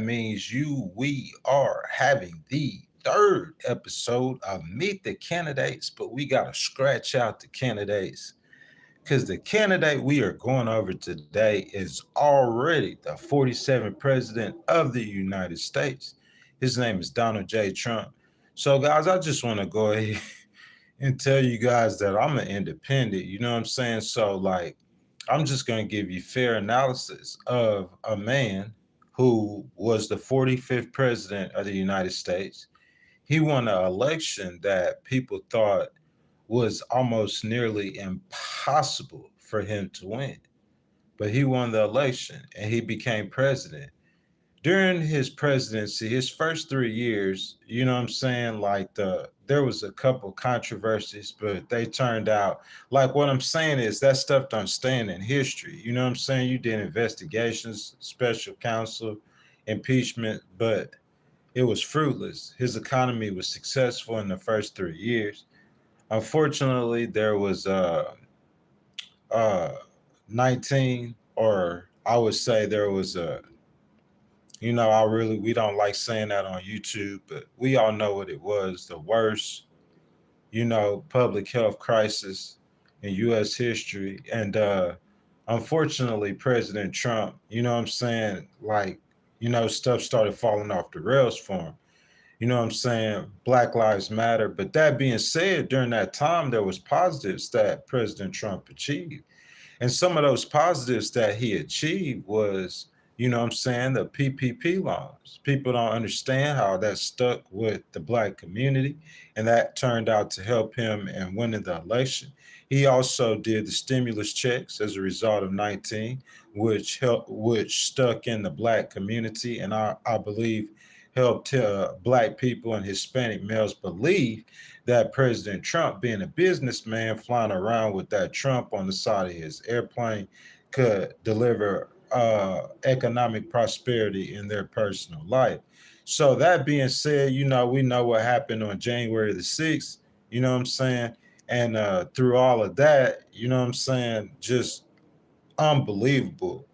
means we are having the third episode of Meet the Candidates, but we got to scratch out the candidates because the candidate we are going over today is already the 47th president of the United States. His name is Donald J. Trump. So, guys, I just want to go ahead and tell you guys that I'm an independent. You know what I'm saying? So, like, I'm just going to give you fair analysis of a man who was the 45th president of the United States. He won an election that people thought was almost nearly impossible for him to win. But he won the election and he became president. During his presidency, his first 3 years, you know what I'm saying? Like there was a couple controversies, but they turned out like what I'm saying is that stuff don't stand in history. You know what I'm saying? You did investigations, special counsel, impeachment, but it was fruitless. His economy was successful in the first 3 years. Unfortunately, there was uh 19, or I would say there was we don't like saying that on YouTube, but we all know what it was, the worst, public health crisis in US history. And unfortunately, President Trump, you know what I'm saying, like, stuff started falling off the rails for him. You know what I'm saying? Black Lives Matter. But that being said, during that time, there was positives that President Trump achieved. And some of those positives that he achieved was, what I'm saying, the PPP loans. People don't understand how that stuck with the black community, and that turned out to help him in winning the election. He also did the stimulus checks as a result of 19, which stuck in the black community, and I believe helped black people and Hispanic males believe that President Trump, being a businessman flying around with that Trump on the side of his airplane, could deliver economic prosperity in their personal life. So that being said, we know what happened on January the 6th, you know what I'm saying? And through all of that, you know what I'm saying, just unbelievable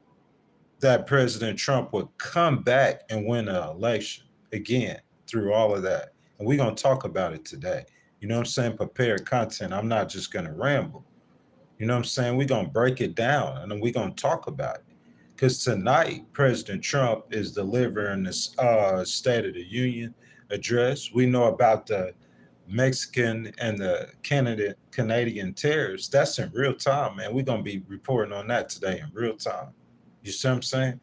that President Trump would come back and win an election again through all of that. And we're going to talk about it today. You know what I'm saying? Prepared content. I'm not just going to ramble. You know what I'm saying? We're going to break it down and then we're going to talk about it. Because tonight, President Trump is delivering this State of the Union address. We know about the Mexican and the Canadian tariffs. That's in real time, man. We're going to be reporting on that today in real time. You see what I'm saying?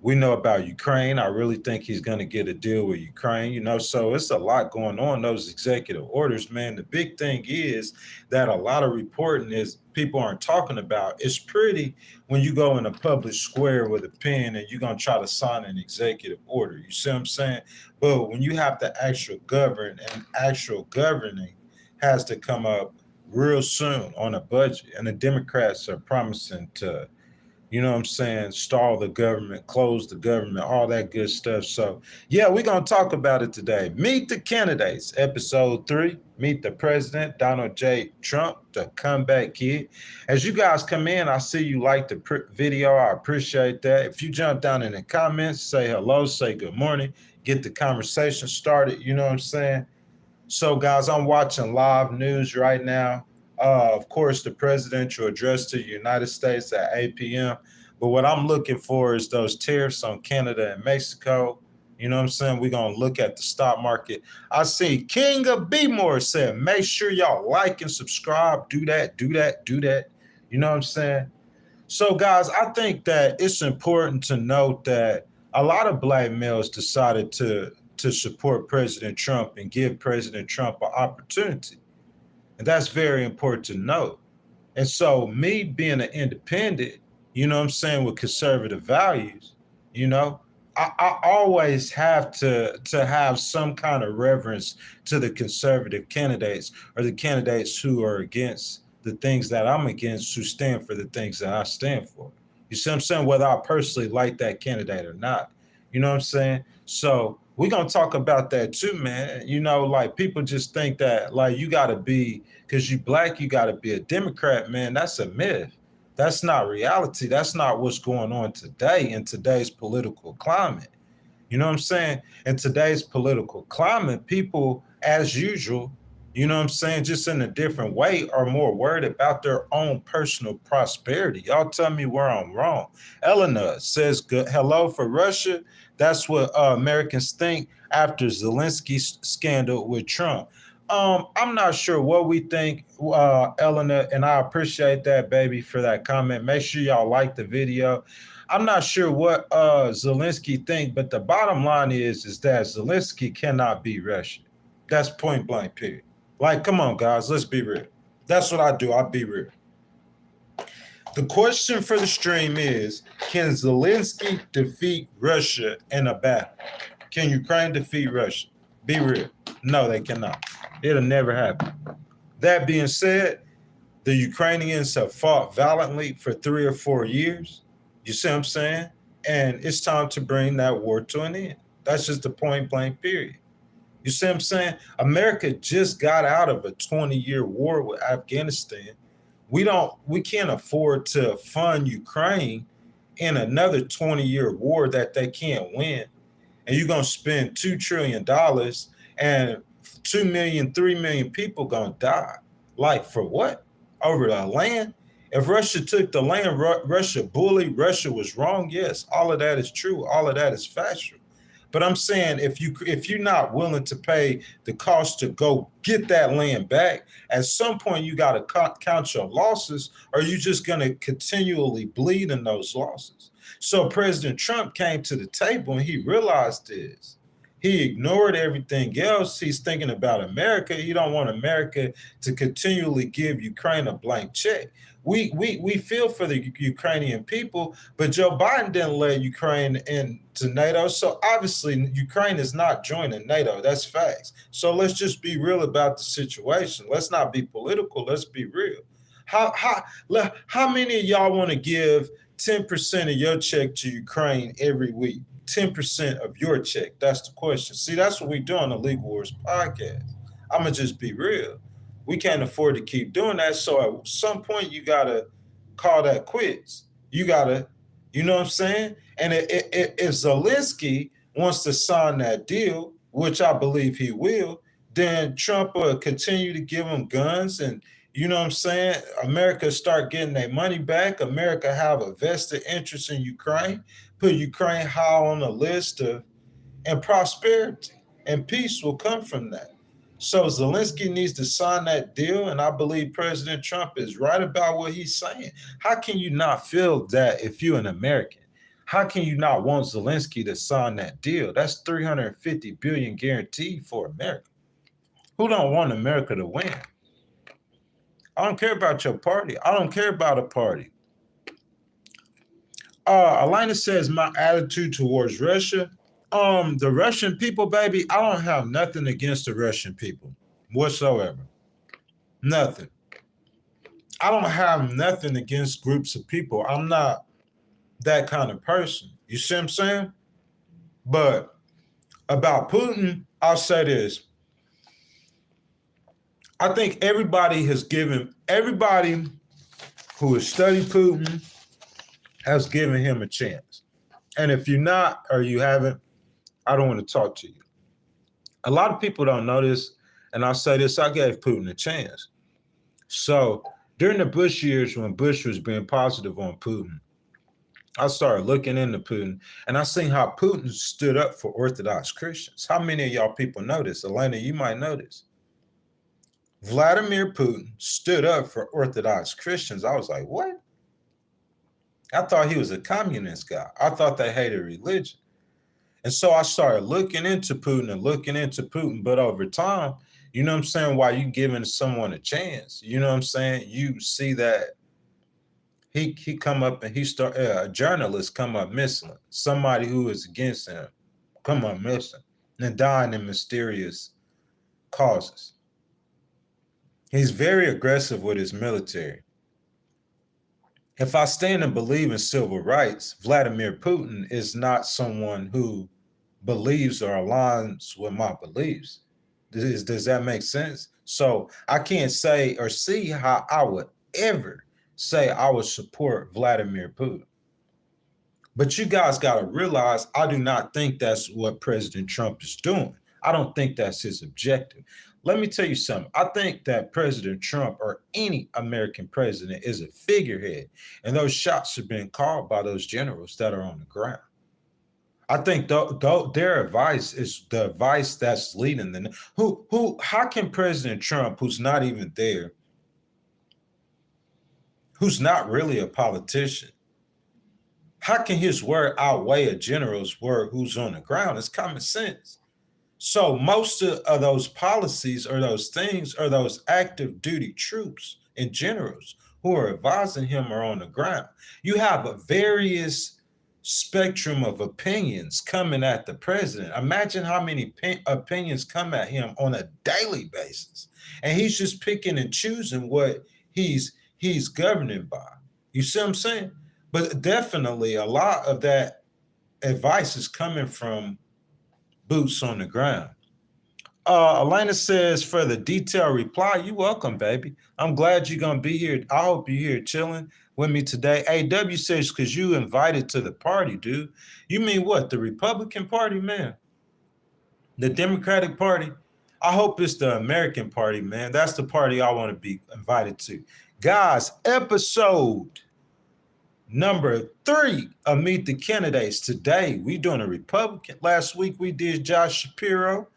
We know about Ukraine. I really think he's going to get a deal with Ukraine, so it's a lot going on, those executive orders, man. The big thing is that a lot of reporting is people aren't talking about. It's pretty when you go in a public square with a pen and you're going to try to sign an executive order. You see what I'm saying? But when you have to actual govern, and actual governing has to come up real soon on a budget, and the Democrats are promising to, stall the government, close the government, all that good stuff. So, yeah, we're going to talk about it today. Meet the candidates, episode 3. Meet the president, Donald J. Trump, the comeback kid. As you guys come in, I see you like the video. I appreciate that. If you jump down in the comments, say hello, say good morning, get the conversation started. You know what I'm saying? So, guys, I'm watching live news right now. Of course, the presidential address to the United States at 8 p.m. But what I'm looking for is those tariffs on Canada and Mexico. You know what I'm saying? We're going to look at the stock market. I see King of B More said, make sure y'all like and subscribe. Do that, do that, do that. You know what I'm saying? So, guys, I think that it's important to note that a lot of black males decided to support President Trump and give President Trump an opportunity. And that's very important to note. And so me being an independent, you know what I'm saying, with conservative values, you know, I always have to have some kind of reverence to the conservative candidates, or the candidates who are against the things that I'm against, who stand for the things that I stand for. You see what I'm saying? Whether I personally like that candidate or not. You know what I'm saying? So we're gonna talk about that too, man. Like people just think that like you gotta be, because you black, you gotta be a Democrat, man. That's a myth. That's not reality. That's not what's going on today in today's political climate. You know what I'm saying? In today's political climate, people, as usual, you know what I'm saying, just in a different way, are more worried about their own personal prosperity. Y'all tell me where I'm wrong. Elena says, good, hello for Russia. That's what Americans think after Zelensky's scandal with Trump. I'm not sure what we think, Elena, and I appreciate that, baby, for that comment. Make sure y'all like the video. I'm not sure what Zelensky think, but the bottom line is that Zelensky cannot beat Russia. That's point blank, period. Like, come on, guys, let's be real. That's what I do. I be real. The question for the stream is, can Zelensky defeat Russia in a battle? Can Ukraine defeat Russia? Be real. No, they cannot. It'll never happen. That being said, the Ukrainians have fought valiantly for 3 or 4 years. You see what I'm saying? And it's time to bring that war to an end. That's just the point blank period. You see what I'm saying? America just got out of a 20-year war with Afghanistan. We can't afford to fund Ukraine in another 20-year war that they can't win. And you're gonna spend $2 trillion and 2 million, 3 million people gonna die. Like for what? Over the land? If Russia took the land, Russia bullied, Russia was wrong. Yes, all of that is true. All of that is factual. But I'm saying if you're not willing to pay the cost to go get that land back, at some point you got to count your losses, or you're just going to continually bleed in those losses. So President Trump came to the table and he realized this. He ignored everything else. He's thinking about America. He don't want America to continually give Ukraine a blank check. We feel for the Ukrainian people, but Joe Biden didn't let Ukraine into NATO. So obviously Ukraine is not joining NATO. That's facts. So let's just be real about the situation. Let's not be political. Let's be real. How many of y'all want to give 10% of your check to Ukraine every week? 10% of your check? That's the question. See, that's what we do on the Legal Wars podcast. I'm going to just be real. We can't afford to keep doing that. So at some point, you got to call that quits. You got to, you know what I'm saying? And if Zelensky wants to sign that deal, which I believe he will, then Trump will continue to give him guns and, you know what I'm saying, America start getting their money back. America have a vested interest in Ukraine, put Ukraine high on the list of, and prosperity and peace will come from that. So Zelensky needs to sign that deal, and I believe President Trump is right about what he's saying. How can you not feel that if you're an American? How can you not want Zelensky to sign that deal? That's 350 billion guaranteed for America. Who don't want America to win? I don't care about your party. I don't care about a party. Alina says my attitude towards Russia. The Russian people, baby, I don't have nothing against the Russian people whatsoever. Nothing. I don't have nothing against groups of people. I'm not that kind of person. You see what I'm saying? But about Putin, I'll say this. I think everybody who has studied Putin has given him a chance. And if you're not, or you haven't, I don't want to talk to you. A lot of people don't know this, and I'll say this, I gave Putin a chance. So during the Bush years when Bush was being positive on Putin, I started looking into Putin, and I seen how Putin stood up for Orthodox Christians. How many of y'all people know this? Elena, you might know this. Vladimir Putin stood up for Orthodox Christians. I was like, what? I thought he was a communist guy. I thought they hated religion. And so I started looking into Putin, but over time, you know what I'm saying, while you giving someone a chance, you know what I'm saying, you see that he come up and a journalist come up missing, somebody who is against him come up missing and dying in mysterious causes. He's very aggressive with his military. If I stand and believe in civil rights, Vladimir Putin is not someone who believes or aligns with my beliefs. Does that make sense? So I can't say or see how I would ever say I would support Vladimir Putin. But you guys got to realize, I do not think that's what President Trump is doing. I don't think that's his objective. Let me tell you something. I think that President Trump or any American president is a figurehead, and those shots are being called by those generals that are on the ground. I think their advice is the advice that's leading them. How can President Trump, who's not even there, who's not really a politician, how can his word outweigh a general's word who's on the ground? It's common sense. So most of those policies or those things are those active duty troops and generals who are advising him are on the ground. You have a various spectrum of opinions coming at the president. Imagine how many opinions come at him on a daily basis. And he's just picking and choosing what he's governing by. You see what I'm saying? But definitely a lot of that advice is coming from boots on the ground. Elena says, for the detailed reply, you welcome, baby. I'm glad you're going to be here. I hope you're here chilling with me today. AW says, because you invited to the party, dude. You mean what? The Republican Party, man? The Democratic Party? I hope it's the American Party, man. That's the party I want to be invited to. Guys, episode number 3 of Meet the Candidates. Today, we doing a Republican. Last week, we did Josh Shapiro,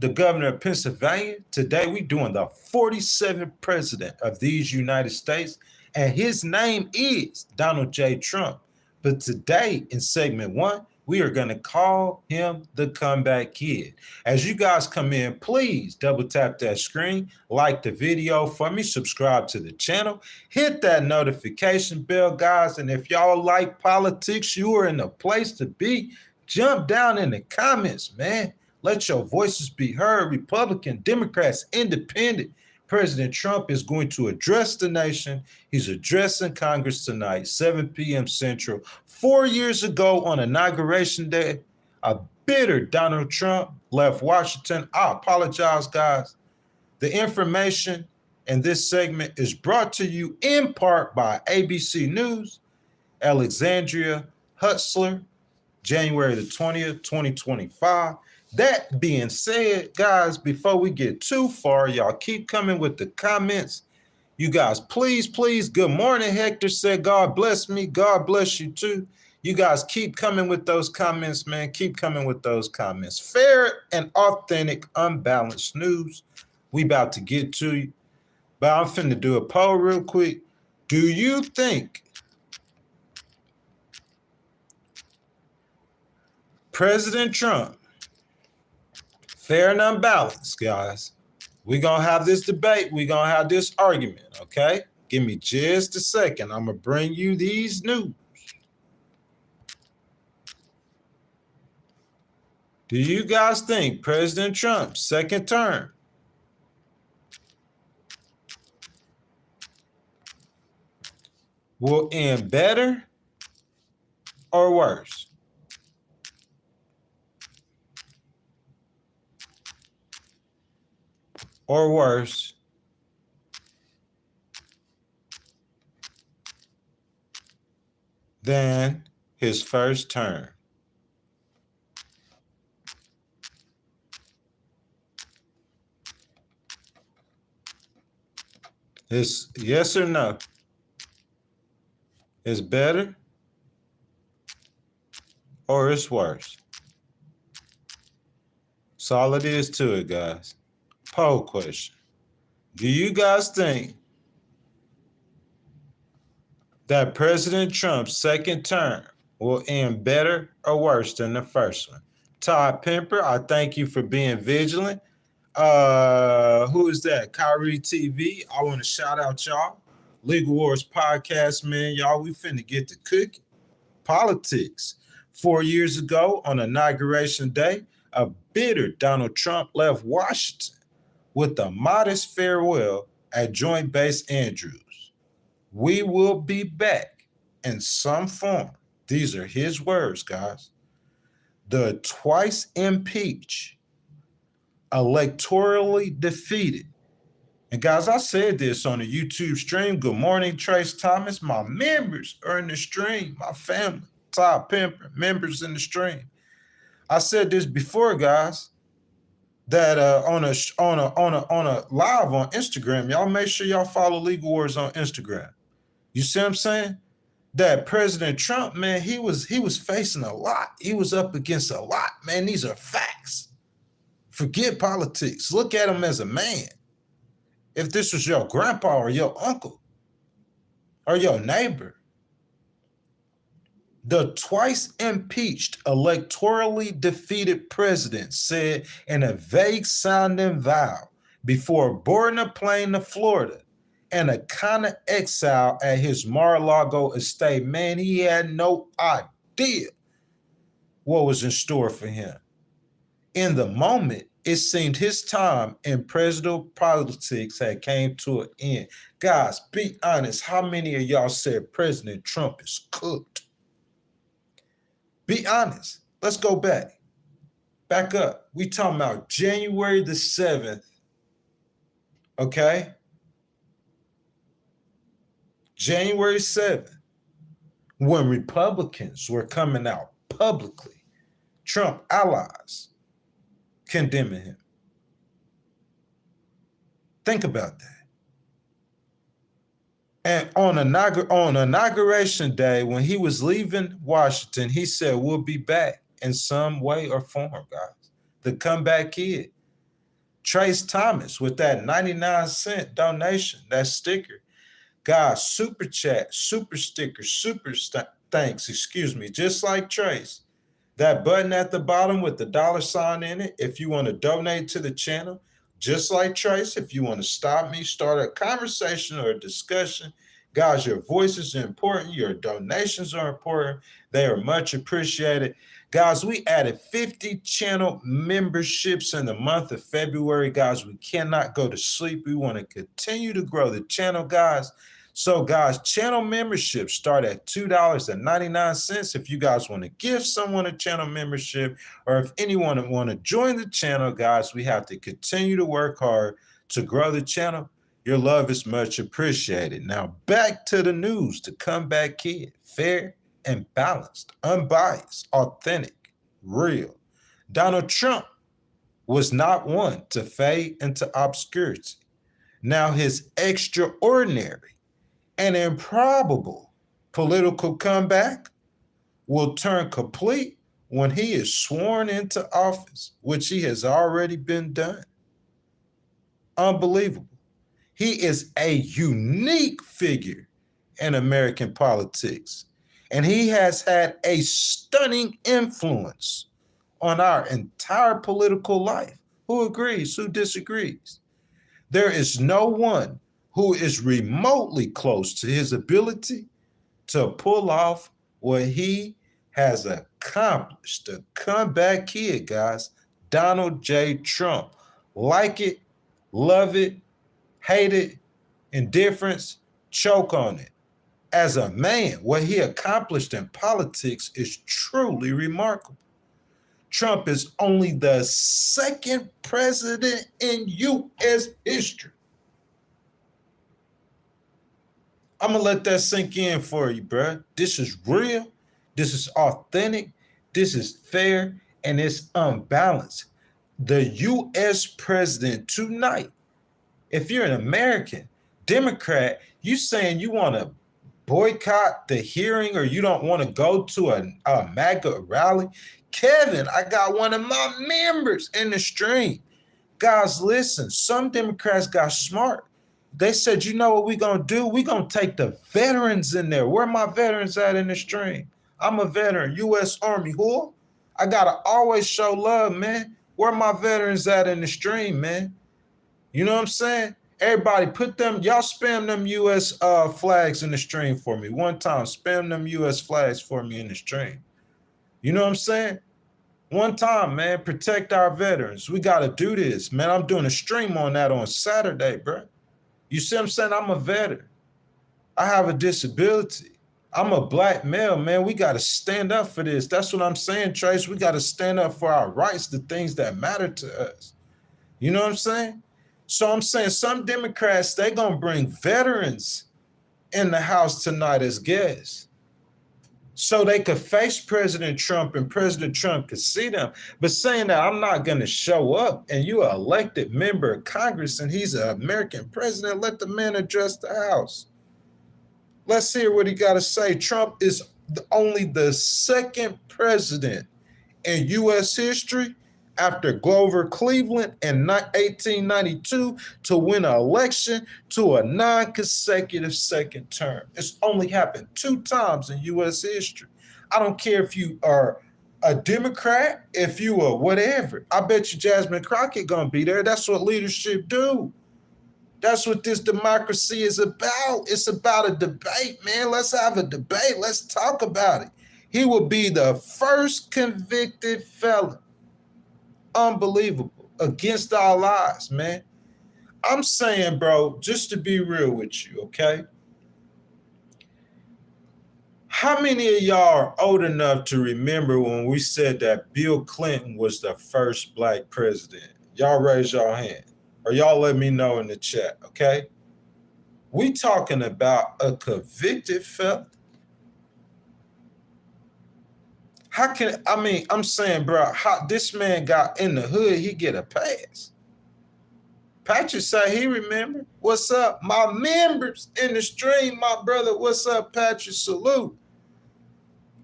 the governor of Pennsylvania. Today, we doing the 47th president of these United States, and his name is Donald J. Trump. But today, in segment 1, we are going to call him the comeback kid. As you guys come in, please double tap that screen, like the video for me, subscribe to the channel, hit that notification bell, guys. And if y'all like politics, you are in a place to be. Jump down in the comments, man. Let your voices be heard. Republican, Democrats, Independent. President Trump is going to address the nation. He's addressing Congress tonight, 7 p.m. Central. 4 years ago on Inauguration Day, a bitter Donald Trump left Washington. I apologize, guys. The information in this segment is brought to you in part by ABC News, Alexandria Hutzler, January the 20th, 2025. That being said, guys, before we get too far, y'all keep coming with the comments. You guys, please, good morning. Hector said, God bless me. God bless you too. You guys keep coming with those comments, man. Keep coming with those comments. Fair and authentic, unbalanced news. We about to get to you. But I'm finna do a poll real quick. Do you think President Trump, fair and unbalanced, guys, we're going to have this debate. We're going to have this argument, okay? Give me just a second. I'm going to bring you these news. Do you guys think President Trump's second term will end better or worse? Or worse than his first term? It's yes or no? It's better or it's worse? That's all it is to it, guys. Poll question. Do you guys think that President Trump's second term will end better or worse than the first one? Todd Pemper, I thank you for being vigilant. Who is that? Kyrie TV. I want to shout out y'all. Legal Wars Podcast, man. Y'all, we finna get to cooking. Politics. 4 years ago on Inauguration Day, a bitter Donald Trump left Washington with a modest farewell at Joint Base Andrews. We will be back in some form. These are his words, guys. The twice impeached, electorally defeated. And guys, I said this on the YouTube stream. Good morning, Trace Thomas. My members are in the stream, my family. top members in the stream. I said this before, guys, that on a live on Instagram, y'all make sure y'all follow Legal Wars on Instagram. You see what I'm saying? That President Trump, man, he was facing a lot. He was up against a lot, man. These are facts. Forget politics. Look at him as a man. If this was your grandpa or your uncle or your neighbor, the twice impeached, electorally defeated president said in a vague sounding vow before boarding a plane to Florida and a kind of exile at his Mar-a-Lago estate, man, he had no idea what was in store for him. In the moment, it seemed his time in presidential politics had came to an end. Guys, be honest, how many of y'all said President Trump is cooked? Be honest. Let's go back. Back up. We talking about January the 7th, okay? January 7th, when Republicans were coming out publicly, Trump allies condemning him. Think about that. And on inauguration day, when he was leaving Washington, he said, we'll be back in some way or form, guys. The comeback kid. Trace Thomas with that 99-cent donation, that sticker. Guys, super chat, super sticker, thanks, just like Trace. That button at the bottom with the $sign in it, if you want to donate to the channel, just like Trace, if you want to stop me, start a conversation or a discussion, guys, your voices are important. Your donations are important. They are much appreciated. Guys, we added 50 channel memberships in the month of February. Guys, we cannot go to sleep. We want to continue to grow the channel, guys. So, guys, channel memberships start at $2.99. If you guys want to give someone a channel membership, or if anyone want to join the channel, guys, we have to continue to work hard to grow the channel. Your love is much appreciated. Now, back to the news. The comeback kid, fair and balanced, unbiased, authentic, real. Donald Trump was not one to fade into obscurity. Now, his extraordinary and improbable political comeback will turn complete when he is sworn into office, which he has already been done. Unbelievable. He is a unique figure in American politics, and he has had a stunning influence on our entire political life. Who agrees? Who disagrees? There is no one who is remotely close to his ability to pull off what he has accomplished. The comeback kid, guys, Donald J. Trump. Like it, love it, hate it, indifference, choke on it. As a man, what he accomplished in politics is truly remarkable. Trump is only the second president in U.S. history. I'm going to let that sink in for you, bro. This is real. This is authentic. This is fair, and it's unbalanced. The U.S. president tonight, if you're an American Democrat, you saying you want to boycott the hearing or you don't want to go to a MAGA rally. Kevin, I got one of my members in the stream. Guys, listen, some Democrats got smart. They said, you know what we're going to do? We're going to take the veterans in there. Where are my veterans at in the stream? I'm a veteran, U.S. Army. Who? I got to always show love, man. Where are my veterans at in the stream, man? You know what I'm saying? Everybody put them, y'all spam them U.S. flags in the stream for me. One time, spam them U.S. flags for me in the stream. You know what I'm saying? One time, man, protect our veterans. We got to do this, man. I'm doing a stream on that on Saturday, bro. You see what I'm saying? I'm a veteran. I have a disability. I'm a black male, man. We got to stand up for this. That's what I'm saying, Trace. We got to stand up for our rights, the things that matter to us. You know what I'm saying? So I'm saying some Democrats, they going to bring veterans in the house tonight as guests. so they could face President Trump and President Trump could see them. But saying that I'm not going to show up and you're an elected member of Congress and he's an American president, let the man address the House. Let's hear what he got to say. Trump is only the second president in U.S. history after Grover Cleveland in 1892 to win an election to a non-consecutive second term. It's only happened 2 times in U.S. history. I don't care if you are a Democrat, if you are whatever. I bet you Jasmine Crockett gonna be there. That's what leadership do. That's what this democracy is about. It's about a debate, man. Let's have a debate. Let's talk about it. He will be the first convicted felon. Unbelievable. Against all odds, man. I'm saying, bro, just to be real with you, okay? How many of y'all are old enough to remember when we said that Bill Clinton was the first black president? Y'all raise your hand. Or y'all let me know in the chat, okay? We talking about a convicted felon. How can, I'm saying, bro, how this man got in the hood, he get a pass. Patrick say he remember. What's up? My members in the stream, my brother. What's up, Patrick? Salute.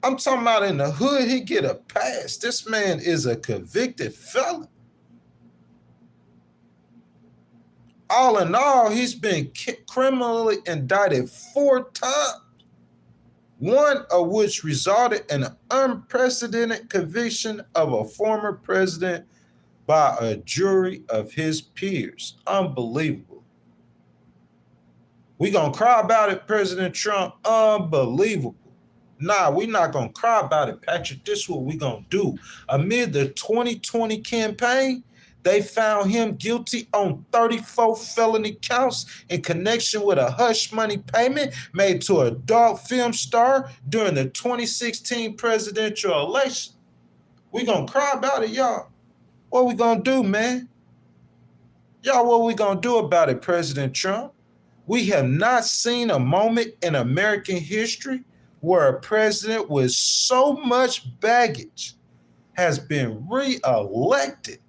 I'm talking about in the hood, he get a pass. This man is a convicted felon. All in all, he's been criminally indicted 4 times, one of which resulted in an unprecedented conviction of a former president by a jury of his peers. Unbelievable. We gonna cry about it, President Trump? Unbelievable. Nah, we not gonna cry about it, Patrick. This is what we gonna do. Amid the 2020 campaign, they found him guilty on 34 felony counts in connection with a hush money payment made to a adult film star during the 2016 presidential election. We gonna cry about it, y'all. What we gonna do, man? Y'all, what we gonna do about it, President Trump? We have not seen a moment in American history where a president with so much baggage has been re-elected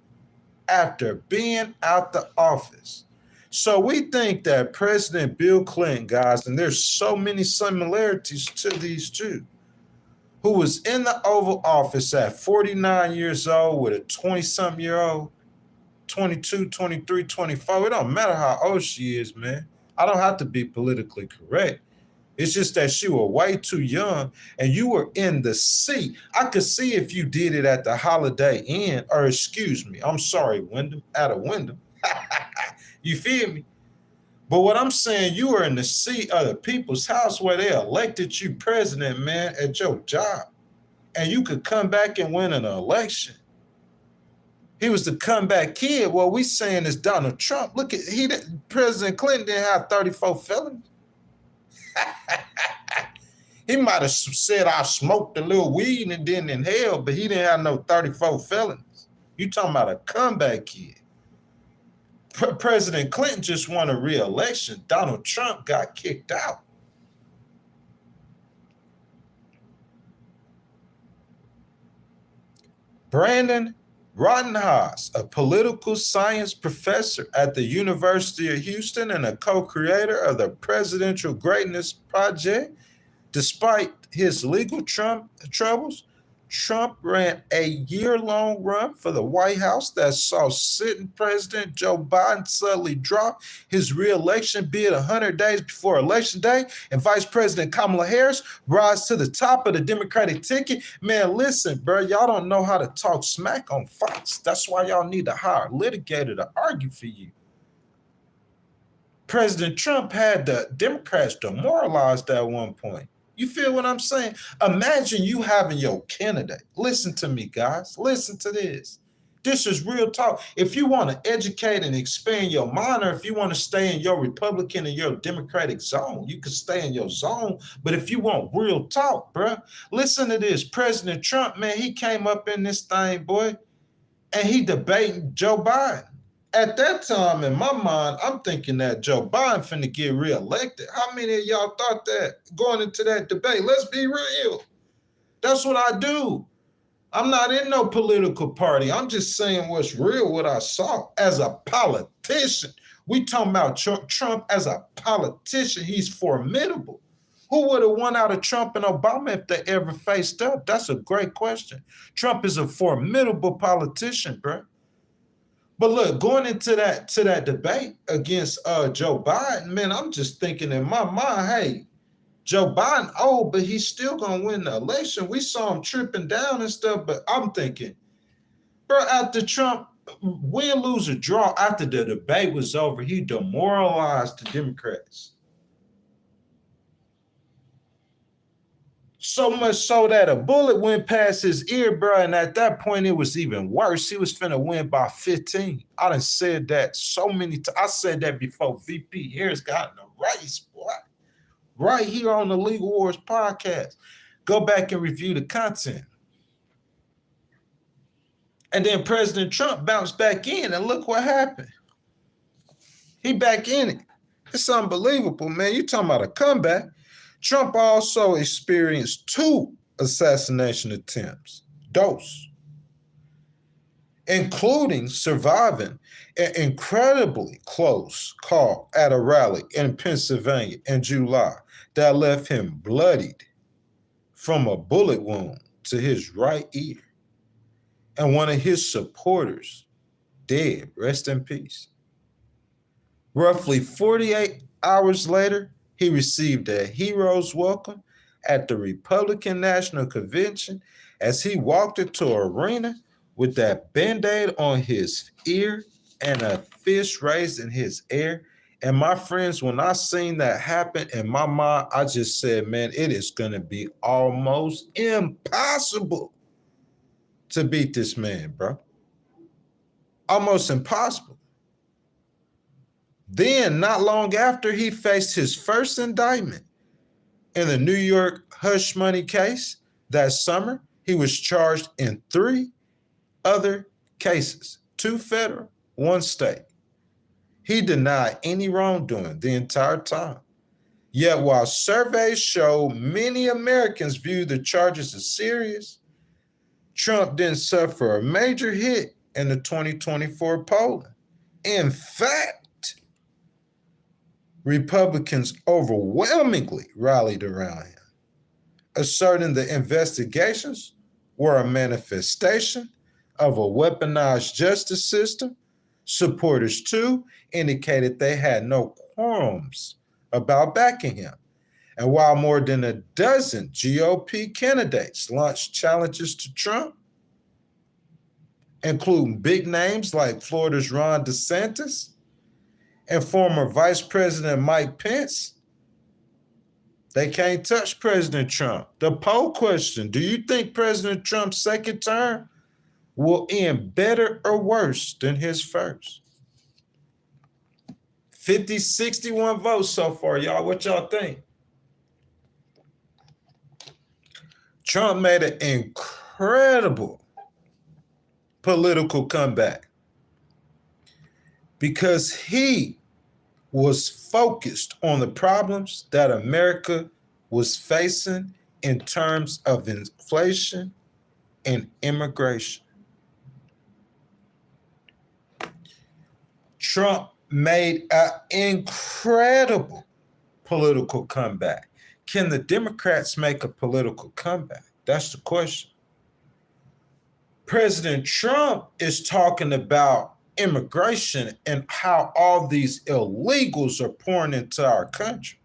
after being out the office. So we think that President Bill Clinton, guys, and there's so many similarities to these two, who was in the Oval Office at 49 years old with a 20-something-year-old, 22, 23, 24. It don't matter how old she is, man. I don't have to be politically correct. It's just that she was way too young and you were in the seat. I could see if you did it at the Holiday Inn, or excuse me, I'm sorry, Wyndham, at a Wyndham. You feel me? But what I'm saying, you were in the seat of the people's house where they elected you president, man, at your job. And you could come back and win an election. He was the comeback kid. What we saying is Donald Trump. Look at, President Clinton didn't have 34 felonies. He might have said I smoked a little weed and didn't inhale, but he didn't have no 34 felonies. You talking about a comeback kid. President Clinton just won a re-election. Donald Trump got kicked out. Brandon Rottenhaus, a political science professor at the University of Houston and a co-creator of the Presidential Greatness Project. Despite his legal troubles, Trump ran a year-long run for the White House that saw sitting President Joe Biden suddenly drop his re-election bid 100 days before Election Day, and Vice President Kamala Harris rise to the top of the Democratic ticket. Man, listen, bro, y'all don't know how to talk smack on Fox. That's why y'all need to hire a litigator to argue for you. President Trump had the Democrats demoralized at one point. You feel what I'm saying? Imagine you having your candidate. Listen to me, guys. Listen to this. This is real talk. If you want to educate and expand your mind, or if you want to stay in your Republican and your Democratic zone, you can stay in your zone. But if you want real talk, bro, listen to this. President Trump, man, he came up in this thing, boy, and he debating Joe Biden. At that time, in my mind, I'm thinking that Joe Biden finna get reelected. How many of y'all thought that going into that debate? Let's be real. That's what I do. I'm not in no political party. I'm just saying what's real, what I saw as a politician. We talking about Trump as a politician. He's formidable. Who would have won out of Trump and Obama if they ever faced up? That's a great question. Trump is a formidable politician, bro. But look, going into that debate against Joe Biden, man, I'm just thinking in my mind, hey, Joe Biden old, but he's still gonna win the election. We saw him tripping down and stuff, but I'm thinking, bro, after Trump win, lose, or draw, after the debate was over, he demoralized the Democrats. So much so that a bullet went past his ear, bro. And at that point, it was even worse. He was finna win by 15. I done said that so many times. I said that before VP Harris got in the race, boy. Right here on the Legal Wars podcast. Go back and review the content. And then President Trump bounced back in, and look what happened. He back in it. It's unbelievable, man. You talking about a comeback. Trump also experienced 2 assassination attempts, including surviving an incredibly close call at a rally in Pennsylvania in July that left him bloodied from a bullet wound to his right ear, and one of his supporters dead, rest in peace. Roughly 48 hours later, he received a hero's welcome at the Republican National Convention as he walked into an arena with that Band-Aid on his ear and a fist raised in his air. And my friends, when I seen that happen in my mind, I just said, man, it is going to be almost impossible to beat this man, bro. Almost impossible. Then, not long after, he faced his first indictment in the New York hush money case that summer. He was charged in 3 other cases, 2 federal, 1 state. He denied any wrongdoing the entire time. Yet, while surveys show many Americans view the charges as serious, Trump didn't suffer a major hit in the 2024 polling. In fact, Republicans overwhelmingly rallied around him, asserting the investigations were a manifestation of a weaponized justice system. Supporters, too, indicated they had no qualms about backing him. And while more than a dozen GOP candidates launched challenges to Trump, including big names like Florida's Ron DeSantis and former Vice President Mike Pence, they can't touch President Trump. The poll question, do you think President Trump's second term will end better or worse than his first? 50, 61 votes so far, y'all. What y'all think? Trump made an incredible political comeback because he was focused on the problems that America was facing in terms of inflation and immigration. Trump made an incredible political comeback. Can the Democrats make a political comeback? That's the question. President Trump is talking about immigration and how all these illegals are pouring into our country.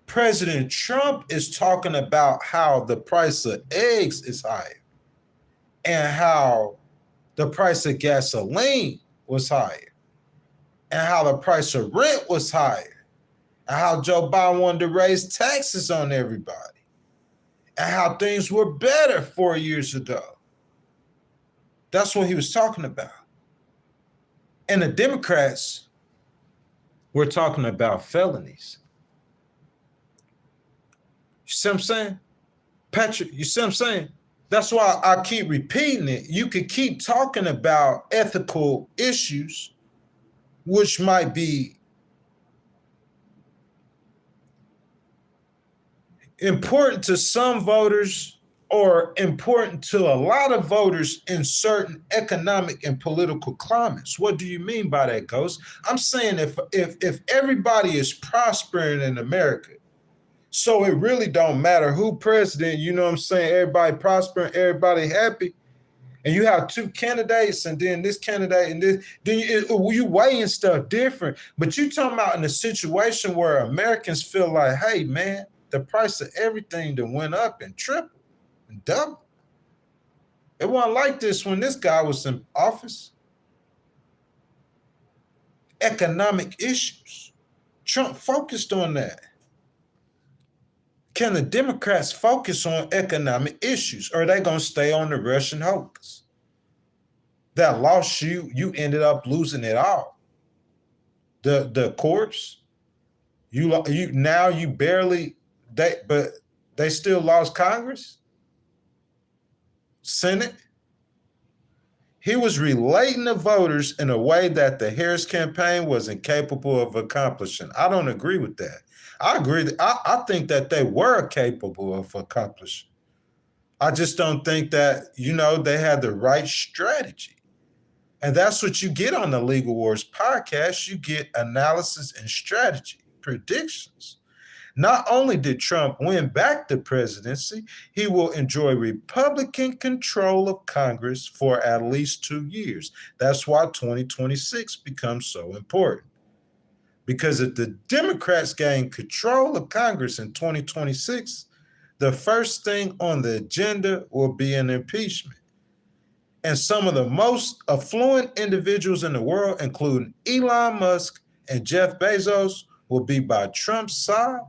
President Trump is talking about how the price of eggs is higher and how the price of gasoline was higher and how the price of rent was higher and how Joe Biden wanted to raise taxes on everybody and how things were better 4 years ago. That's what he was talking about. And the Democrats were talking about felonies. You see what I'm saying? Patrick, you see what I'm saying? That's why I keep repeating it. You could keep talking about ethical issues, which might be important to some voters or important to a lot of voters in certain economic and political climates. What do you mean by that, Ghost? I'm saying if everybody is prospering in America, so it really don't matter who president, you know what I'm saying? Everybody prospering, everybody happy. And you have two candidates, and then this candidate, and this, then you weighing stuff different. But you talking about in a situation where Americans feel like, hey, man, the price of everything that went up and tripled and doubled. It wasn't like this when this guy was in office. Economic issues. Trump focused on that. Can the Democrats focus on economic issues, or are they going to stay on the Russian hocus? That lost you ended up losing it all. The courts, you now you barely but they still lost Congress, Senate. He was relating to voters in a way that the Harris campaign was incapable of accomplishing. I don't agree with that. I agree that I think that they were capable of accomplishing. I just don't think that, they had the right strategy. And that's what you get on the Legal Wars podcast. You get analysis and strategy, predictions. Not only did Trump win back the presidency, he will enjoy Republican control of Congress for at least 2 years. That's why 2026 becomes so important. Because if the Democrats gain control of Congress in 2026, the first thing on the agenda will be an impeachment. And some of the most affluent individuals in the world, including Elon Musk and Jeff Bezos, will be by Trump's side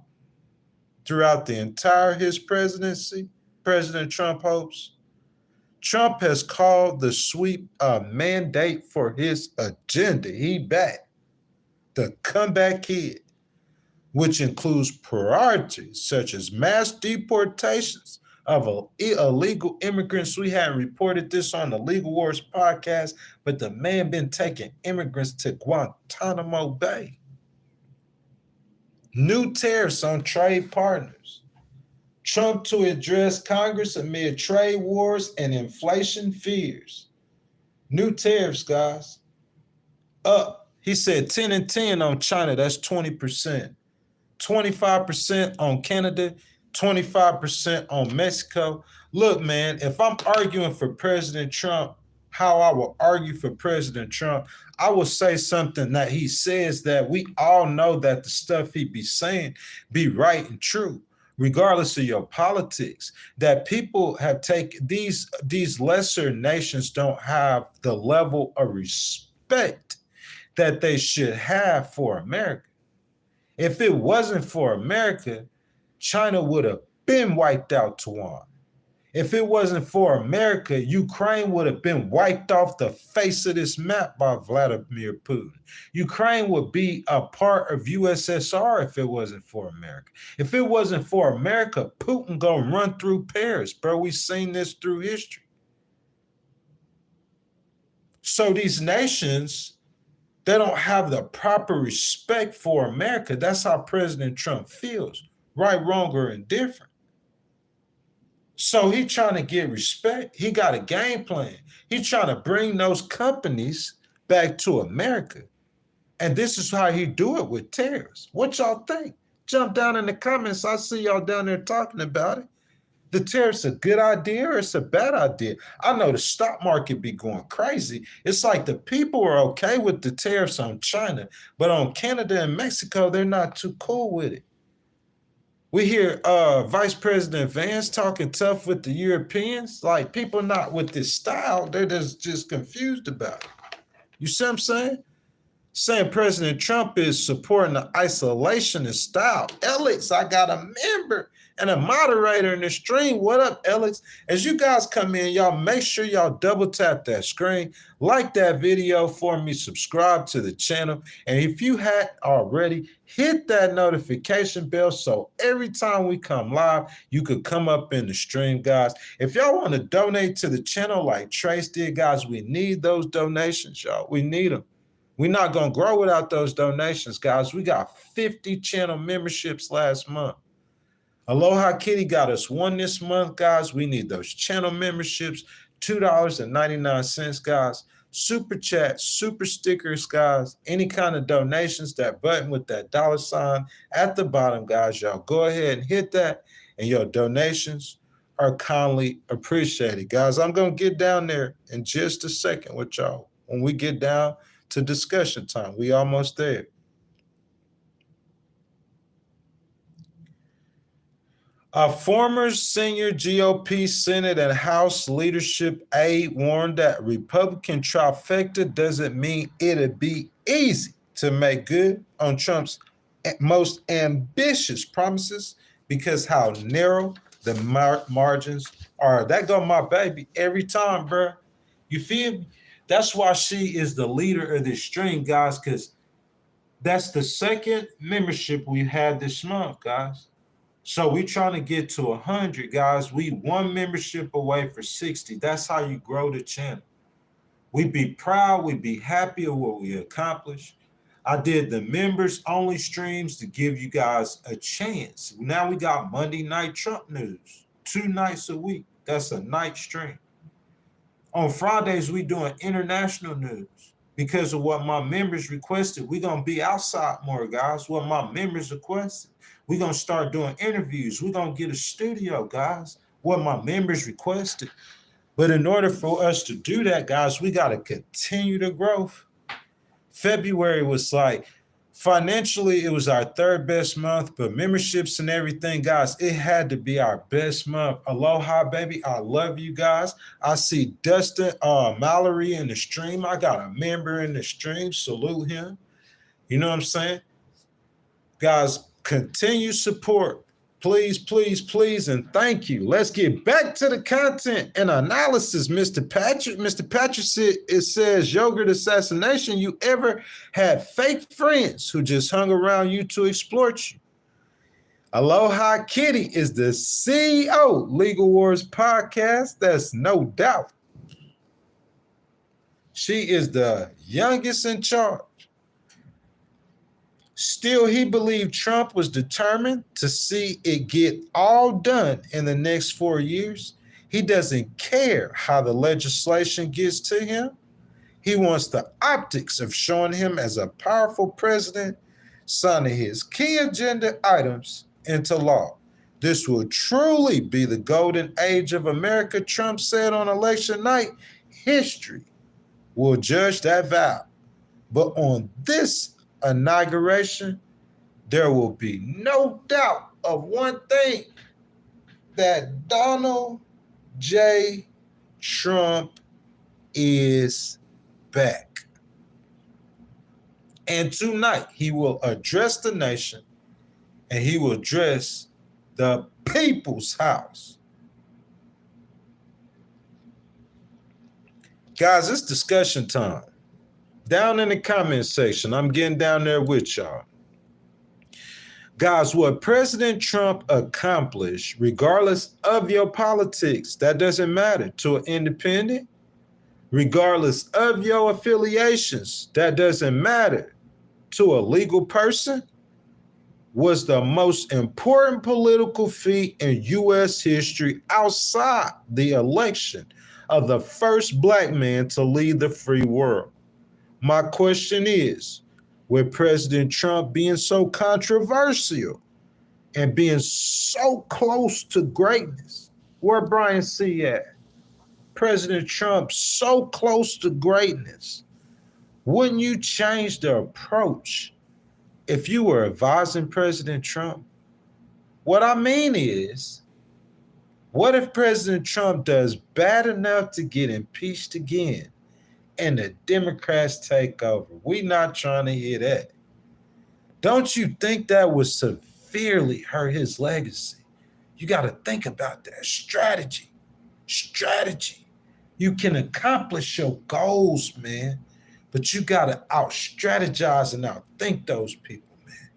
throughout the entire his presidency. President Trump hopes. Trump has called the sweep a mandate for his agenda. He back the comeback kid, which includes priorities such as mass deportations of illegal immigrants. We hadn't reported this on the Legal Wars podcast, but the man been taking immigrants to Guantanamo Bay. New tariffs on trade partners. Trump to address Congress amid trade wars and inflation fears. New tariffs, guys. Up. He said 10 and 10 on China. That's 20%. 25% on Canada, 25% on Mexico. Look, man, if I'm arguing for President Trump, how I will argue for President Trump, I will say something that he says that we all know that the stuff he be saying be right and true, regardless of your politics. That people have taken these lesser nations don't have the level of respect that they should have for America. If it wasn't for America, China would have been wiped out Taiwan. If it wasn't for America, Ukraine would have been wiped off the face of this map by Vladimir Putin. Ukraine would be a part of USSR if it wasn't for America. If it wasn't for America, Putin gonna run through Paris, bro. We've seen this through history. So these nations, they don't have the proper respect for America. That's how President Trump feels, right, wrong, or indifferent. So he trying to get respect. He got a game plan. He trying to bring those companies back to America. And this is how he do it with tariffs. What y'all think? Jump down in the comments. I see y'all down there talking about it. The tariff's a good idea or it's a bad idea? I know the stock market be going crazy. It's like the people are okay with the tariffs on China, but on Canada and Mexico, they're not too cool with it. We hear Vice President Vance talking tough with the Europeans. Like, people not with this style, they're just confused about it. You see what I'm saying? Saying President Trump is supporting the isolationist style. Alex, I got a member and a moderator in the stream. What up, Alex? As you guys come in, y'all make sure y'all double tap that screen, like that video for me, subscribe to the channel. And if you hadn't already, hit that notification bell so every time we come live, you could come up in the stream, guys. If y'all want to donate to the channel like Trace did, guys, we need those donations, y'all. We need them. We're not going to grow without those donations, guys. We got 50 channel memberships last month. Aloha Kitty got us one this month, guys. We need those channel memberships, $2.99, guys. Super chat, super stickers, guys. Any kind of donations, that button with that $sign at the bottom, guys. Y'all go ahead and hit that, and your donations are kindly appreciated, guys. I'm going to get down there in just a second with y'all. When we get down to discussion time, we almost there. A former senior GOP Senate and House leadership aide warned that Republican trifecta doesn't mean it'll be easy to make good on Trump's most ambitious promises because how narrow the margins are. That go my baby every time, bro. You feel me? That's why she is the leader of this stream, guys, because that's the second membership we've had this month, guys. So we trying to get to 100, guys. We one membership away for 60. That's how you grow the channel. We be proud. We be happy of what we accomplished. I did the members only streams to give you guys a chance. Now we got Monday night Trump news, 2 nights a week. That's a night stream. On Fridays, we doing international news. Because of what my members requested, we're going to be outside more, guys. What my members requested. We're going to start doing interviews. We're going to get a studio, guys. What my members requested. But in order for us to do that, guys, we got to continue the growth. February was like, financially, it was our third best month, but memberships and everything, guys, it had to be our best month. Aloha, baby. I love you guys. I see Dustin Mallory in the stream. I got a member in the stream. Salute him. You know what I'm saying? Guys, continue support. Please, please, please, and thank you. Let's get back to the content and analysis, Mr. Patrick. Mr. Patrick it says, yogurt assassination. You ever had fake friends who just hung around you to exploit you? Aloha Kitty is the CEO, Legal Wars Podcast. That's no doubt. She is the youngest in charge. Still, he believed Trump was determined to see it get all done in the next 4 years. He doesn't care how the legislation gets to him. He wants the optics of showing him as a powerful president, signing his key agenda items into law. This will truly be the golden age of America, Trump said on election night. History will judge that vow. But on this inauguration, there will be no doubt of one thing, that Donald J. Trump is back. And tonight, he will address the nation and he will address the people's house. Guys, it's discussion time. Down in the comment section, I'm getting down there with y'all. Guys, what President Trump accomplished, regardless of your politics, that doesn't matter to an independent, regardless of your affiliations, that doesn't matter to a legal person, was the most important political feat in U.S. history outside the election of the first black man to lead the free world. My question is, with President Trump being so controversial and being so close to greatness, where Brian C. at? President Trump so close to greatness, wouldn't you change the approach if you were advising President Trump? What I mean is, what if President Trump does bad enough to get impeached again and the Democrats take over? We not trying to hear that. Don't you think that would severely hurt his legacy? You got to think about that. Strategy. You can accomplish your goals, man, but you got to out-strategize and outthink those people, man.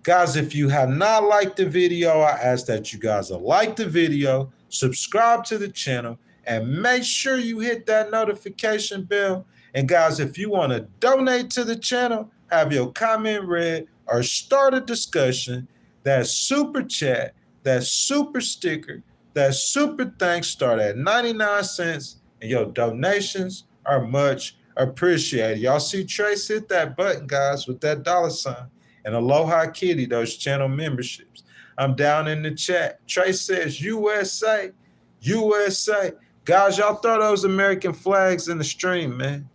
Guys, if you have not liked the video, I ask that you guys will like the video, subscribe to the channel, and make sure you hit that notification bell. And guys, if you want to donate to the channel, have your comment read, or start a discussion, That super chat, that super sticker, that super thanks start at 99 cents, and your donations are much appreciated. Y'all see Trace hit that button, guys, with that dollar sign. And Aloha Kitty, those channel memberships. I'm down in the chat. Trace says USA, USA. Guys, y'all throw those American flags in the stream, man.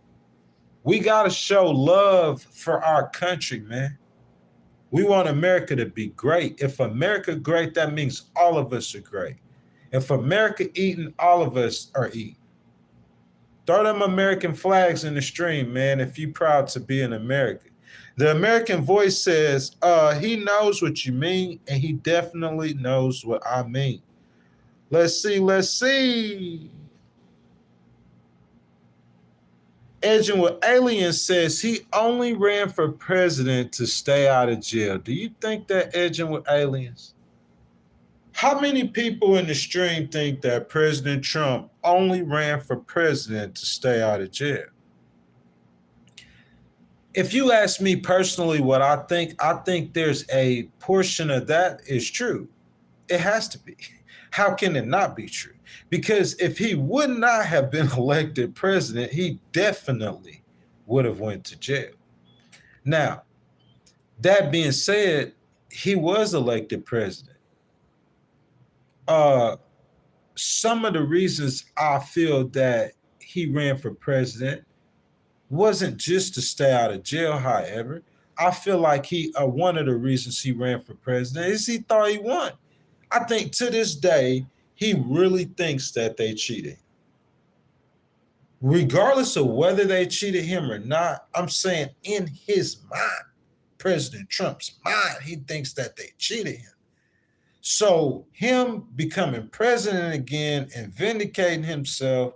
We got to show love for our country, man. We want America to be great. If America great, that means all of us are great. If America eating, all of us are eating. Throw them American flags in the stream, man, if you proud to be an American. The American Voice says, he knows what you mean, and he definitely knows what I mean. Let's see. Edging with Aliens says he only ran for president to stay out of jail. Do you think that, Edging with Aliens? How many people in the stream think that President Trump only ran for president to stay out of jail? If you ask me personally what I think there's a portion of that is true. It has to be. How can it not be true? Because if he would not have been elected president, he definitely would have went to jail. Now, that being said, he was elected president. Some of the reasons I feel that he ran for president wasn't just to stay out of jail, however. I feel like one of the reasons he ran for president is he thought he won. I think to this day, he really thinks that they cheated. Regardless of whether they cheated him or not, I'm saying in his mind, President Trump's mind, he thinks that they cheated him. So him becoming president again and vindicating himself,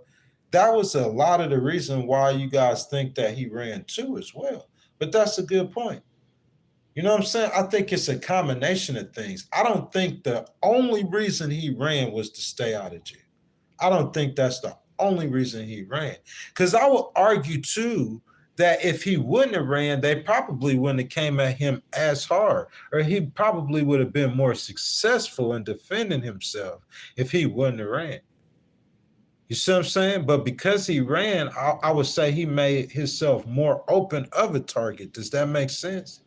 that was a lot of the reason why you guys think that he ran too as well. But that's a good point. You know what I'm saying? I think it's a combination of things. I don't think the only reason he ran was to stay out of jail. I don't think that's the only reason he ran. Because I would argue too that if he wouldn't have ran, they probably wouldn't have came at him as hard, or he probably would have been more successful in defending himself if he wouldn't have ran. You see what I'm saying? But because he ran, I would say he made himself more open of a target. Does that make sense?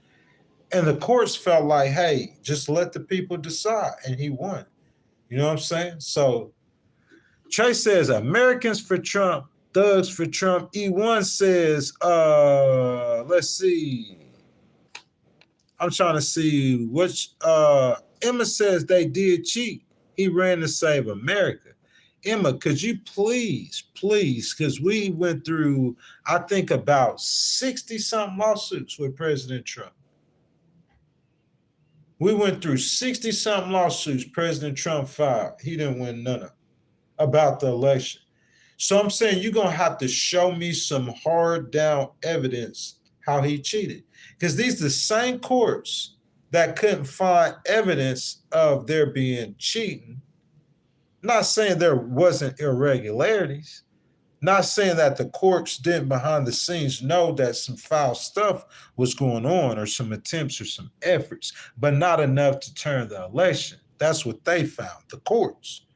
And the courts felt like, hey, just let the people decide. And he won. You know what I'm saying? So Trey says, Americans for Trump, thugs for Trump. E1 says, let's see. I'm trying to see which, Emma says they did cheat. He ran to save America. Emma, could you please, because we went through, I think, about 60-something lawsuits with President Trump. We went through 60-something lawsuits President Trump filed. He didn't win none of them about the election. So I'm saying you're going to have to show me some hard down evidence how he cheated. Because these are the same courts that couldn't find evidence of there being cheating. Not saying there wasn't irregularities. Not saying that the courts didn't behind the scenes know that some foul stuff was going on or some attempts or some efforts, but not enough to turn the election. That's what they found, the courts.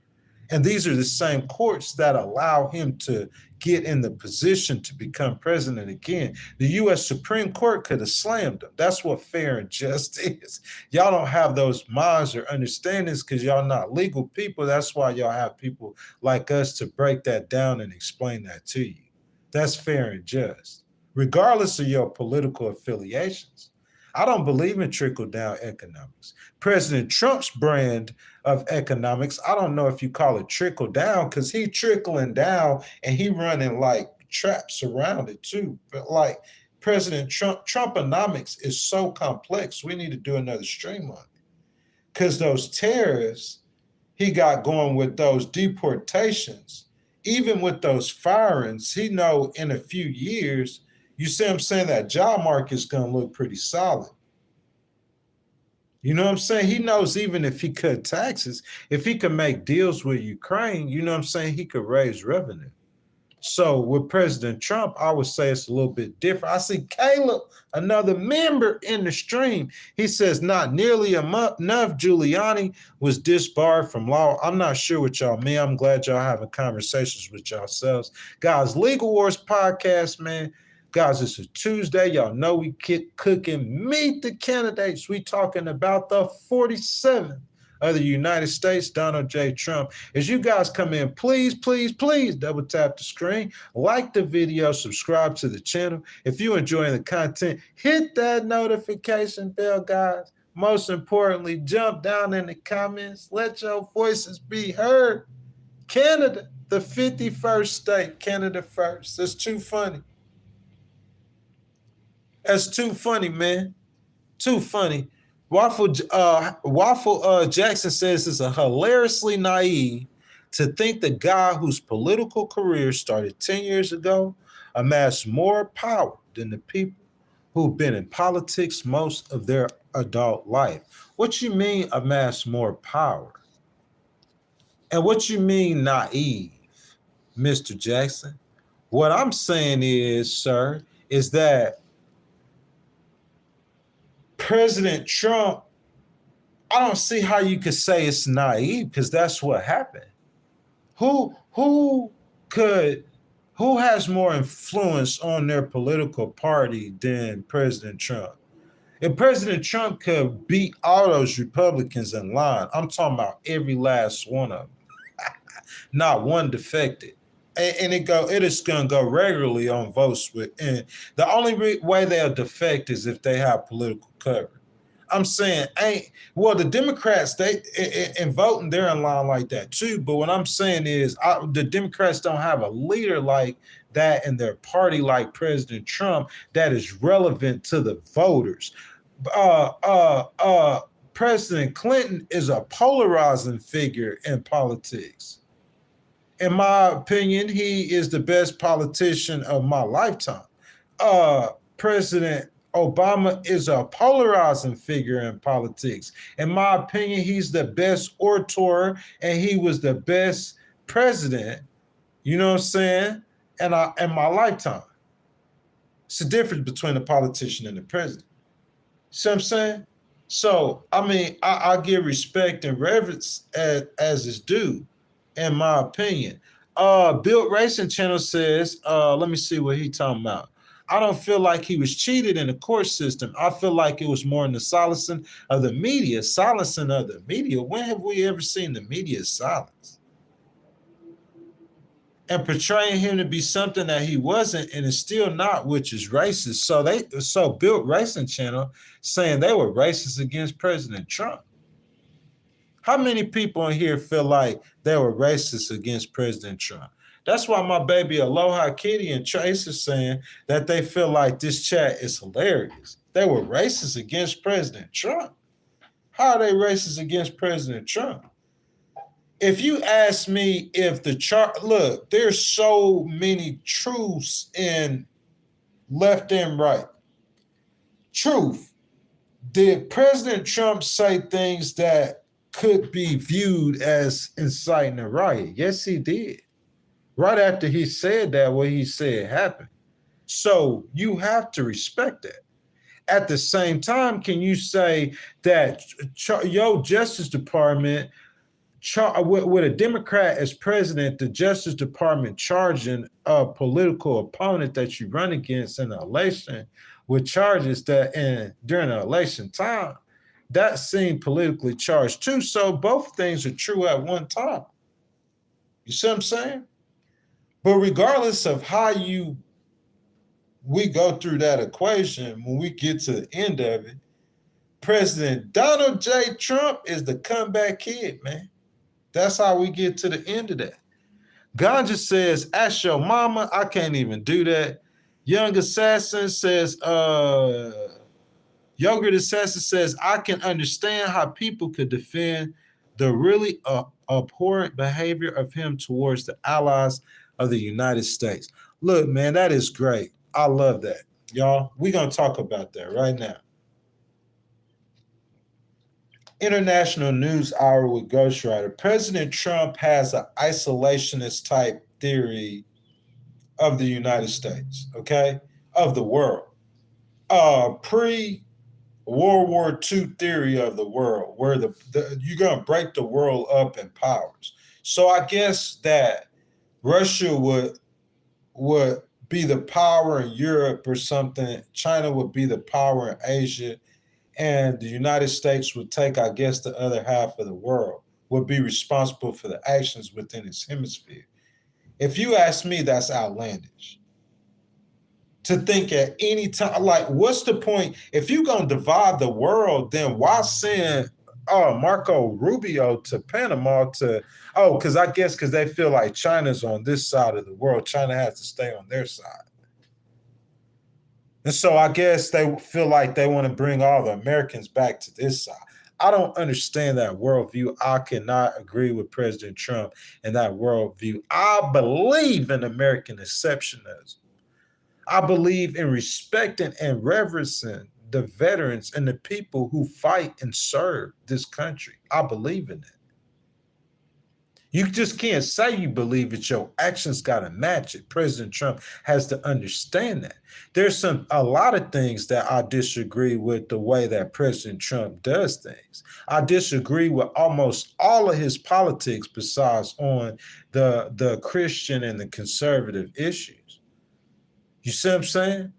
And these are the same courts that allow him to get in the position to become president again. The U.S. Supreme Court could have slammed him. That's what fair and just is. Y'all don't have those minds or understandings because y'all not legal people. That's why y'all have people like us to break that down and explain that to you. That's fair and just, regardless of your political affiliations. I don't believe in trickle-down economics. President Trump's brand of economics, I don't know if you call it trickle-down because he trickling down and he running like traps around it too. But like President Trumponomics is so complex, we need to do another stream on it. Because those tariffs he got going with those deportations, even with those firings, he know in a few years, you see what I'm saying, that job market is going to look pretty solid. You know what I'm saying? He knows even if he cut taxes, if he could make deals with Ukraine, you know what I'm saying, he could raise revenue. So with President Trump, I would say it's a little bit different. I see Caleb, another member in the stream. He says not nearly enough Giuliani was disbarred from law. I'm not sure what y'all mean. I'm glad y'all having conversations with yourselves. Guys, Legal Wars podcast, man. Guys, it's a Tuesday. Y'all know we keep cooking. Meet the candidates. We talking about the 47th of the United States, Donald J. Trump. As you guys come in, please, please, please double tap the screen, like the video, subscribe to the channel. If you're enjoying the content, hit that notification bell, guys. Most importantly, jump down in the comments. Let your voices be heard. Canada, the 51st state, Canada first. That's too funny. That's too funny, man. Too funny. Waffle Jackson says it's a hilariously naive to think the guy whose political career started 10 years ago amassed more power than the people who've been in politics most of their adult life. What you mean amass more power? And what you mean naive, Mr. Jackson? What I'm saying is, sir, is that President Trump, I don't see how you could say it's naive because that's what happened. Who could who has more influence on their political party than President Trump? If President Trump could beat all those Republicans in line, I'm talking about every last one of them, not one defected. And it is gonna go regularly on votes with, and the only way they'll defect is if they have political cover. I'm saying, the Democrats, they in voting, they're in line like that too. But what I'm saying is, the Democrats don't have a leader like that in their party, like President Trump, that is relevant to the voters. President Clinton is a polarizing figure in politics. In my opinion, he is the best politician of my lifetime. President Obama is a polarizing figure in politics. In my opinion, he's the best orator and he was the best president, you know what I'm saying, in my lifetime. It's the difference between a politician and the president. See what I'm saying? So, I mean, I give respect and reverence as is due, in my opinion. Built Racing Channel says, let me see what he talking about. I don't feel like he was cheated in the court system. I feel like it was more in the silencing of the media. Silencing of the media. When have we ever seen the media silence? And portraying him to be something that he wasn't and is still not, which is racist. So Built Racing Channel saying they were racist against President Trump. How many people in here feel like they were racist against President Trump? That's why my baby Aloha Kitty and Trace is saying that they feel like this chat is hilarious. They were racist against President Trump. How are they racist against President Trump? If you ask me if look, there's so many truths in left and right. Truth. Did President Trump say things that could be viewed as inciting a riot? Yes, he did. Right after he said that, what he said happened. So you have to respect that. At the same time, can you say that your Justice Department, with a Democrat as president, the Justice Department charging a political opponent that you run against in an election with charges that during an election time, that seemed politically charged too. So both things are true at one time. You see what I'm saying? But regardless of how we go through that equation, when we get to the end of it, President Donald J. Trump is the comeback kid, man. That's how we get to the end of that. Ganja says, ask your mama. I can't even do that. Young Assassin says, Yogurt Assassin says, I can understand how people could defend the really abhorrent behavior of him towards the allies of the United States. Look, man, that is great. I love that. Y'all, we're going to talk about that right now. International News Hour with Ghostwriter. President Trump has an isolationist type theory of the United States, okay, of the world. Pre World War II theory of the world, where you're gonna break the world up in powers. So I guess that Russia would be the power in Europe or something. China would be the power in Asia, and the United States would take, I guess, the other half of the world. Would be responsible for the actions within its hemisphere. If you ask me, that's outlandish to think at any time. Like, what's the point? If you're going to divide the world, then why send Marco Rubio to Panama to, because I guess because they feel like China's on this side of the world. China has to stay on their side. And so I guess they feel like they want to bring all the Americans back to this side. I don't understand that worldview. I cannot agree with President Trump and that worldview. I believe in American exceptionalism. I believe in respecting and reverencing the veterans and the people who fight and serve this country. I believe in it. You just can't say you believe it. Your actions got to match it. President Trump has to understand that. There's a lot of things that I disagree with the way that President Trump does things. I disagree with almost all of his politics besides on the Christian and the conservative issues. You see what I'm saying?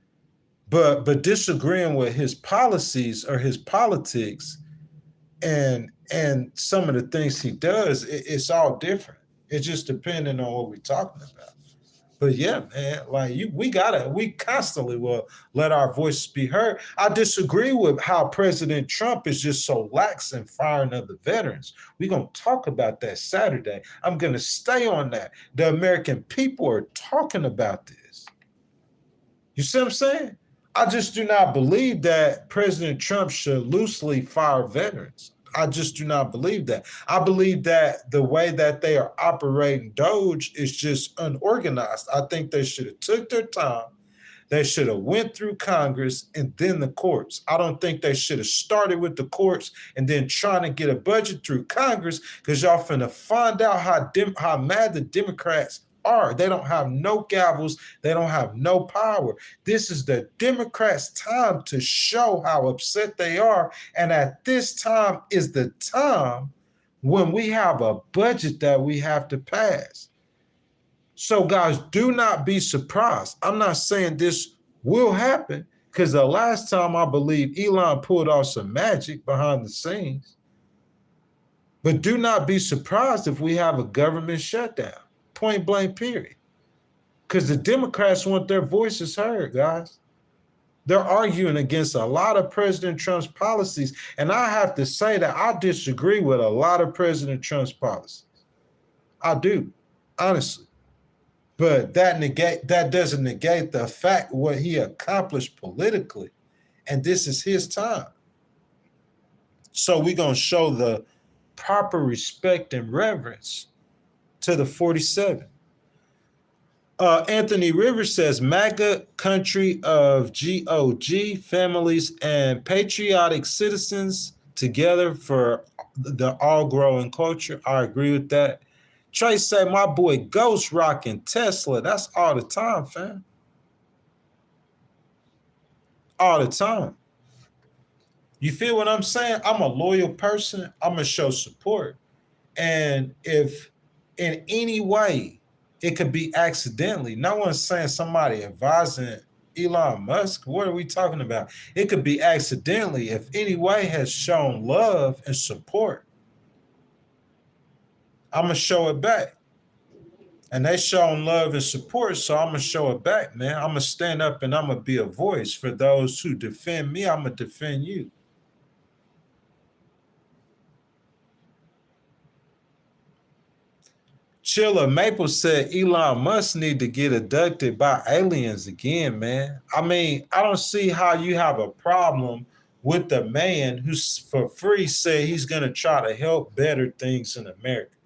But disagreeing with his policies or his politics and some of the things he does, it's all different. It's just depending on what we're talking about. But yeah, man, like we constantly will let our voices be heard. I disagree with how President Trump is just so lax in firing of the veterans. We're gonna talk about that Saturday. I'm gonna stay on that. The American people are talking about this. You see what I'm saying? I just do not believe that President Trump should loosely fire veterans. I just do not believe that. I believe that the way that they are operating Doge is just unorganized. I think they should have took their time. They should have went through Congress and then the courts. I don't think they should have started with the courts and then trying to get a budget through Congress, because y'all finna find out how mad the Democrats are. They don't have no gavels. They don't have no power. This is the Democrats' time to show how upset they are. And at this time is the time when we have a budget that we have to pass. So, guys, do not be surprised. I'm not saying this will happen, because the last time I believe Elon pulled off some magic behind the scenes. But do not be surprised if we have a government shutdown. Point blank, period. Because the Democrats want their voices heard, guys. They're arguing against a lot of President Trump's policies. And I have to say that I disagree with a lot of President Trump's policies. I do, honestly. But that doesn't negate the fact what he accomplished politically. And this is his time. So we're going to show the proper respect and reverence to the 47. Anthony Rivers says, MAGA country of GOG families and patriotic citizens together for the all-growing culture. I agree with that. Trey say, my boy Ghost rocking Tesla. That's all the time, fam. All the time. You feel what I'm saying? I'm a loyal person. I'm going to show support. And if in any way it could be accidentally, no one's saying somebody advising Elon Musk. What are we talking about? It could be accidentally. If any way has shown love and support, I'm going to show it back. And they shown love and support, so I'm going to show it back, man. I'm going to stand up and I'm going to be a voice for those who defend me. I'm going to defend you. Chilla Maple said Elon Musk need to get abducted by aliens again, man. I mean, I don't see how you have a problem with the man who's for free said he's going to try to help better things in America.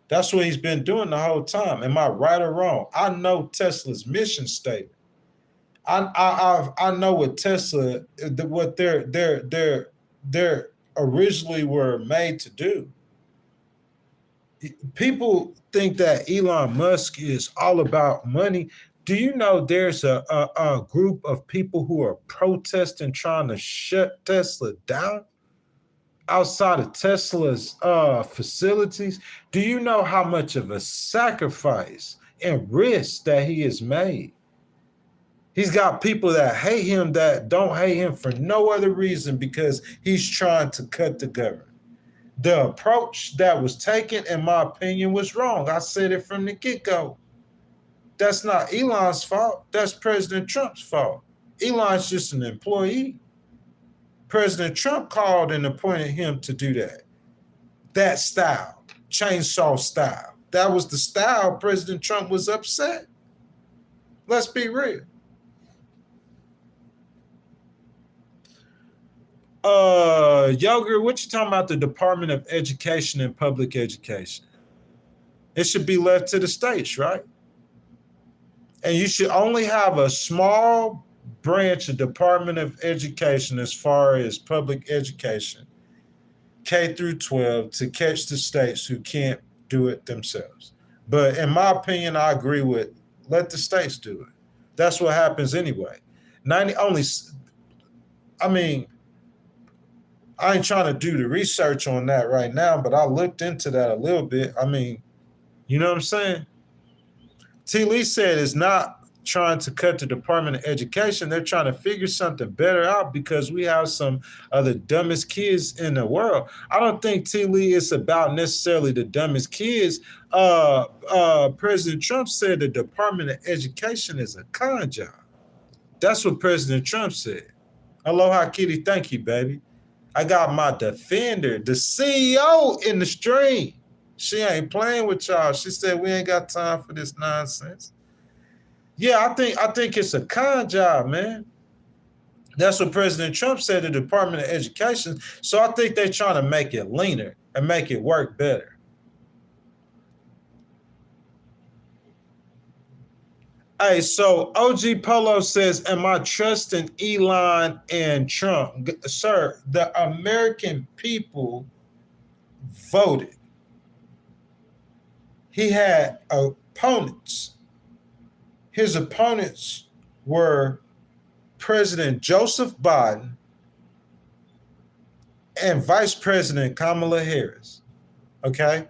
That's what he's been doing the whole time. Am I right or wrong? I know Tesla's mission statement. I know what Tesla, what they're originally were made to do. People think that Elon Musk is all about money. Do you know there's a group of people who are protesting trying to shut Tesla down outside of Tesla's facilities? Do you know how much of a sacrifice and risk that he has made? He's got people that hate him that don't hate him for no other reason because he's trying to cut the government. The approach that was taken, in my opinion, was wrong. I said it from the get-go. That's not Elon's fault. That's President Trump's fault. Elon's just an employee. President Trump called and appointed him to do that. That style, chainsaw style. That was the style President Trump was upset. Let's be real. Yogurt, what you talking about the Department of Education and Public Education? It should be left to the states, right? And you should only have a small branch of Department of Education as far as public education, K through 12, to catch the states who can't do it themselves. But in my opinion, I agree with let the states do it. That's what happens anyway. 90 only, I mean, I ain't trying to do the research on that right now, but I looked into that a little bit. I mean, you know what I'm saying? T. Lee said it's not trying to cut the Department of Education. They're trying to figure something better out because we have some of the dumbest kids in the world. I don't think T. Lee is about necessarily the dumbest kids. President Trump said the Department of Education is a con job. That's what President Trump said. Aloha, Kitty. Thank you, baby. I got my defender, the CEO, in the stream. She ain't playing with y'all. She said we ain't got time for this nonsense. Yeah, I think it's a con job, man. That's what President Trump said, the Department of Education. So I think they're trying to make it leaner and make it work better. Hey, so OG Polo says, am I trusting Elon and Trump? Sir, the American people voted. He had opponents. His opponents were President Joseph Biden and Vice President Kamala Harris. Okay?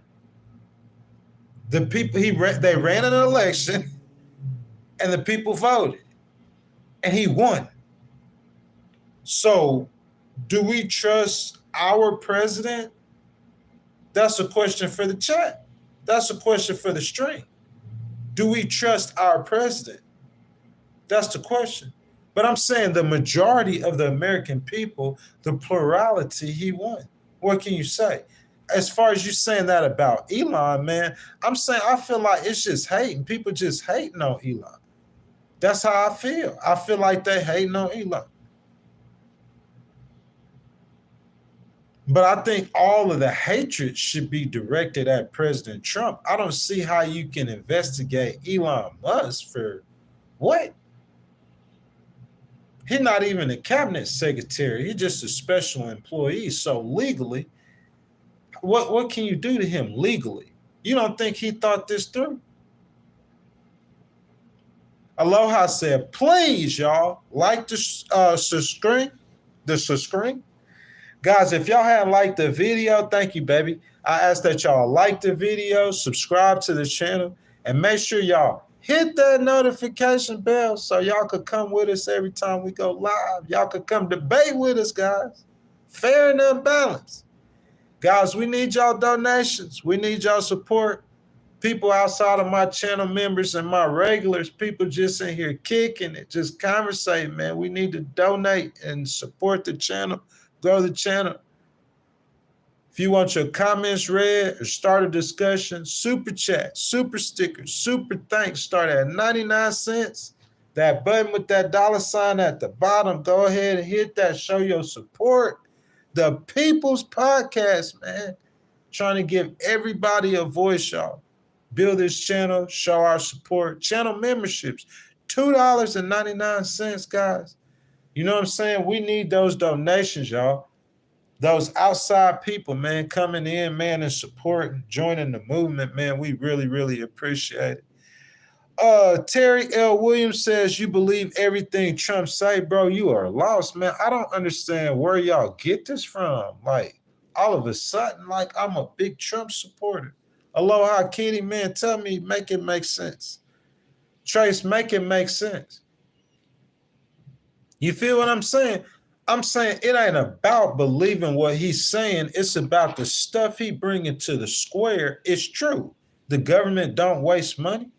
The people they ran an election and the people voted. And he won. So, do we trust our president? That's a question for the chat. That's a question for the stream. Do we trust our president? That's the question. But I'm saying the majority of the American people, the plurality, he won. What can you say? As far as you saying that about Elon, man, I'm saying I feel like it's just hating. People just hating on Elon. That's how I feel. I feel like they hating on Elon. But I think all of the hatred should be directed at President Trump. I don't see how you can investigate Elon Musk for what? He's not even a cabinet secretary. He's just a special employee. So legally, what can you do to him legally? You don't think he thought this through? Aloha said, please, y'all, like the screen. Guys, if y'all hadn't liked the video, thank you, baby. I ask that y'all like the video, subscribe to the channel, and make sure y'all hit that notification bell so y'all could come with us every time we go live. Y'all could come debate with us, guys. Fair and unbalanced. Guys, we need y'all donations. We need y'all support. People outside of my channel members and my regulars, people just in here kicking it, just conversating, man. We need to donate and support the channel. Grow the channel. If you want your comments read or start a discussion, super chat, super stickers, super thanks start at 99 cents. That button with that $ at the bottom, go ahead and hit that. Show your support. The People's Podcast, man. Trying to give everybody a voice, y'all. Build this channel, show our support. Channel memberships, $2.99, guys. You know what I'm saying? We need those donations, y'all. Those outside people, man, coming in, man, and supporting, joining the movement, man, we really, really appreciate it. Terry L. Williams says, you believe everything Trump say, bro, you are lost, man. I don't understand where y'all get this from. Like, all of a sudden, like, I'm a big Trump supporter. Aloha Kitty, man, tell me, make it make sense. Trace, make it make sense. You feel what I'm saying? I'm saying it ain't about believing what he's saying. It's about the stuff he bringing to the square. It's true. The government don't waste money.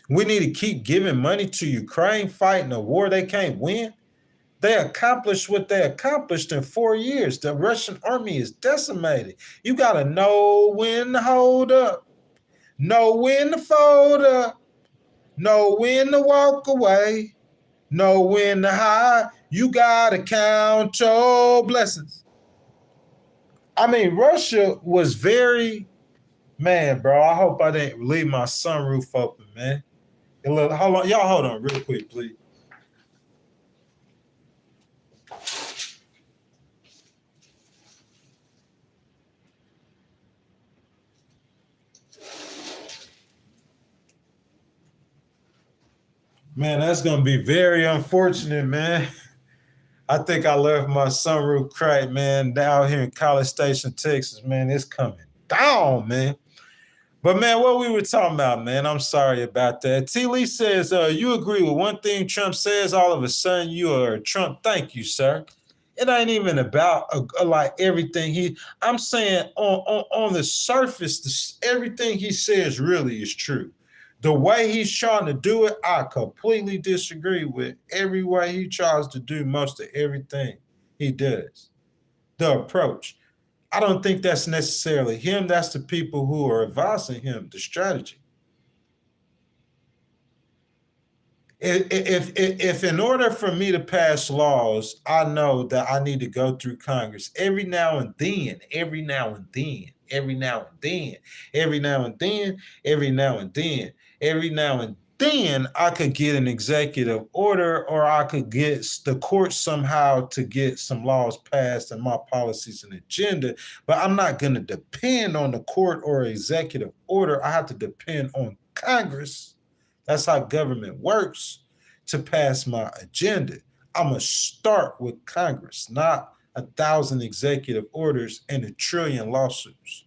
We need to keep giving money to Ukraine fighting a war they can't win. They accomplished what they accomplished in 4 years. The Russian army is decimated. You got to know when to hold up, know when to fold up, know when to walk away, know when to hide. You got to count your blessings. I mean, Russia was very, man, bro, I hope I didn't leave my sunroof open, man. Hold on, y'all hold on real quick, please. Man, that's gonna be very unfortunate, man. I think I left my sunroof cracked, man, down here in College Station, Texas, man. It's coming down, man. But man, what we were talking about, man, I'm sorry about that. T. Lee says, you agree with one thing Trump says, all of a sudden you are Trump. Thank you, sir. It ain't even about like everything I'm saying on the surface, everything he says really is true. The way he's trying to do it, I completely disagree with every way he tries to do most of everything he does. The approach. I don't think that's necessarily him. That's the people who are advising him the strategy. If in order for me to pass laws, I know that I need to go through Congress every now and then, every now and then, every now and then, every now and then, every now and then, every now and then, I could get an executive order or I could get the court somehow to get some laws passed and my policies and agenda. But I'm not going to depend on the court or executive order. I have to depend on Congress. That's how government works to pass my agenda. I'm going to start with Congress, not 1,000 executive orders and 1,000,000,000,000 lawsuits.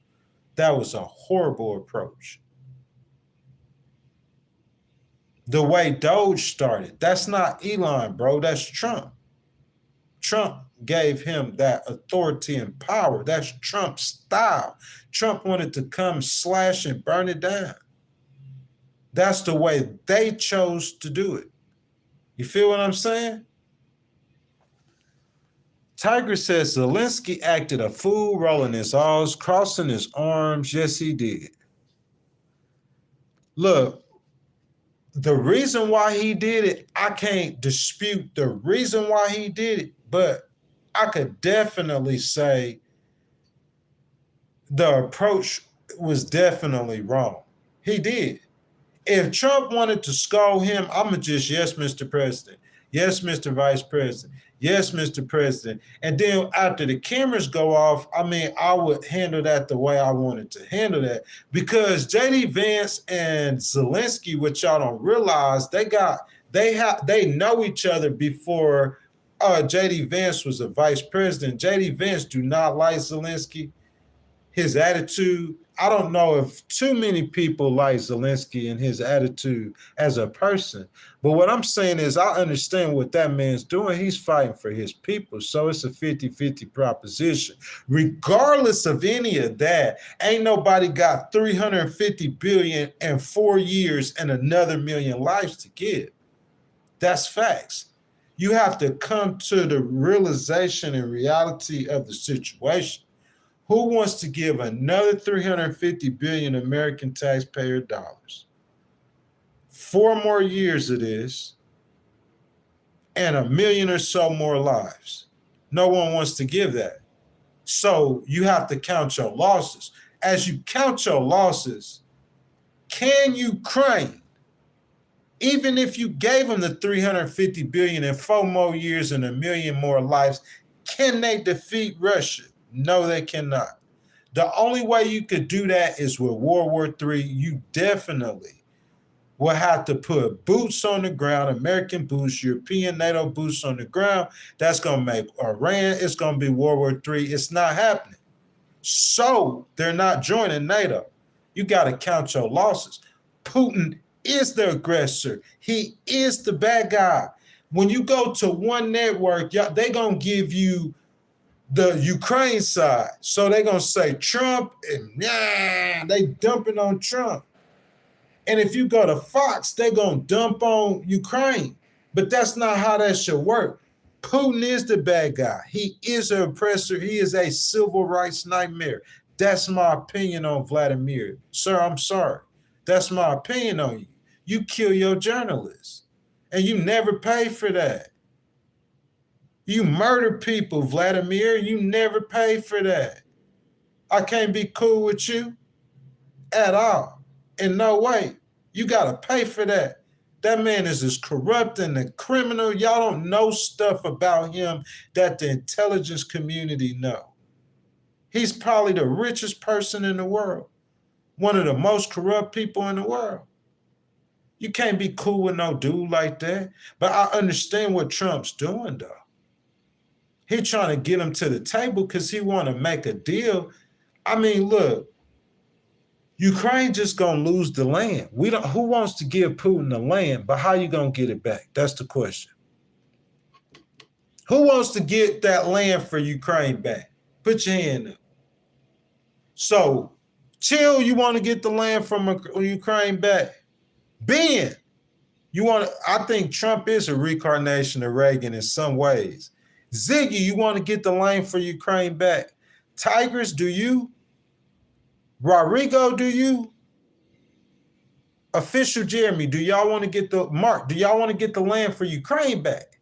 That was a horrible approach. The way Doge started, that's not Elon, bro. That's Trump. Trump gave him that authority and power. That's Trump's style. Trump wanted to come slash and burn it down. That's the way they chose to do it. You feel what I'm saying? Tiger says Zelensky acted a fool, rolling his R's, crossing his arms. Yes, he did. Look, the reason why he did it, I can't dispute the reason why he did it, but I could definitely say the approach was definitely wrong. He did. If Trump wanted to scold him, I'm going to just, yes, Mr. President. Yes, Mr. Vice President. Yes, Mr. President. And then after the cameras go off, I mean, I would handle that the way I wanted to handle that. Because J.D. Vance and Zelensky, which y'all don't realize, they know each other before J.D. Vance was a vice president. J.D. Vance do not like Zelensky. His attitude, I don't know if too many people like Zelensky and his attitude as a person. But what I'm saying is I understand what that man's doing. He's fighting for his people. So it's a 50-50 proposition. Regardless of any of that, ain't nobody got $350 billion in 4 years and another million lives to give. That's facts. You have to come to the realization and reality of the situation. Who wants to give another 350 billion American taxpayer dollars? 4 more years of this and a million or so more lives. No one wants to give that. So you have to count your losses. As you count your losses, can Ukraine, even if you gave them the 350 billion and 4 more years and a million more lives, Can they defeat Russia? No, they cannot. The only way you could do that is with World War III. You definitely will have to put boots on the ground, American boots, European NATO boots on the ground. That's going to make Iran, it's going to be World War III. It's not happening. So they're not joining NATO. You got to count your losses. Putin is the aggressor. He is the bad guy. When you go to one network, they're going to give you the Ukraine side. So they're going to say Trump, and they dumping on Trump. And if you go to Fox, they're going to dump on Ukraine. But that's not how that should work. Putin is the bad guy. He is an oppressor. He is a civil rights nightmare. That's my opinion on Vladimir. Sir, I'm sorry. That's my opinion on you. You kill your journalists. And you never pay for that. You murder people, Vladimir. You never pay for that. I can't be cool with you at all. In no way. You got to pay for that. That man is as corrupt and a criminal. Y'all don't know stuff about him that the intelligence community know. He's probably the richest person in the world. One of the most corrupt people in the world. You can't be cool with no dude like that. But I understand what Trump's doing, though. He's trying to get him to the table because he want to make a deal. I mean, look, Ukraine just gonna lose the land. Who wants to give Putin the land, but how you gonna get it back? That's the question. Who wants to get that land for Ukraine back? Put your hand up. So, Chill, you want to get the land from Ukraine back? Ben, I think Trump is a reincarnation of Reagan in some ways. Ziggy, you want to get the land for Ukraine back? Tigers, do you? Rodrigo, do you? Official Jeremy, do y'all want to get the land for Ukraine back?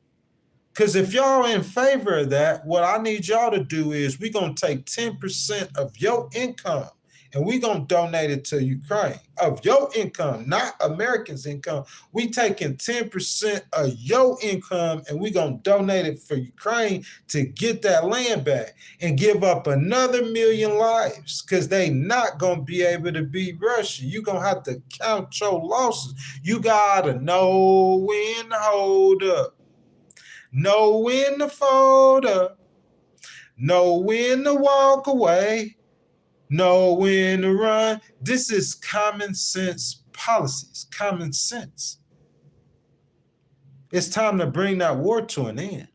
Because if y'all in favor of that, what I need y'all to do is we're going to take 10% of your income and we're going to donate it to Ukraine. Of your income, not Americans' income. We taking 10% of your income and we're going to donate it for Ukraine to get that land back and give up another 1 million lives because they not going to be able to beat Russia. You're going to have to count your losses. You got to know when to hold up. Know when to fold up. Know when to walk away. Know when to run. This is common sense policies. Common sense. It's time to bring that war to an end.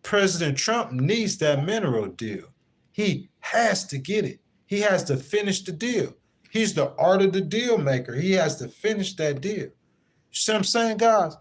President Trump needs that mineral deal. He has to get it. He has to finish the deal. He's the art of the deal maker. He has to finish that deal. You see what I'm saying, guys?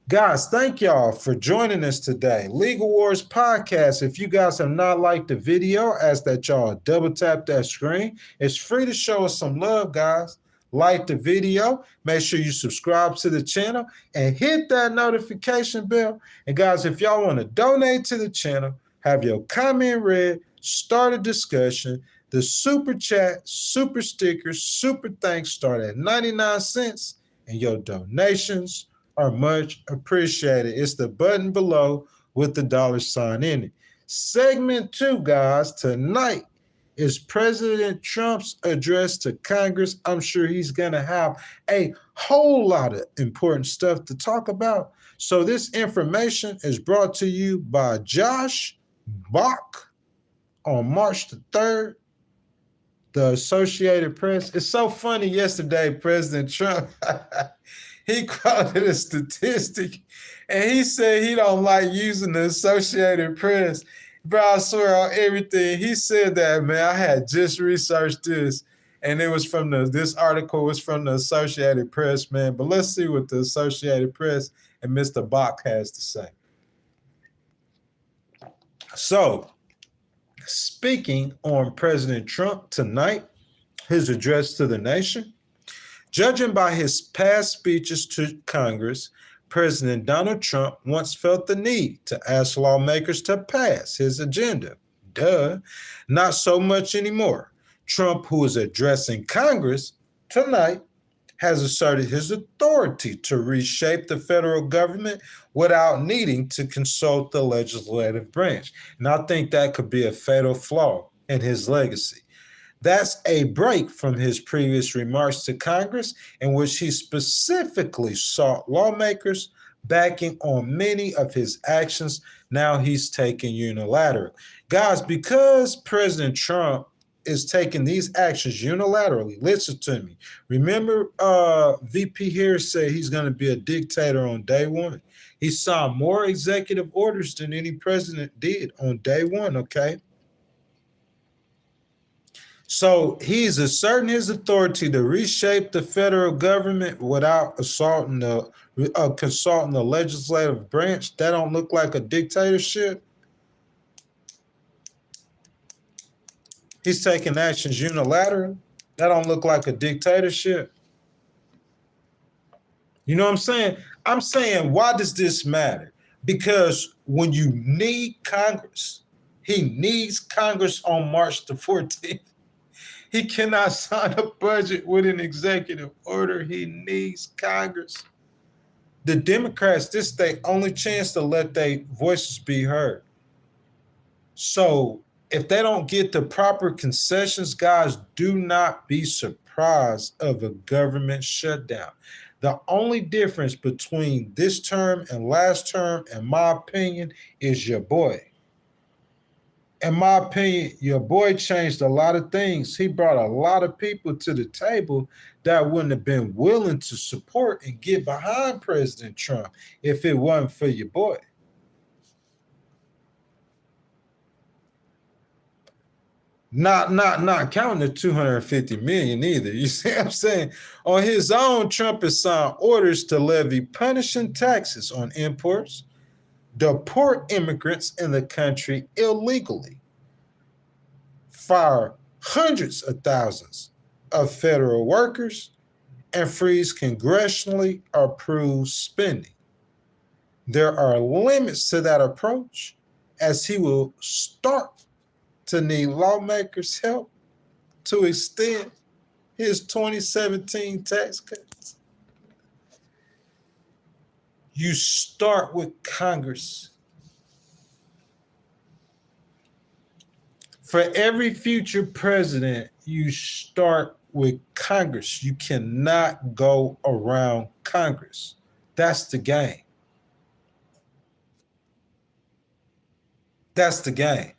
Guys, thank y'all for joining us today. Legal Wars Podcast. If you guys have not liked the video, ask that y'all double tap that screen. It's free to show us some love, guys. Like the video. Make sure you subscribe to the channel and hit that notification bell. And guys, if y'all want to donate to the channel, have your comment read, start a discussion. The super chat, super stickers, super thanks start at 99 cents. And your donations are much appreciated. It's the button below with the $sign in it. Segment 2, guys, tonight is President Trump's address to Congress. I'm sure he's going to have a whole lot of important stuff to talk about. So this information is brought to you by Josh Bach on March the 3rd. The Associated Press. It's so funny. Yesterday, President Trump, he quoted a statistic and he said he don't like using the Associated Press. Bro, I swear on everything. He said that, man. I had just researched this and it was this article was from the Associated Press, man. But let's see what the Associated Press and Mr. Bach has to say. So, speaking on President Trump tonight, his address to the nation, judging by his past speeches to Congress, President Donald Trump once felt the need to ask lawmakers to pass his agenda. Duh, not so much anymore. Trump, who is addressing Congress tonight, has asserted his authority to reshape the federal government without needing to consult the legislative branch. And I think that could be a fatal flaw in his legacy. That's a break from his previous remarks to Congress, in which he specifically sought lawmakers' backing on many of his actions. Now he's taking unilateral. Guys, because President Trump is taking these actions unilaterally, listen to me. Remember, VP Harris said he's going to be a dictator on day one. He signed more executive orders than any president did on day one, okay? So he's asserting his authority to reshape the federal government without consulting the legislative branch. That don't look like a dictatorship. He's taking actions unilaterally. That don't look like a dictatorship. You know what I'm saying? I'm saying, why does this matter? Because when you need Congress, he needs Congress on March the 14th. He cannot sign a budget with an executive order. He needs Congress. The Democrats, this is their only chance to let their voices be heard. So if they don't get the proper concessions, guys, do not be surprised of a government shutdown. The only difference between this term and last term, in my opinion, is your boy. In my opinion, your boy changed a lot of things. He brought a lot of people to the table that wouldn't have been willing to support and get behind President Trump if it wasn't for your boy. Not counting the 250 million either. You see what I'm saying? On his own, Trump has signed orders to levy punishing taxes on imports, deport immigrants in the country illegally, fire hundreds of thousands of federal workers, and freeze congressionally approved spending. There are limits to that approach, as he will start to need lawmakers' help to extend his 2017 tax cuts. You start with Congress. For every future president, you start with Congress. You cannot go around Congress. That's the game. That's the game.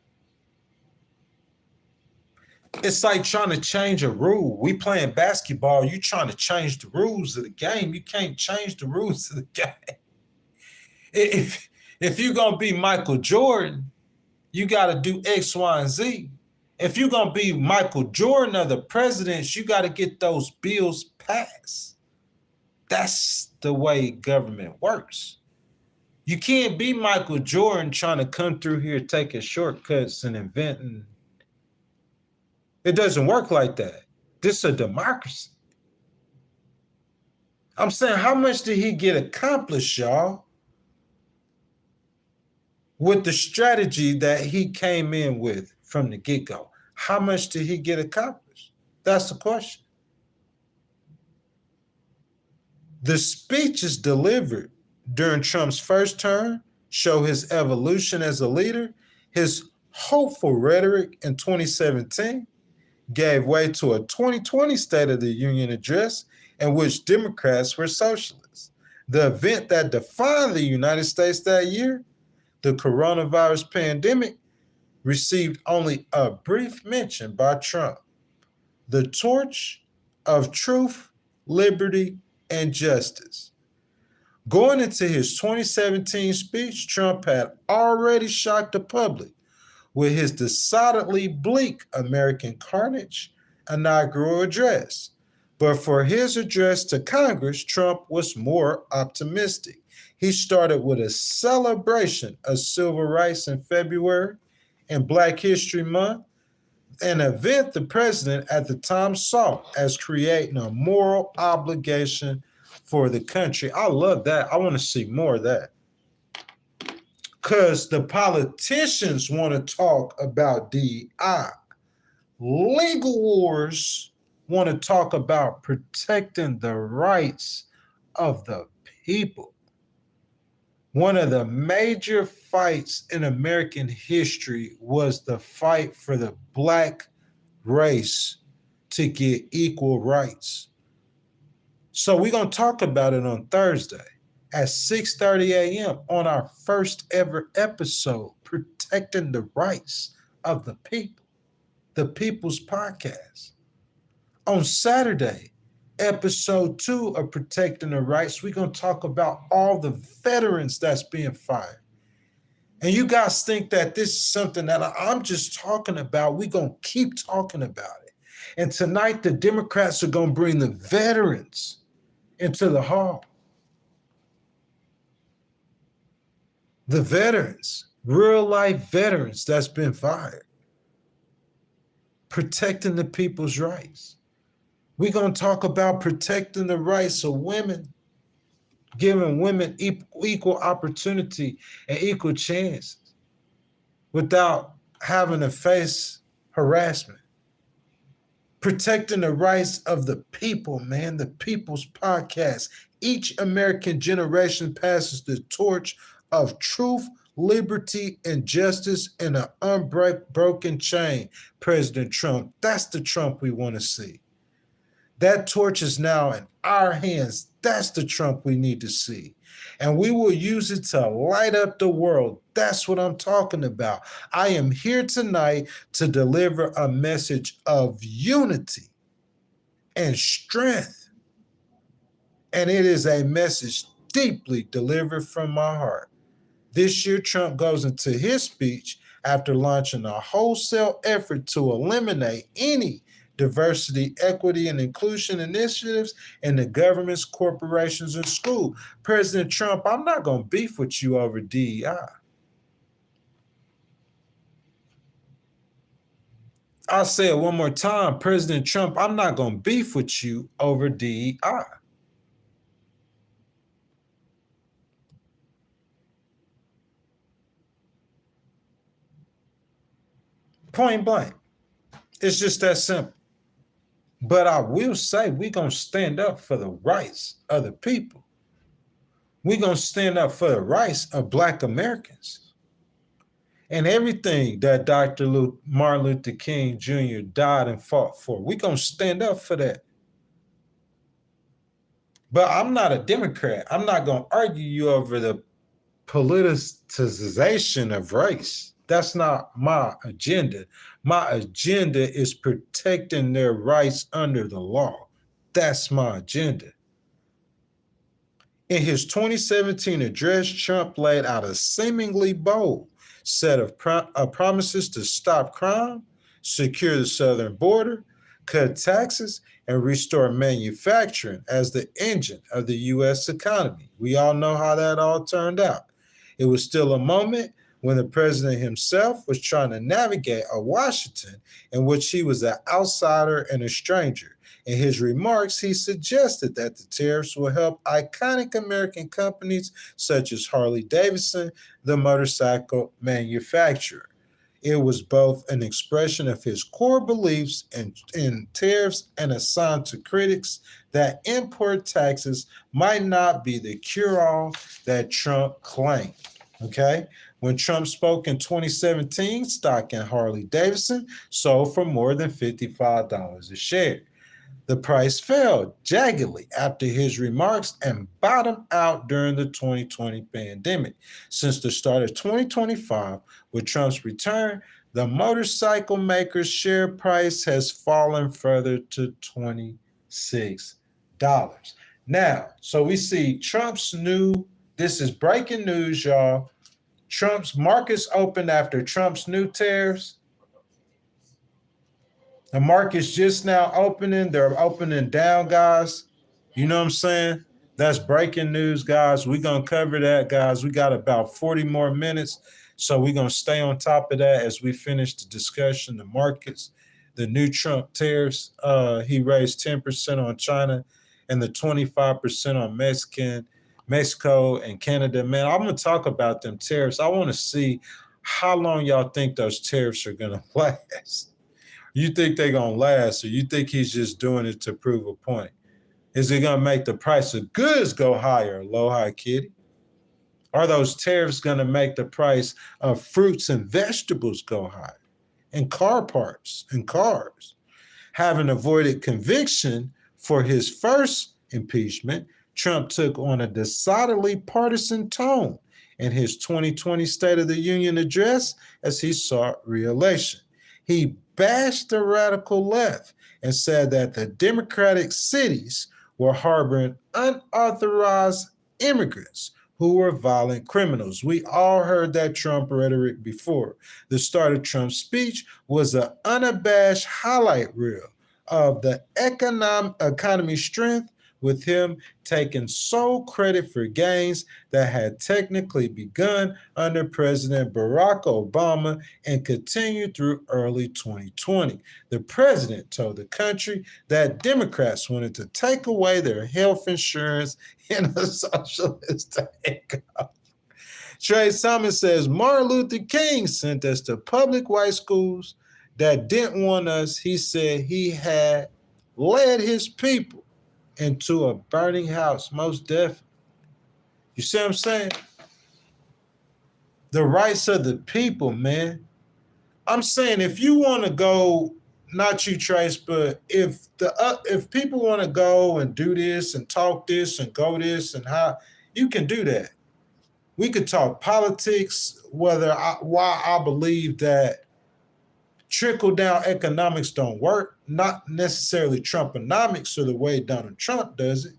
It's like trying to change a rule. We playing basketball. You trying to change the rules of the game. You can't change the rules of the game. If you're going to be Michael Jordan, you got to do X, Y, and Z. If you're going to be Michael Jordan or the presidents, you got to get those bills passed. That's the way government works. You can't be Michael Jordan trying to come through here taking shortcuts and inventing. It doesn't work like that. This is a democracy. I'm saying, how much did he get accomplished, y'all, with the strategy that he came in with from the get-go? How much did he get accomplished? That's the question. The speeches delivered during Trump's first term show his evolution as a leader. His hopeful rhetoric in 2017 gave way to a 2020 State of the Union address in which Democrats were socialists. The event that defined the United States that year, the coronavirus pandemic, received only a brief mention by Trump. The torch of truth, liberty, and justice. Going into his 2017 speech, Trump had already shocked the public with his decidedly bleak American carnage inaugural address. But for his address to Congress, Trump was more optimistic. He started with a celebration of civil rights in February and Black History Month, an event the president at the time saw as creating a moral obligation for the country. I love that. I want to see more of that. Because the politicians want to talk about DEI. Legal wars want to talk about protecting the rights of the people. One of the major fights in American history was the fight for the black race to get equal rights. So we're going to talk about it on Thursday at 6:30 a.m. on our first ever episode, Protecting the Rights of the People, the People's Podcast. On Saturday, episode 2 of Protecting the Rights, we're going to talk about all the veterans that's being fired. And you guys think that this is something that I'm just talking about. We're going to keep talking about it. And tonight, the Democrats are going to bring the veterans into the hall. The veterans, real life veterans that's been fired, protecting the people's rights. We're going to talk about protecting the rights of women, giving women equal opportunity and equal chances without having to face harassment. Protecting the rights of the people, man, the People's Podcast. Each American generation passes the torch of truth, liberty, and justice in an unbroken chain. President Trump, that's the Trump we want to see. That torch is now in our hands. That's the Trump we need to see. And we will use it to light up the world. That's what I'm talking about. I am here tonight to deliver a message of unity and strength. And it is a message deeply delivered from my heart. This year, Trump goes into his speech after launching a wholesale effort to eliminate any diversity, equity, and inclusion initiatives in the governments, corporations, and school. President Trump, I'm not going to beef with you over DEI. I'll say it one more time. President Trump, I'm not going to beef with you over DEI. Point blank. It's just that simple. But I will say we're going to stand up for the rights of the people. We're going to stand up for the rights of Black Americans. And everything that Dr. Martin Luther King Jr. died and fought for, we're going to stand up for that. But I'm not a Democrat. I'm not going to argue you over the politicization of race. That's not my agenda. My agenda is protecting their rights under the law. That's my agenda. In his 2017 address, Trump laid out a seemingly bold set of promises to stop crime, secure the southern border, cut taxes, and restore manufacturing as the engine of the U.S. economy. We all know how that all turned out. It was still a moment when the president himself was trying to navigate a Washington in which he was an outsider and a stranger. In his remarks, he suggested that the tariffs will help iconic American companies such as Harley-Davidson, the motorcycle manufacturer. It was both an expression of his core beliefs in tariffs and a sign to critics that import taxes might not be the cure-all that Trump claimed. Okay? When Trump spoke in 2017, stock in Harley-Davidson sold for more than $55 a share. The price fell jaggedly after his remarks and bottomed out during the 2020 pandemic. Since the start of 2025, with Trump's return, the motorcycle maker's share price has fallen further to $26. Now, so we see Trump's this is breaking news, y'all. Trump's markets opened after Trump's new tariffs. The market's just now opening. They're opening down, guys. You know what I'm saying? That's breaking news, guys. We're going to cover that, guys. We got about 40 more minutes. So we're going to stay on top of that as we finish the discussion. The markets, the new Trump tariffs, he raised 10% on China and the 25% on Mexico and Canada. Man, I'm going to talk about them tariffs. I want to see how long y'all think those tariffs are going to last. You think they're going to last, or you think he's just doing it to prove a point? Is it going to make the price of goods go higher, Aloha Kitty? Are those tariffs going to make the price of fruits and vegetables go higher? And car parts and cars? Having avoided conviction for his first impeachment, Trump took on a decidedly partisan tone in his 2020 State of the Union address as he sought re-election. He bashed the radical left and said that the Democratic cities were harboring unauthorized immigrants who were violent criminals. We all heard that Trump rhetoric before. The start of Trump's speech was an unabashed highlight reel of the economy strength, with him taking sole credit for gains that had technically begun under President Barack Obama and continued through early 2020. The president told the country that Democrats wanted to take away their health insurance in a socialist takeover. Trey Simon says Martin Luther King sent us to public white schools that didn't want us. He said he had led his people into a burning house, most definitely. You see what I'm saying? The rights of the people, man. I'm saying if you want to go, not you, Trace, but if people want to go and do this and talk this and go this and how, you can do that. We could talk politics, why I believe that trickle down economics don't work, not necessarily Trumponomics or the way Donald Trump does it,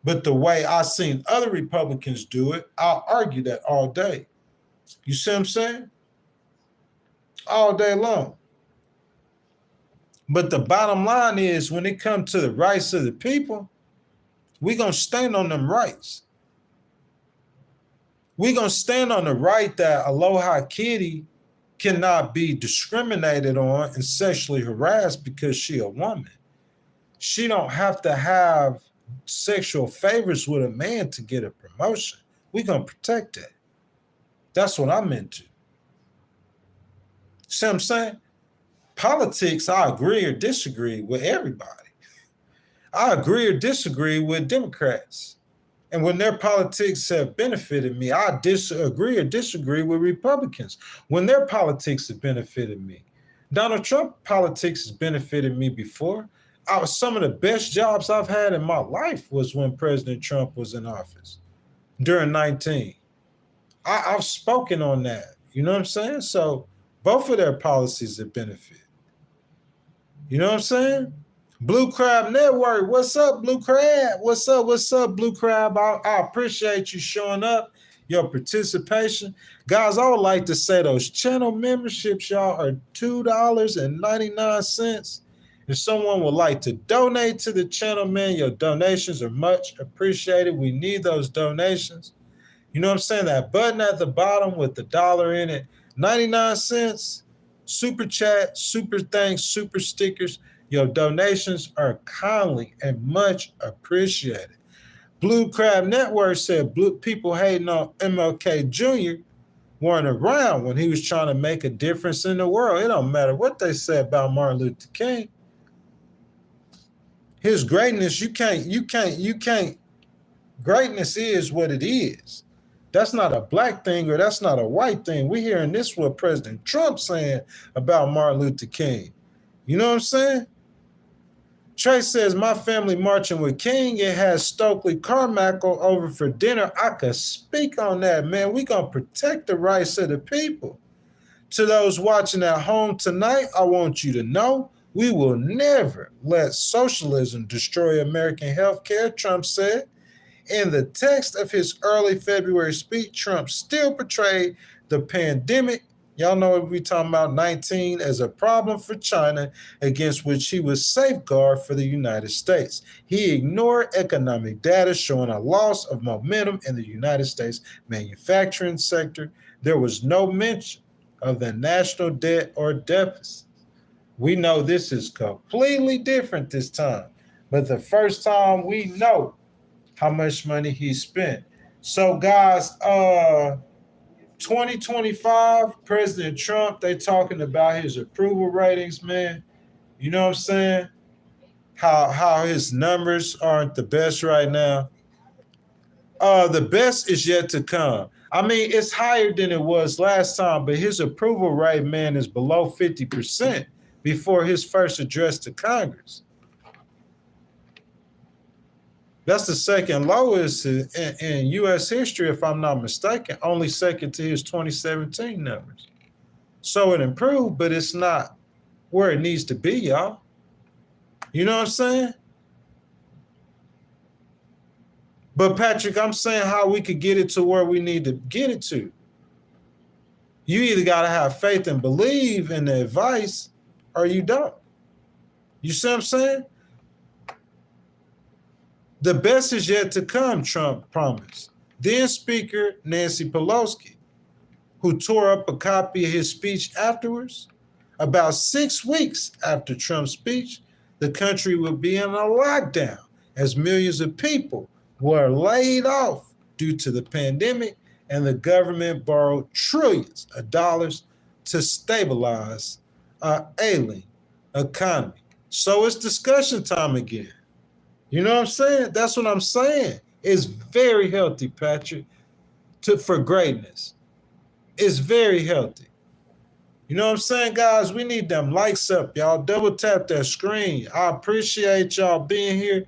but the way I've seen other Republicans do it. I'll argue that all day. You see what I'm saying? All day long. But the bottom line is, when it comes to the rights of the people, we're going to stand on them rights. We're going to stand on the right that Aloha Kitty cannot be discriminated on and sexually harassed because she a woman. She don't have to have sexual favors with a man to get a promotion. We're going to protect that. That's what I'm into. See what I'm saying? Politics, I agree or disagree with everybody. I agree or disagree with Democrats. And when their politics have benefited me, I disagree or disagree with Republicans when their politics have benefited me. Donald Trump politics has benefited me before. Some of the best jobs I've had in my life was when President Trump was in office during 19. I've spoken on that. You know what I'm saying? So both of their policies have benefited. You know what I'm saying? Blue Crab Network. What's up, Blue Crab? What's up, Blue Crab? I appreciate you showing up, your participation. Guys, I would like to say those channel memberships, y'all, are $2.99. If someone would like to donate to the channel, man, your donations are much appreciated. We need those donations. You know what I'm saying? That button at the bottom with the dollar in it, 99 cents, super chat, super thanks, super stickers. Your donations are kindly and much appreciated. Blue Crab Network said blue people hating on MLK Jr. weren't around when he was trying to make a difference in the world. It don't matter what they say about Martin Luther King. His greatness, you can't. Greatness is what it is. That's not a black thing or that's not a white thing. We're hearing this what President Trump saying about Martin Luther King. You know what I'm saying? Trey says, my family marching with King. It has Stokely Carmichael over for dinner. I could speak on that, man. We're going to protect the rights of the people. To those watching at home tonight, I want you to know we will never let socialism destroy American health care, Trump said. In the text of his early February speech, Trump still portrayed the pandemic, y'all know what we're talking about, 19, as a problem for China against which he was safeguard for the United States. He ignored economic data showing a loss of momentum in the United States manufacturing sector. There was no mention of the national debt or deficit. We know this is completely different this time, but the first time we know how much money he spent. So guys, 2025, President Trump, they talking about his approval ratings, man. You know what I'm saying? How his numbers aren't the best right now. The best is yet to come. I mean, it's higher than it was last time, but his approval rate, man, is below 50% before his first address to Congress. That's the second lowest in U.S. history, if I'm not mistaken, only second to his 2017 numbers. So it improved, but it's not where it needs to be, y'all. You know what I'm saying? But Patrick, I'm saying how we could get it to where we need to get it to. You either got to have faith and believe in the advice or you don't. You see what I'm saying? The best is yet to come, Trump promised. Then Speaker Nancy Pelosi, who tore up a copy of his speech afterwards, about 6 weeks after Trump's speech, the country would be in a lockdown as millions of people were laid off due to the pandemic and the government borrowed trillions of dollars to stabilize our ailing economy. So it's discussion time again. You know what I'm saying? That's what I'm saying. It's very healthy, Patrick, for greatness. It's very healthy. You know what I'm saying, guys? We need them likes up, y'all. Double tap that screen. I appreciate y'all being here.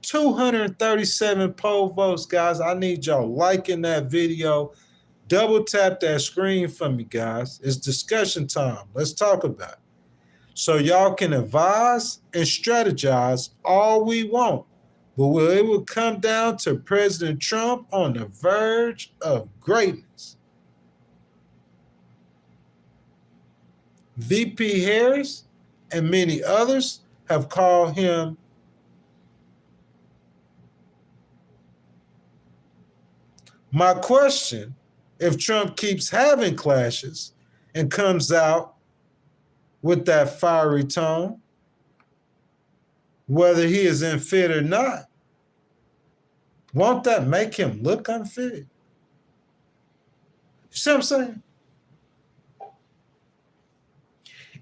237 poll votes, guys. I need y'all liking that video. Double tap that screen for me, guys. It's discussion time. Let's talk about it. So y'all can advise and strategize all we want. But it will come down to President Trump on the verge of greatness. VP Harris and many others have called him my question, if Trump keeps having clashes and comes out with that fiery tone, whether he is unfit or not, won't that make him look unfit? You see what I'm saying?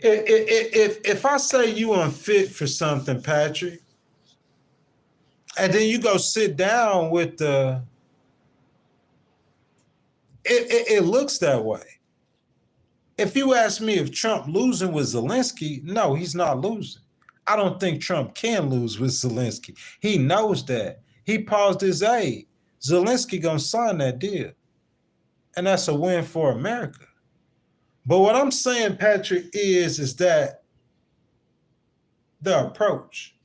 If I say you unfit for something, Patrick, and then you go sit down with the, it looks that way. If you ask me if Trump losing with Zelensky, no, he's not losing. I don't think Trump can lose with Zelensky. He knows that. He paused his aid. Zelensky gonna sign that deal. And that's a win for America. But what I'm saying, Patrick, is that the approach.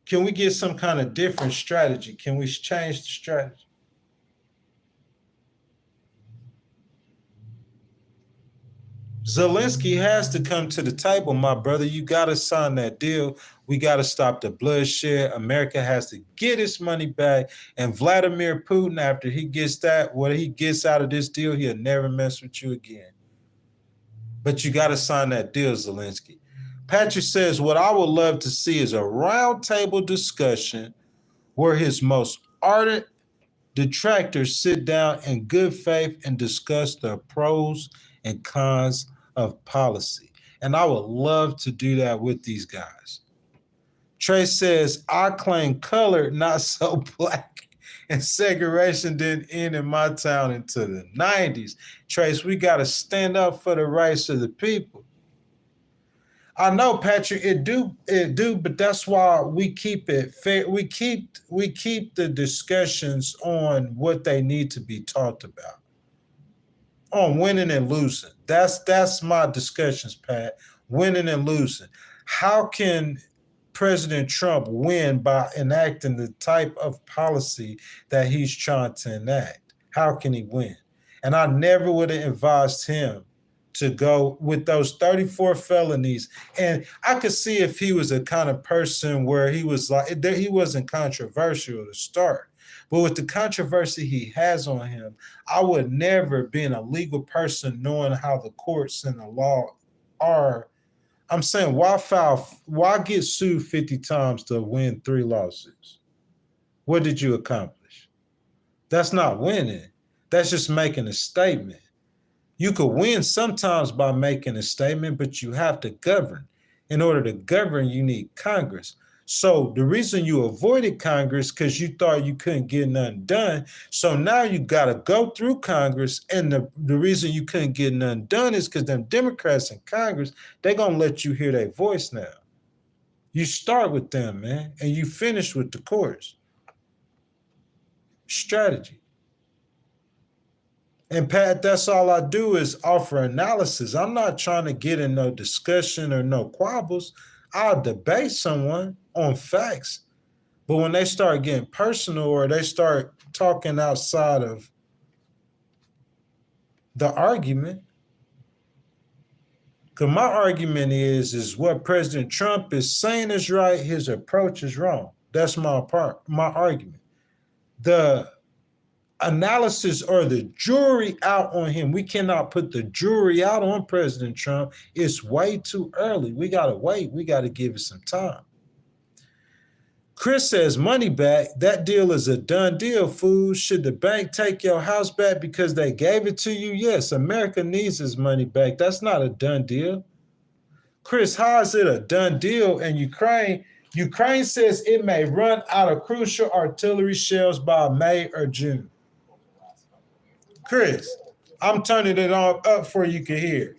Can we get some kind of different strategy? Can we change the strategy? Zelensky has to come to the table, my brother. You got to sign that deal. We got to stop the bloodshed. America has to get its money back. And Vladimir Putin, after he gets that, what he gets out of this deal, he'll never mess with you again. But you got to sign that deal, Zelensky. Patrick says, what I would love to see is a roundtable discussion where his most ardent detractors sit down in good faith and discuss the pros and cons of policy. And I would love to do that with these guys. Trey says, I claim color, not so black. And segregation didn't end in my town until the 90s. Trace, we got to stand up for the rights of the people. I know, Patrick, it do, but that's why we keep it fair. We keep the discussions on what they need to be talked about. On winning and losing. That's my discussions, Pat. Winning and losing. How can President Trump win by enacting the type of policy that he's trying to enact? How can he win? And I never would have advised him to go with those 34 felonies. And I could see if he was a kind of person where he was like, he wasn't controversial to start. But with the controversy he has on him, I would never, being a legal person, knowing how the courts and the law are, I'm saying, why get sued 50 times to win 3 lawsuits? What did you accomplish? That's not winning. That's just making a statement. You could win sometimes by making a statement, but you have to govern. In order to govern, you need Congress. So the reason you avoided Congress because you thought you couldn't get nothing done. So now you got to go through Congress. And the reason you couldn't get nothing done is because them Democrats in Congress, they're going to let you hear their voice now. You start with them, man, and you finish with the courts. Strategy. And Pat, that's all I do is offer analysis. I'm not trying to get in no discussion or no quabbles. I'll debate someone on facts. But when they start getting personal or they start talking outside of the argument, because my argument is what President Trump is saying is right, his approach is wrong. That's my argument. The analysis or the jury out on him. We cannot put the jury out on President Trump. It's way too early. We got to wait. We got to give it some time. Chris says money back. That deal is a done deal, fool. Should the bank take your house back because they gave it to you? Yes, America needs his money back. That's not a done deal. Chris, how is it a done deal? And Ukraine says it may run out of crucial artillery shells by May or June. Chris, I'm turning it on up for you can hear.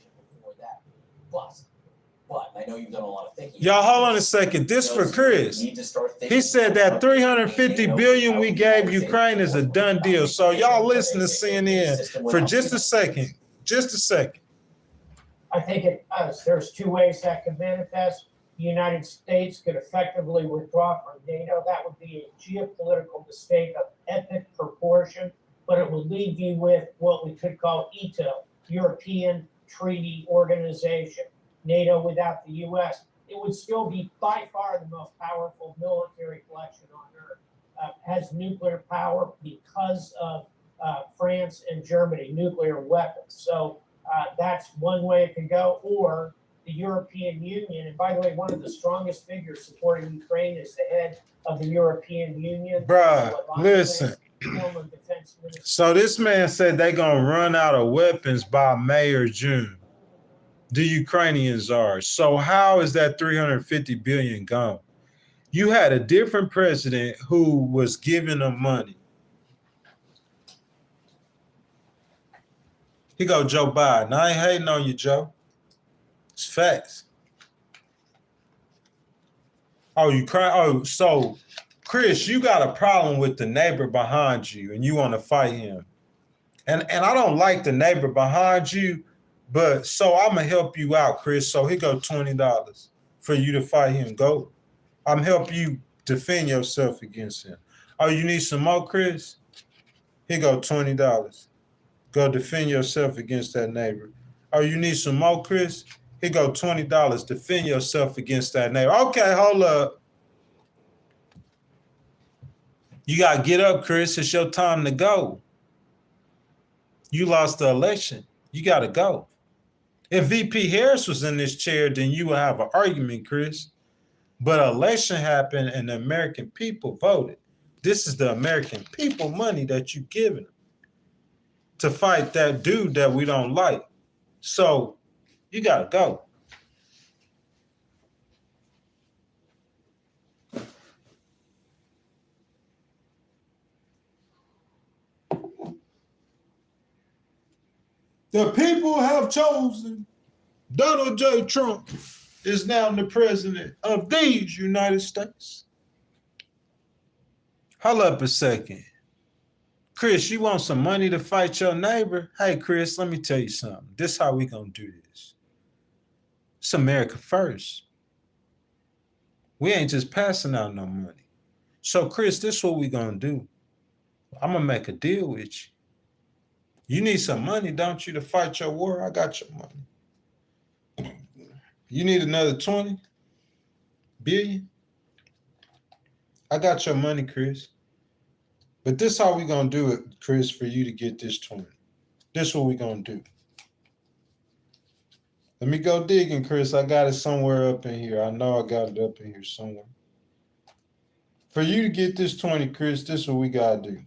But I know you've done a lot of thinking. Y'all, hold on a second. This for Chris. He said that $350 billion we gave Ukraine is a done deal. So y'all listen to CNN for just a second. Just a second. I think there's two ways that could manifest. The United States could effectively withdraw from NATO. That would be a geopolitical mistake of epic proportion, but it would leave you with what we could call ETO, European Treaty Organization, NATO without the U.S. It would still be by far the most powerful military collection on earth. Has nuclear power because of France and Germany, nuclear weapons. So that's one way it could go. Or the European Union, and by the way, one of the strongest figures supporting Ukraine is the head of the European Union. Bruh, listen. So this man said they're going to run out of weapons by May or June. The Ukrainians are. So how is that $350 billion gone? You had a different president who was giving them money. He go, Joe Biden. I ain't hating on you, Joe. It's facts. Oh, you cry? Oh, so Chris, you got a problem with the neighbor behind you and you want to fight him. And I don't like the neighbor behind you, but so I'm going to help you out, Chris. So he go $20 for you to fight him. Go. I'm help you defend yourself against him. Oh, you need some more, Chris? He go $20. Go defend yourself against that neighbor. Oh, you need some more, Chris? He go $20. Defend yourself against that neighbor. Okay, hold up. You got to get up, Chris. It's your time to go. You lost the election. You got to go. If VP Harris was in this chair, then you would have an argument, Chris. But an election happened and the American people voted. This is the American people money that you're giving them to fight that dude that we don't like. So you got to go. The people have chosen Donald J. Trump is now the president of these United States. Hold up a second. Chris, you want some money to fight your neighbor? Hey, Chris, let me tell you something. This is how we going to do this. It's America first. We ain't just passing out no money. So, Chris, this is what we going to do. I'm going to make a deal with you. You need some money, don't you, to fight your war? I got your money. You need another 20 billion? I got your money, Chris. But this is how we going to do it, Chris, for you to get this 20. This is what we going to do. Let me go digging, Chris. I got it somewhere up in here. I know I got it up in here somewhere. For you to get this 20, Chris, this is what we got to do.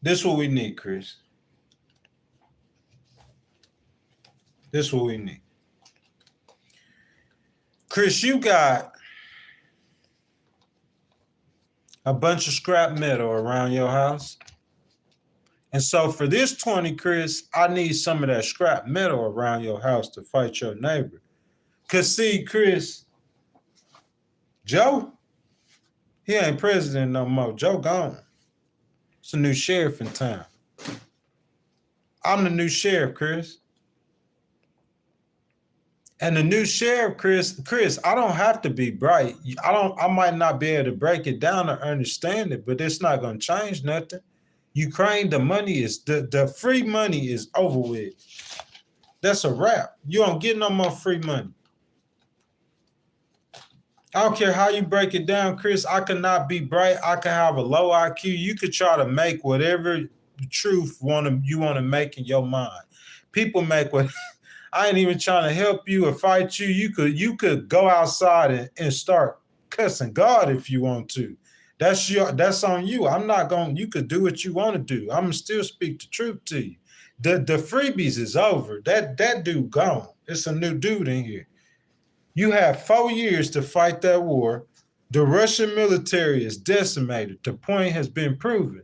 This is what we need, Chris. This is what we need. Chris, you got a bunch of scrap metal around your house. And so for this 20, Chris, I need some of that scrap metal around your house to fight your neighbor. Because see, Chris, Joe, he ain't president no more. Joe gone. It's a new sheriff in town. I'm the new sheriff, Chris. And the new sheriff, Chris, I don't have to be bright. I might not be able to break it down or understand it, but it's not going to change nothing. Ukraine, the money is, the free money is over with. That's a wrap. You don't get no more free money. I don't care how you break it down, Chris. I cannot be bright. I can have a low IQ. You could try to make whatever truth you want to make in your mind. People make what I ain't even trying to help you or fight you. You could go outside and start cussing God if you want to. That's on you. I'm not going, you could do what you want to do. I'm gonna still speak the truth to you. The freebies is over. That dude gone. It's a new dude in here. You have 4 years to fight that war. The Russian military is decimated. The point has been proven.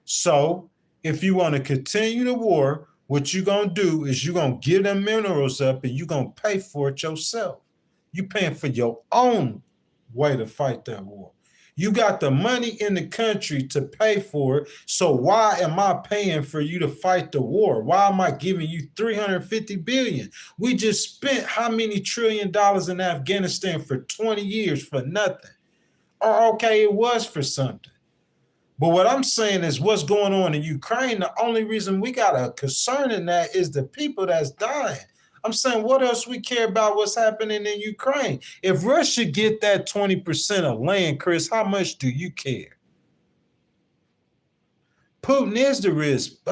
So if you want to continue the war, what you're going to do is you're going to give them minerals up and you're going to pay for it yourself. You're paying for your own way to fight that war. You got the money in the country to pay for it. So why am I paying for you to fight the war? Why am I giving you $350 billion? We just spent how many $1 trillion in Afghanistan for 20 years for nothing? Or okay, it was for something. But what I'm saying is what's going on in Ukraine, the only reason we got a concern in that is the people that's dying. I'm saying, what else we care about what's happening in Ukraine? If Russia get that 20% of land, Chris, how much do you care? Putin is the risk,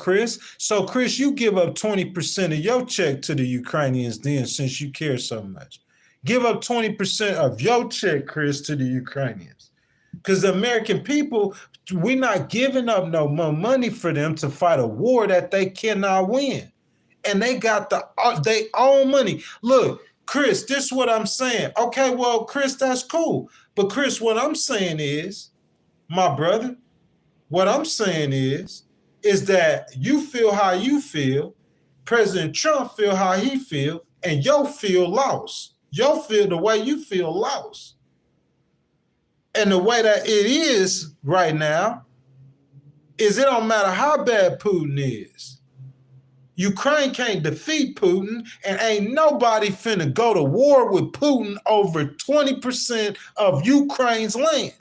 Chris. So, Chris, you give up 20% of your check to the Ukrainians then since you care so much. Give up 20% of your check, Chris, to the Ukrainians. Because the American people, we're not giving up no more money for them to fight a war that they cannot win. And they got their own money. Look, Chris, this is what I'm saying. Okay, well, Chris, that's cool. But Chris, what I'm saying is, my brother, what I'm saying is that you feel how you feel, President Trump feel how he feel, and you feel lost. You feel the way you feel lost. And the way that it is right now is it don't matter how bad Putin is. Ukraine can't defeat Putin, and ain't nobody finna go to war with Putin over 20% of Ukraine's land.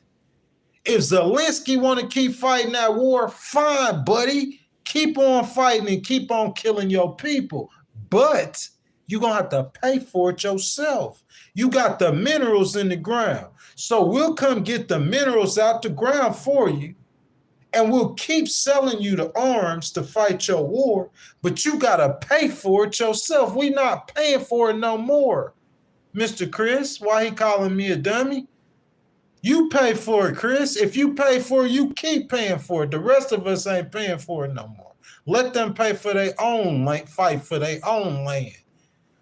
If Zelensky want to keep fighting that war, fine, buddy. Keep on fighting and keep on killing your people. But you're going to have to pay for it yourself. You got the minerals in the ground. So we'll come get the minerals out the ground for you. And we'll keep selling you the arms to fight your war, but you got to pay for it yourself. We're not paying for it no more. Mr. Chris, why he calling me a dummy? You pay for it, Chris. If you pay for it, you keep paying for it. The rest of us ain't paying for it no more. Let them pay for their own land, fight for their own land.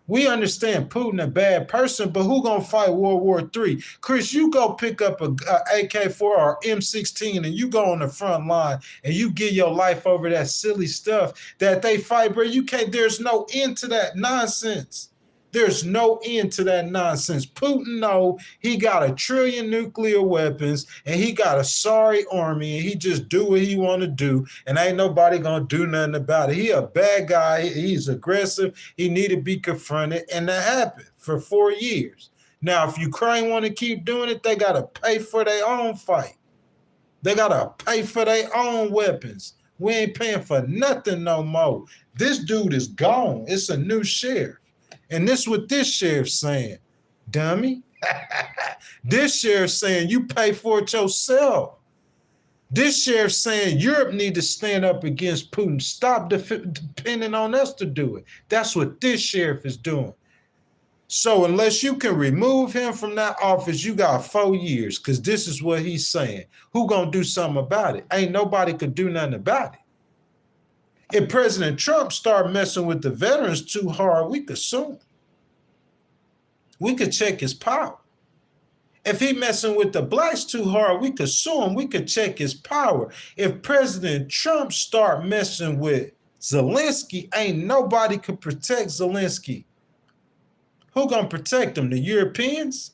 We understand Putin a bad person, but who gonna fight World War III? Chris, you go pick up a AK-4 or M16 and you go on the front line and you give your life over that silly stuff that they fight, bro. You can't, there's no end to that nonsense. There's no end to that nonsense. Putin know he got 1 trillion nuclear weapons and he got a sorry army and he just do what he want to do and ain't nobody gonna do nothing about it. He a bad guy. He's aggressive. He need to be confronted, and that happened for 4 years. Now, if Ukraine want to keep doing it, they got to pay for their own fight. They got to pay for their own weapons. We ain't paying for nothing no more. This dude is gone. It's a new sheriff. And this is what this sheriff's saying, dummy. This sheriff's saying you pay for it yourself. This sheriff's saying Europe need to stand up against Putin. Stop depending on us to do it. That's what this sheriff is doing. So unless you can remove him from that office, you got 4 years, because this is what he's saying. Who gonna do something about it? Ain't nobody could do nothing about it. If President Trump start messing with the veterans too hard, we could sue him. We could check his power. If he messing with the blacks too hard, we could sue him. We could check his power. If President Trump start messing with Zelensky, ain't nobody could protect Zelensky. Who gonna protect him? The Europeans?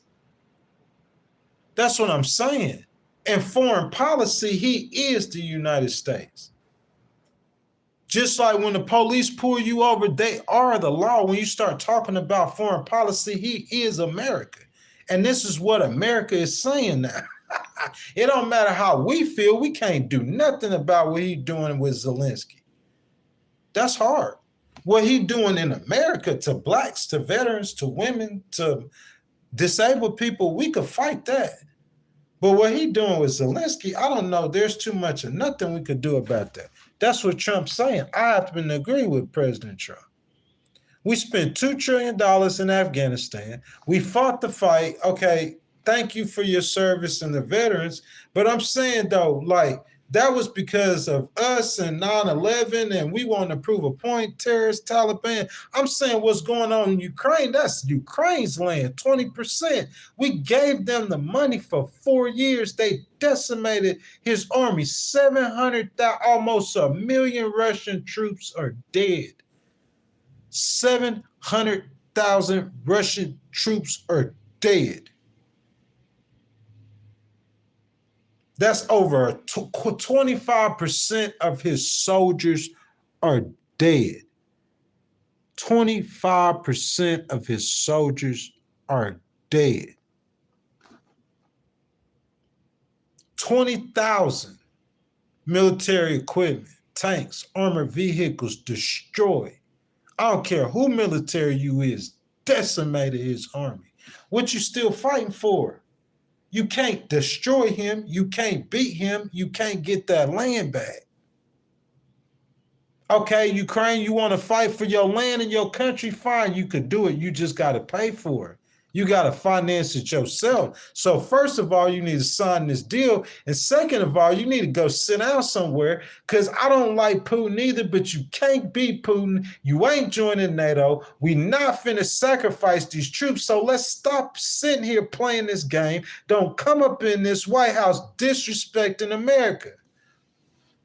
That's what I'm saying. In foreign policy, he is the United States. Just like when the police pull you over, they are the law. When you start talking about foreign policy, he is America. And this is what America is saying now. It don't matter how we feel. We can't do nothing about what he's doing with Zelensky. That's hard. What he doing in America to blacks, to veterans, to women, to disabled people, we could fight that. But what he doing with Zelensky, I don't know. There's too much of nothing we could do about that. That's what Trump's saying. I happen to agree with President Trump. We spent $2 trillion in Afghanistan. We fought the fight. Okay, thank you for your service and the veterans. But I'm saying, though, like, that was because of us and 9/11, and we want to prove a point, terrorists, Taliban. I'm saying what's going on in Ukraine, that's Ukraine's land, 20%. We gave them the money for 4 years. They decimated his army. 700,000, almost 1 million Russian troops are dead. 700,000 Russian troops are dead. That's over 25% of his soldiers are dead. 25% of his soldiers are dead. 20,000 military equipment, tanks, armored vehicles destroyed. I don't care who military you is, decimated his army. What you still fighting for? You can't destroy him. You can't beat him. You can't get that land back. Okay, Ukraine, you want to fight for your land and your country? Fine, you could do it. You just got to pay for it. You got to finance it yourself. So first of all, you need to sign this deal. And second of all, you need to go sit down somewhere, because I don't like Putin either, but you can't beat Putin. You ain't joining NATO. We not finna sacrifice these troops. So let's stop sitting here playing this game. Don't come up in this White House disrespecting America.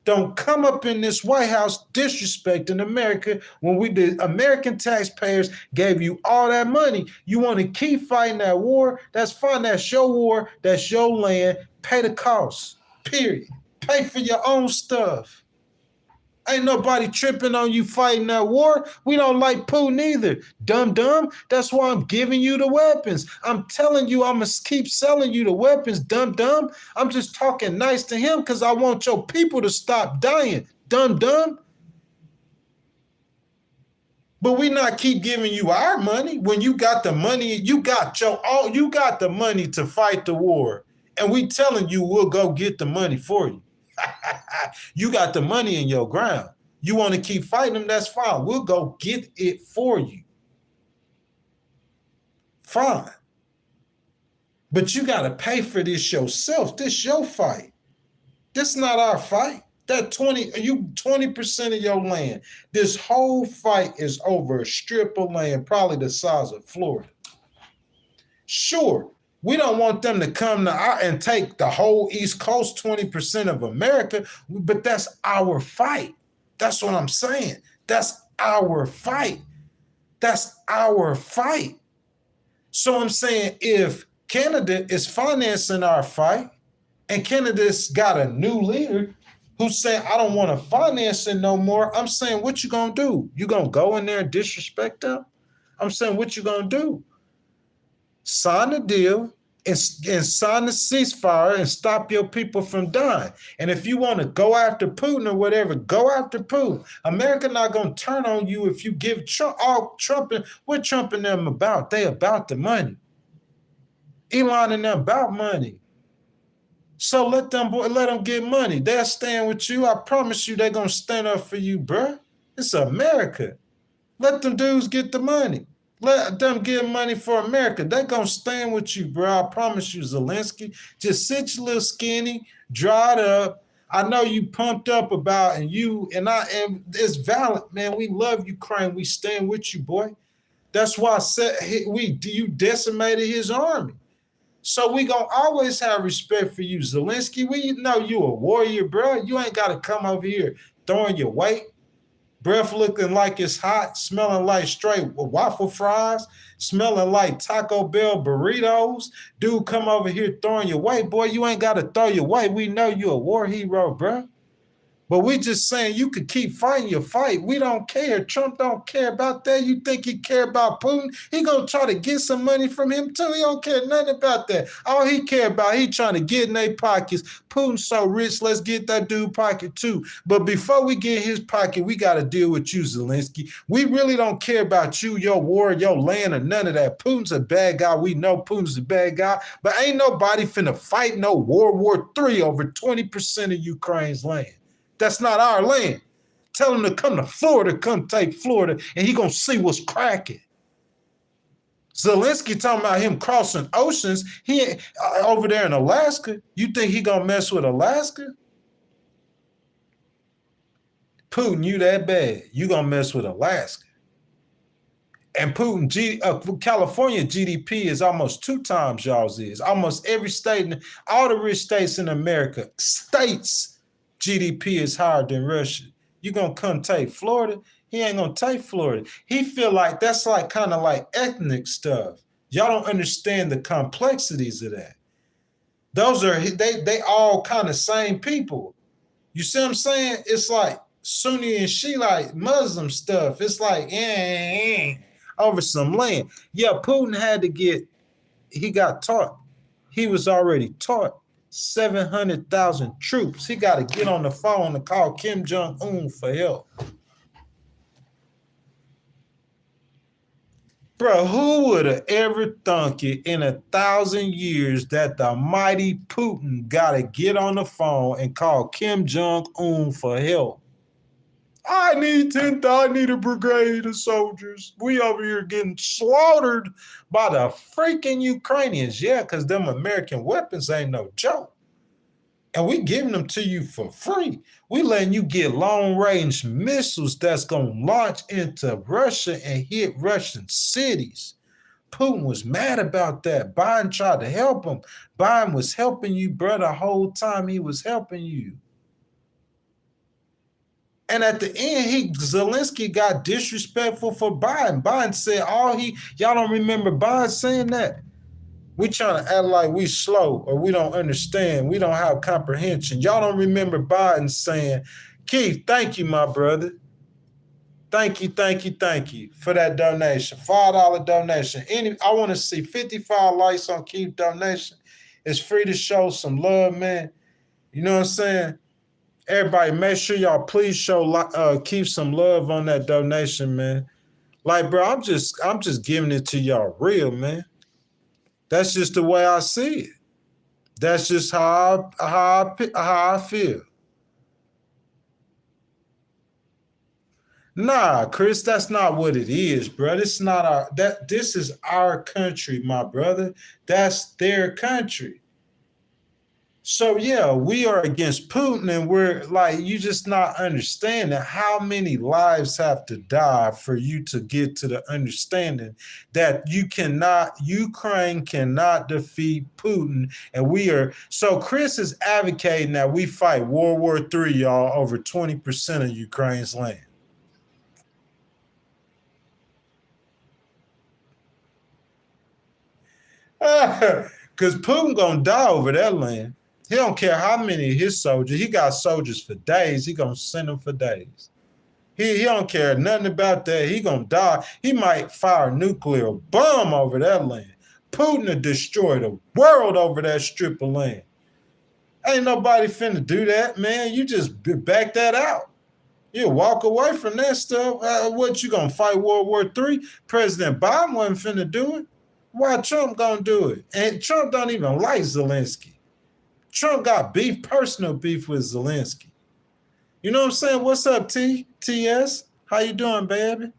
Don't come up in this White House disrespecting America when the American taxpayers gave you all that money. You want to keep fighting that war? That's fine. That's your war. That's your land. Pay the cost, period. Pay for your own stuff. Ain't nobody tripping on you fighting that war. We don't like Putin either. Dumb. That's why I'm giving you the weapons. I'm telling you, I'm going to keep selling you the weapons, dumb. I'm just talking nice to him because I want your people to stop dying, dumb. But we not keep giving you our money when you got the money. You got the money to fight the war. And we telling you we'll go get the money for you. You got the money in your ground. You want to keep fighting them, that's fine. We'll go get it for you. Fine. But you got to pay for this yourself. This your fight. This not our fight. That 20% of your land. This whole fight is over a strip of land, probably the size of Florida. Sure. We don't want them to come to and take the whole East Coast, 20% of America, but that's our fight. That's what I'm saying. That's our fight. That's our fight. So I'm saying if Canada is financing our fight and Canada's got a new leader who's saying, I don't want to finance it no more, I'm saying, what you going to do? You going to go in there and disrespect them? I'm saying, what you going to do? Sign the deal and sign the ceasefire and stop your people from dying. And if you want to go after Putin or whatever, go after Putin. America not going to turn on you if you give Trump, what Trump and them about? They about the money. Elon and them about money. So let them get money. They'll stand with you. I promise you they're going to stand up for you, bruh. It's America. Let them dudes get the money. Let them give money for America. They gonna stand with you, bro. I promise you, Zelensky. Just sit your little skinny, dried up. I know you pumped up about, and it's valid, man. We love Ukraine. We stand with you, boy. That's why I said you decimated his army. So we gonna always have respect for you, Zelensky. We know you a warrior, bro. You ain't gotta come over here throwing your weight. Breath looking like it's hot, smelling like straight waffle fries, smelling like Taco Bell burritos. Dude, come over here throwing your weight. Boy, you ain't got to throw your weight. We know you a war hero, bro. But we just saying you could keep fighting your fight. We don't care. Trump don't care about that. You think he care about Putin? He gonna try to get some money from him too. He don't care nothing about that. All he care about, he trying to get in their pockets. Putin's so rich, let's get that dude pocket too. But before we get his pocket, we got to deal with you, Zelensky. We really don't care about you, your war, your land, or none of that. Putin's a bad guy. We know Putin's a bad guy. But ain't nobody finna fight no World War III over 20% of Ukraine's land. That's not our land. Tell him to come to Florida, come take Florida, and he gonna see what's cracking. Zelensky talking about him crossing oceans. He over there in Alaska. You think he gonna mess with Alaska? Putin, you that bad? You gonna mess with Alaska? And Putin, California GDP is almost 2 times y'all's is. Almost every state, all the rich states in America, states. GDP is higher than Russia. You gonna come take Florida? He ain't gonna take Florida. He feel like that's like kind of like ethnic stuff. Y'all don't understand the complexities of that. Those are they all kind of same people. You see what I'm saying? It's like Sunni and Shiite Muslim stuff. It's like over some land. Yeah, Putin he got taught. He was already taught. 700,000 troops. He got to get on the phone and call Kim Jong-un for help. Bro, who would have ever thunk it in 1,000 years that the mighty Putin got to get on the phone and call Kim Jong-un for help? I need a brigade of soldiers. We over here getting slaughtered by the freaking Ukrainians. Yeah, because them American weapons ain't no joke. And we giving them to you for free. We letting you get long-range missiles that's going to launch into Russia and hit Russian cities. Putin was mad about that. Biden tried to help him. Biden was helping you, bro, the whole time he was helping you. And at the end, Zelensky got disrespectful for Biden. Biden said y'all don't remember Biden saying that? We trying to act like we slow or we don't understand. We don't have comprehension. Y'all don't remember Biden saying, Keith, thank you, my brother. Thank you for that donation. $5 donation. I want to see 55 likes on Keith donation. It's free to show some love, man. You know what I'm saying? Everybody, make sure y'all please show keep some love on that donation, man. Like, bro, I'm just giving it to y'all real, man. That's just the way I see it. That's just how I feel. Nah, Chris, that's not what it is, bro. This is our country, my brother. That's their country. So, yeah, we are against Putin, and we're like, you just not understanding how many lives have to die for you to get to the understanding that Ukraine cannot defeat Putin. And so Chris is advocating that we fight World War III, y'all, over 20% of Ukraine's land. Because Putin gonna die over that land. He don't care how many of his soldiers. He got soldiers for days. He gonna send them for days. He don't care nothing about that. He gonna die. He might fire a nuclear bomb over that land. Putin will destroy the world over that strip of land. Ain't nobody finna do that, man. You just back that out. You walk away from that stuff. What, you gonna fight World War III? President Biden wasn't finna do it. Why Trump gonna do it? And Trump don't even like Zelensky. Trump got personal beef with Zelensky. You know what I'm saying? What's up, TS? How you doing, baby?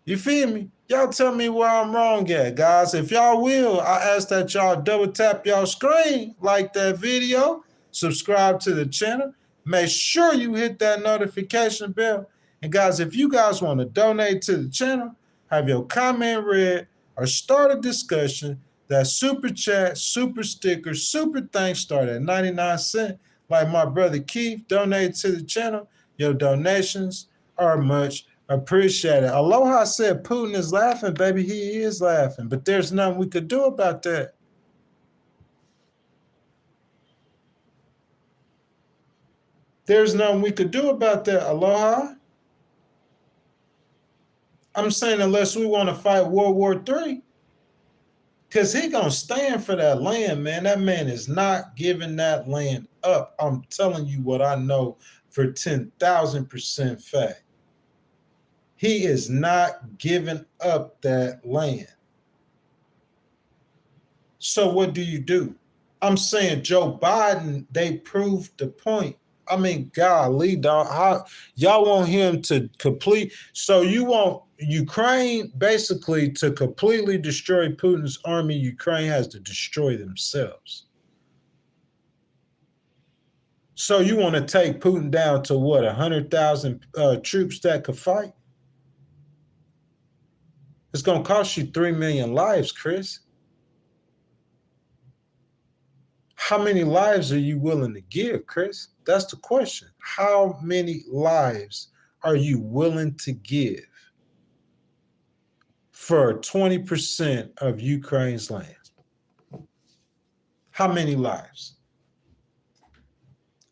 You feel me? Y'all tell me where I'm wrong at, guys. If y'all will, I ask that y'all double tap y'all screen, like that video, subscribe to the channel. Make sure you hit that notification bell. And guys, if you guys want to donate to the channel, have your comment read, or start a discussion, that super chat, super sticker, super thanks start at 99 cents. Like my brother Keith, donate to the channel. Your donations are much appreciated. Aloha said Putin is laughing, baby. He is laughing, but there's nothing we could do about that. There's nothing we could do about that. Aloha. I'm saying unless we want to fight World War III, because he gonna stand for that land, man. That man is not giving that land up. I'm telling you what I know for 10,000% fact. He is not giving up that land. So what do you do? I'm saying Joe Biden, they proved the point. I mean, golly, dog, y'all want him to complete. So you want Ukraine basically to completely destroy Putin's army. Ukraine has to destroy themselves. So you want to take Putin down to what, 100,000 troops that could fight? It's going to cost you 3 million lives, Chris. How many lives are you willing to give, Chris? That's the question. How many lives are you willing to give for 20% of Ukraine's land? How many lives?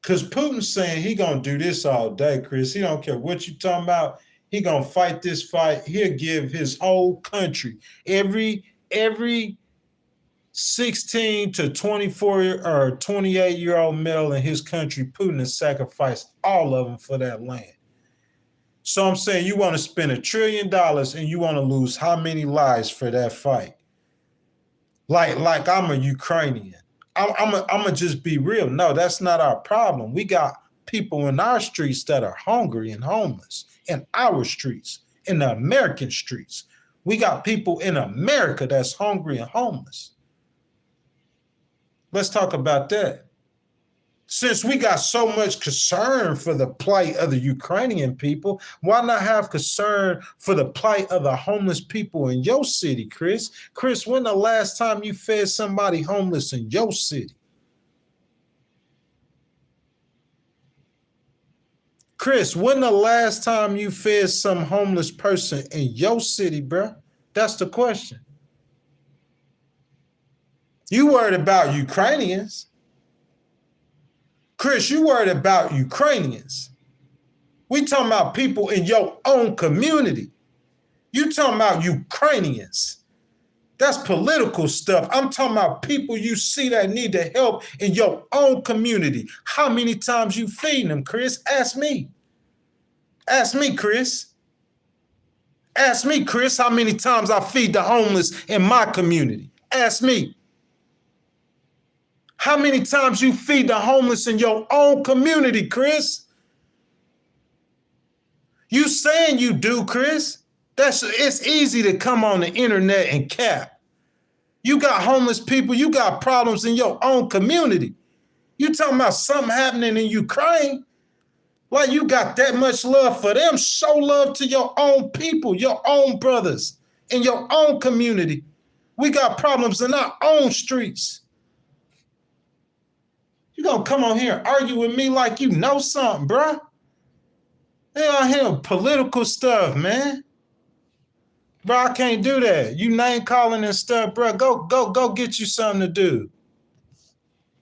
Because Putin's saying he gonna do this all day, Chris. He don't care what you talking about. He gonna fight this fight. He'll give his whole country, every 16 to 24 or 28-year-old male in his country, Putin has sacrificed all of them for that land. So I'm saying you want to spend $1 trillion and you want to lose how many lives for that fight? Like I'm a Ukrainian. I'm gonna just be real. No, that's not our problem. We got people in our streets that are hungry and homeless in our streets, in the American streets. We got people in America that's hungry and homeless. Let's talk about that. Since we got so much concern for the plight of the Ukrainian people, why not have concern for the plight of the homeless people in your city, Chris? Chris, when the last time you fed somebody homeless in your city? Chris, when the last time you fed some homeless person in your city, bro? That's the question. You worried about Ukrainians. Chris, you worried about Ukrainians. We talking about people in your own community. You talking about Ukrainians. That's political stuff. I'm talking about people you see that need the help in your own community. How many times you feeding them, Chris? Ask me. Ask me, Chris. Ask me, Chris, how many times I feed the homeless in my community. Ask me. How many times you feed the homeless in your own community, Chris? You saying you do, Chris? It's easy to come on the internet and cap. You got homeless people, you got problems in your own community. You talking about something happening in Ukraine? Like you got that much love for them. Show love to your own people, your own brothers, in your own community. We got problems in our own streets. You gonna come on here and argue with me like you know something, bruh? They out here political stuff, man. Bro, I can't do that. You name calling and stuff, bro. Go get you something to do.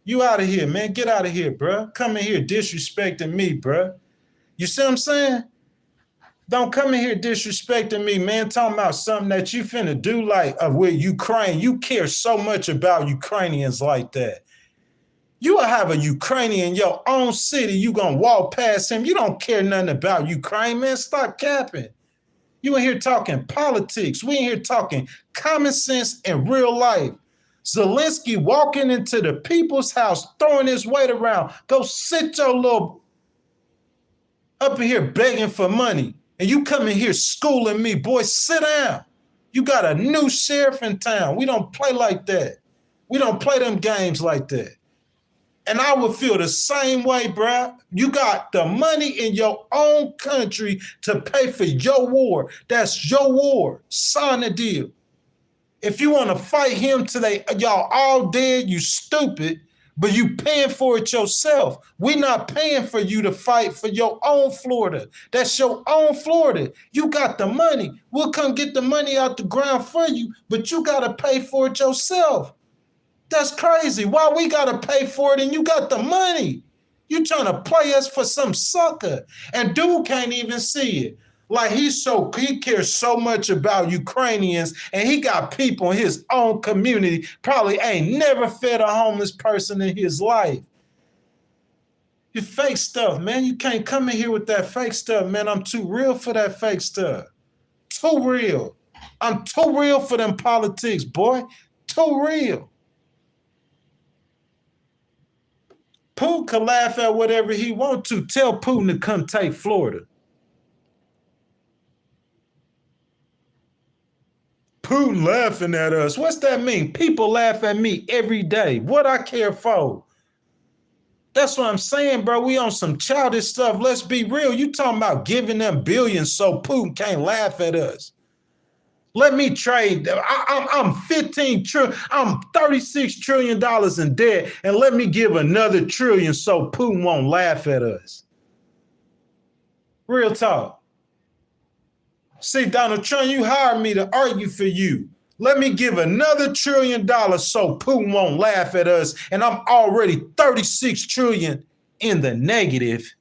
You out of here, man. Get out of here, bro. Come in here disrespecting me, bro. You see what I'm saying? Don't come in here disrespecting me, man. Talking about something that you finna do like with Ukraine. You care so much about Ukrainians like that. You will have a Ukrainian in your own city. You gonna walk past him. You don't care nothing about Ukraine, man. Stop capping. You in here talking politics. We in here talking common sense and real life. Zelensky walking into the people's house, throwing his weight around. Go sit your little up in here begging for money. And you come in here schooling me, boy, sit down. You got a new sheriff in town. We don't play like that. We don't play them games like that. And I would feel the same way, bruh. You got the money in your own country to pay for your war. That's your war. Sign the deal. If you want to fight him till y'all all dead, you stupid, but you paying for it yourself. We not paying for you to fight for your own Florida. That's your own Florida. You got the money. We'll come get the money out the ground for you, but you got to pay for it yourself. That's crazy. Why we got to pay for it and you got the money? You trying to play us for some sucker. And dude can't even see it. Like he cares so much about Ukrainians and he got people in his own community, probably ain't never fed a homeless person in his life. You fake stuff, man. You can't come in here with that fake stuff, man. I'm too real for that fake stuff. Too real. I'm too real for them politics, boy. Too real. Putin can laugh at whatever he wants to. Tell Putin to come take Florida. Putin laughing at us. What's that mean? People laugh at me every day. What I care for? That's what I'm saying, bro. We on some childish stuff. Let's be real. You talking about giving them billions so Putin can't laugh at us. Let me trade. I'm 15 trillion. I'm $36 trillion in debt, and let me give another trillion so Putin won't laugh at us. Real talk. See, Donald Trump, you hired me to argue for you. Let me give another $1 trillion so Putin won't laugh at us, and I'm already 36 trillion in the negative.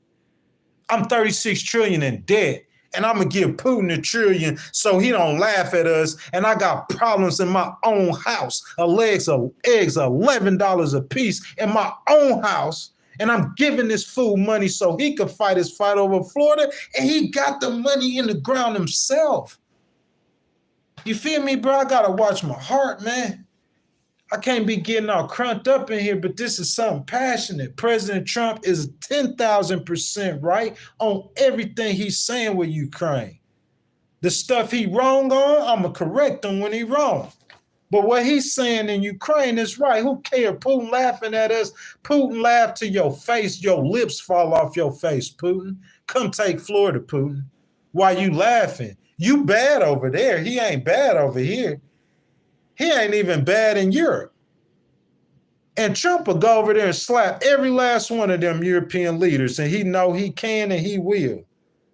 I'm 36 trillion in debt. And I'm going to give Putin $1 trillion so he don't laugh at us. And I got problems in my own house. Eggs $11 a piece in my own house. And I'm giving this fool money so he could fight his fight over Florida. And he got the money in the ground himself. You feel me, bro? I got to watch my heart, man. I can't be getting all crunked up in here, but this is something passionate. President Trump is 10,000% right on everything he's saying with Ukraine. The stuff he wrong on, I'm going to correct him when he wrong. But what he's saying in Ukraine is right. Who cares? Putin laughing at us. Putin laugh to your face. Your lips fall off your face, Putin. Come take Florida, Putin. Why you laughing? You bad over there. He ain't bad over here. He ain't even bad in Europe. And Trump will go over there and slap every last one of them European leaders, and he know he can and he will.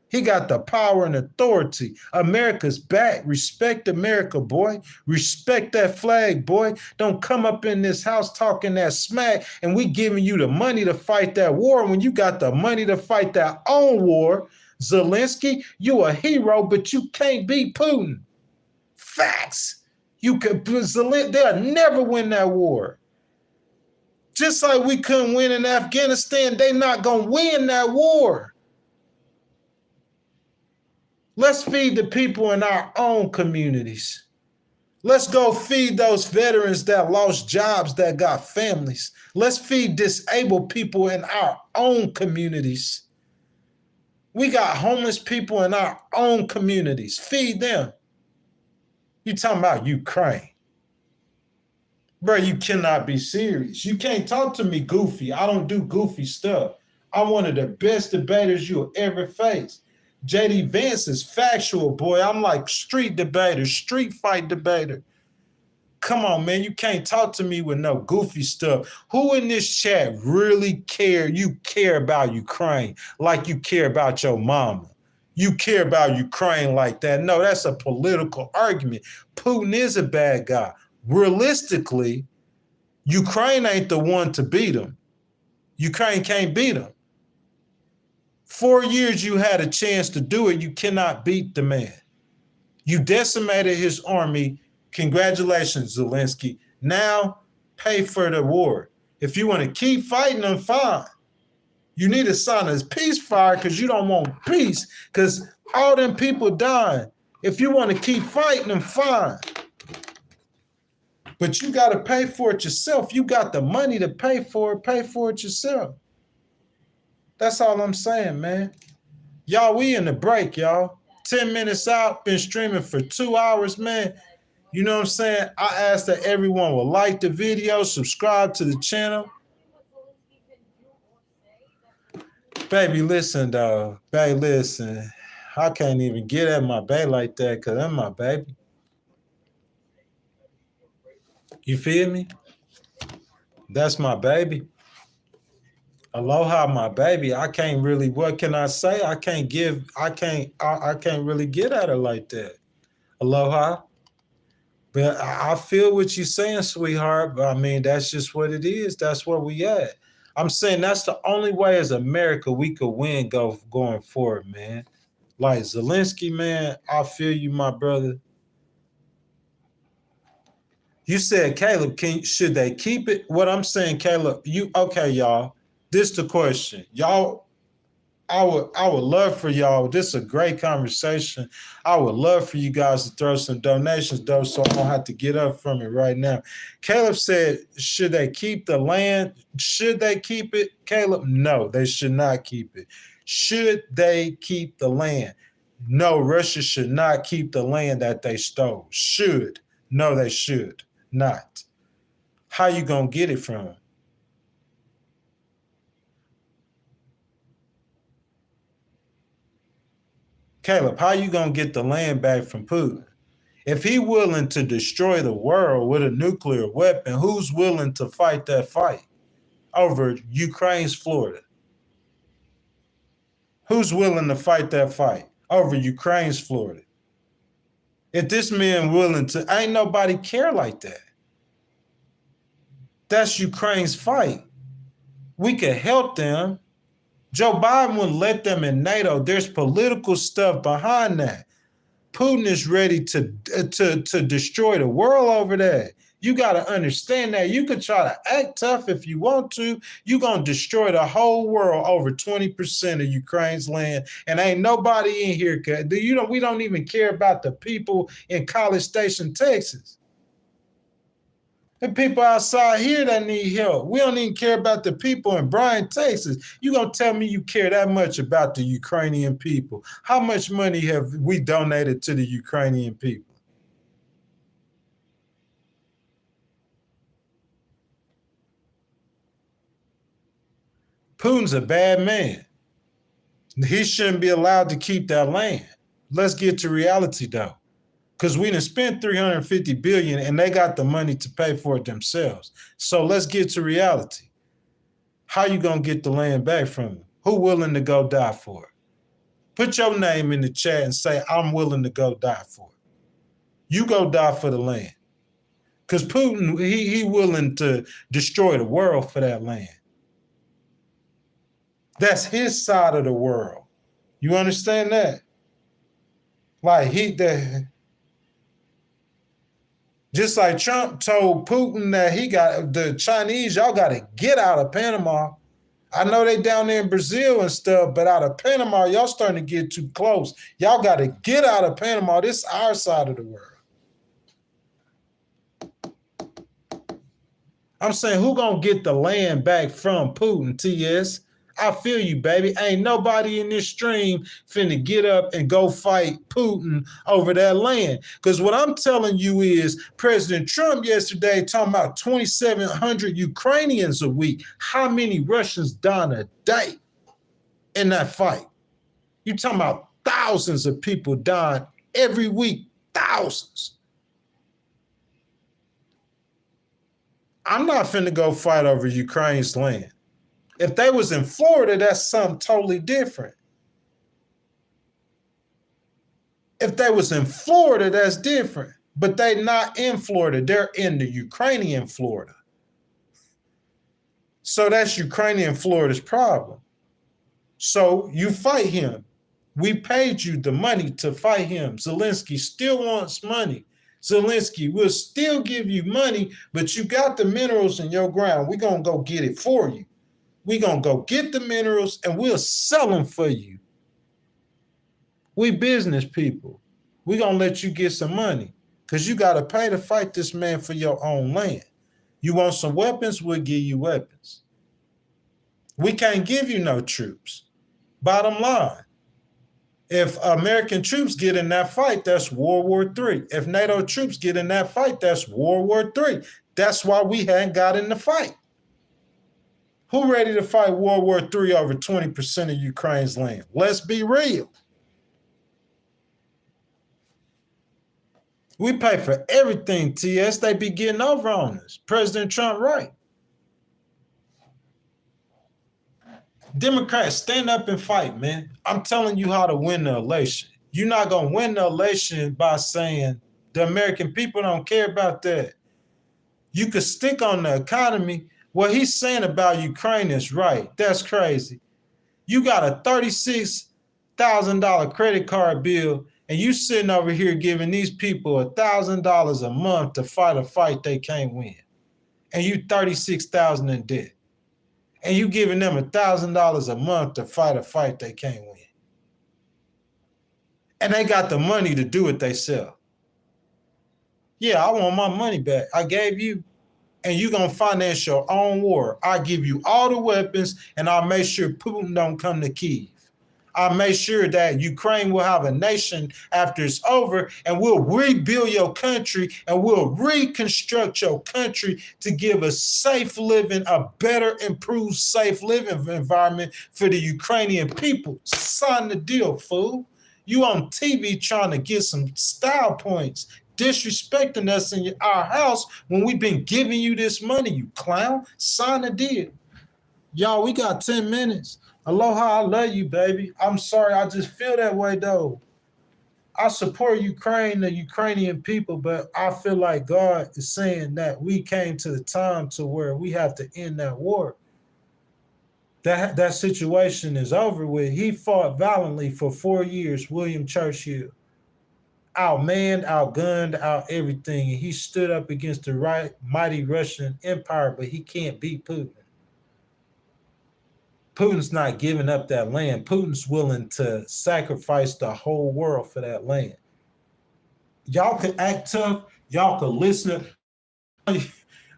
He got the power and authority. America's back. Respect America, boy. Respect that flag, boy. Don't come up in this house talking that smack, and we giving you the money to fight that war when you got the money to fight that own war. Zelensky, you a hero, but you can't beat Putin. Facts. They'll never win that war. Just like we couldn't win in Afghanistan, they not going to win that war. Let's feed the people in our own communities. Let's go feed those veterans that lost jobs, that got families. Let's feed disabled people in our own communities. We got homeless people in our own communities. Feed them. You talking about Ukraine. Bro, you cannot be serious. You can't talk to me goofy. I don't do goofy stuff. I'm one of the best debaters you'll ever face. JD Vance is factual, boy. I'm like street debater, street fight debater. Come on, man. You can't talk to me with no goofy stuff. Who in this chat really care? You care about Ukraine like you care about your mama. You care about Ukraine like that. No, that's a political argument. Putin is a bad guy. Realistically, Ukraine ain't the one to beat him. Ukraine can't beat him. 4 years you had a chance to do it. You cannot beat the man. You decimated his army. Congratulations, Zelensky. Now pay for the war. If you want to keep fighting them, fine. You need to sign a ceasefire because you don't want peace because all them people dying. If you want to keep fighting them, fine. But you got to pay for it yourself. You got the money to pay for it yourself. That's all I'm saying, man. Y'all, we in the break, y'all. 10 minutes out, been streaming for 2 hours, man. You know what I'm saying? I ask that everyone will like the video, subscribe to the channel. Baby, listen, dog. Baby, listen. I can't even get at my baby like that because that's my baby. You feel me? That's my baby. Aloha, my baby. I can't really, what can I say? I can't really get at her like that. Aloha. But I feel what you're saying, sweetheart. But I mean, that's just what it is. That's where we at. I'm saying that's the only way as America we could win going forward, man. Like Zelensky, man, I feel you, my brother. You said, Caleb, should they keep it? What I'm saying, Caleb, okay, y'all. This the question. Y'all, I would love for y'all. This is a great conversation. I would love for you guys to throw some donations, though, so I don't have to get up from it right now. Caleb said, should they keep the land? Should they keep it? Caleb, no, they should not keep it. Should they keep the land? No, Russia should not keep the land that they stole. Should. No, they should not. How you gonna get it from them? Caleb, how you gonna get the land back from Putin? If he willing to destroy the world with a nuclear weapon, who's willing to fight that fight over Ukraine's Florida? Who's willing to fight that fight over Ukraine's Florida? If this man willing to, ain't nobody care like that. That's Ukraine's fight. We could help them. Joe Biden wouldn't let them in NATO. There's political stuff behind that. Putin is ready to destroy the world over that. You got to understand that. You could try to act tough if you want to. You're going to destroy the whole world over 20% of Ukraine's land. And ain't nobody in here. We don't even care about the people in College Station, Texas. The people outside here that need help. We don't even care about the people in Bryan, Texas. You gonna tell me you care that much about the Ukrainian people? How much money have we donated to the Ukrainian people? Putin's a bad man. He shouldn't be allowed to keep that land. Let's get to reality though. Because we done spent $350 billion and they got the money to pay for it themselves. So let's get to reality. How you gonna get the land back from them? Who willing to go die for it? Put your name in the chat and say, I'm willing to go die for it. You go die for the land. Because Putin, he willing to destroy the world for that land. That's his side of the world. You understand that? Like just like Trump told Putin that he got the Chinese, y'all got to get out of Panama. I know they down there in Brazil and stuff, but out of Panama, y'all starting to get too close. Y'all got to get out of Panama. This is our side of the world. I'm saying, who gonna get the land back from Putin, TS? I feel you, baby. Ain't nobody in this stream finna get up and go fight Putin over that land. Because what I'm telling you is President Trump yesterday talking about 2,700 Ukrainians a week. How many Russians die a day in that fight? You talking about thousands of people dying every week. Thousands. I'm not finna go fight over Ukraine's land. If they was in Florida, that's something totally different. If they was in Florida, that's different. But they not in Florida. They're in the Ukrainian Florida. So that's Ukrainian Florida's problem. So you fight him. We paid you the money to fight him. Zelensky still wants money. Zelensky will still give you money, but you got the minerals in your ground. We're going to go get it for you. We're going to go get the minerals and we'll sell them for you. We business people. We're going to let you get some money because you got to pay to fight this man for your own land. You want some weapons? We'll give you weapons. We can't give you no troops. Bottom line. If American troops get in that fight, that's World War III. If NATO troops get in that fight, that's World War III. That's why we hadn't got in the fight. Who ready to fight World War III over 20% of Ukraine's land? Let's be real. We pay for everything, TS. They be getting over on us. President Trump, right. Democrats, stand up and fight, man. I'm telling you how to win the election. You're not going to win the election by saying the American people don't care about that. You could stick on the economy. What he's saying about Ukraine is right. That's crazy. You got a $36,000 credit card bill, and you sitting over here giving these people $1,000 a month to fight a fight they can't win. And you $36,000 in debt. And you giving them $1,000 a month to fight a fight they can't win. And they got the money to do it themselves. Yeah, I want my money back. I gave you, and you gonna finance your own war. I give you all the weapons, and I'll make sure Putin don't come to Kyiv. I'll make sure that Ukraine will have a nation after it's over, and we'll rebuild your country, and we'll reconstruct your country to give a safe living, a better, improved, safe living environment for the Ukrainian people. Sign the deal, fool. You on TV trying to get some style points, disrespecting us in our house when we've been giving you this money, you clown. Sign the deal. Y'all, we got 10 minutes. Aloha, I love you, baby. I'm sorry, I just feel that way, though. I support Ukraine, the Ukrainian people, but I feel like God is saying that we came to the time to where we have to end that war. That situation is over with. He fought valiantly for 4 years, William Churchill. Outmanned, outgunned, out everything. And he stood up against the mighty Russian Empire, but he can't beat Putin. Putin's not giving up that land. Putin's willing to sacrifice the whole world for that land. Y'all could act tough. Y'all could listen.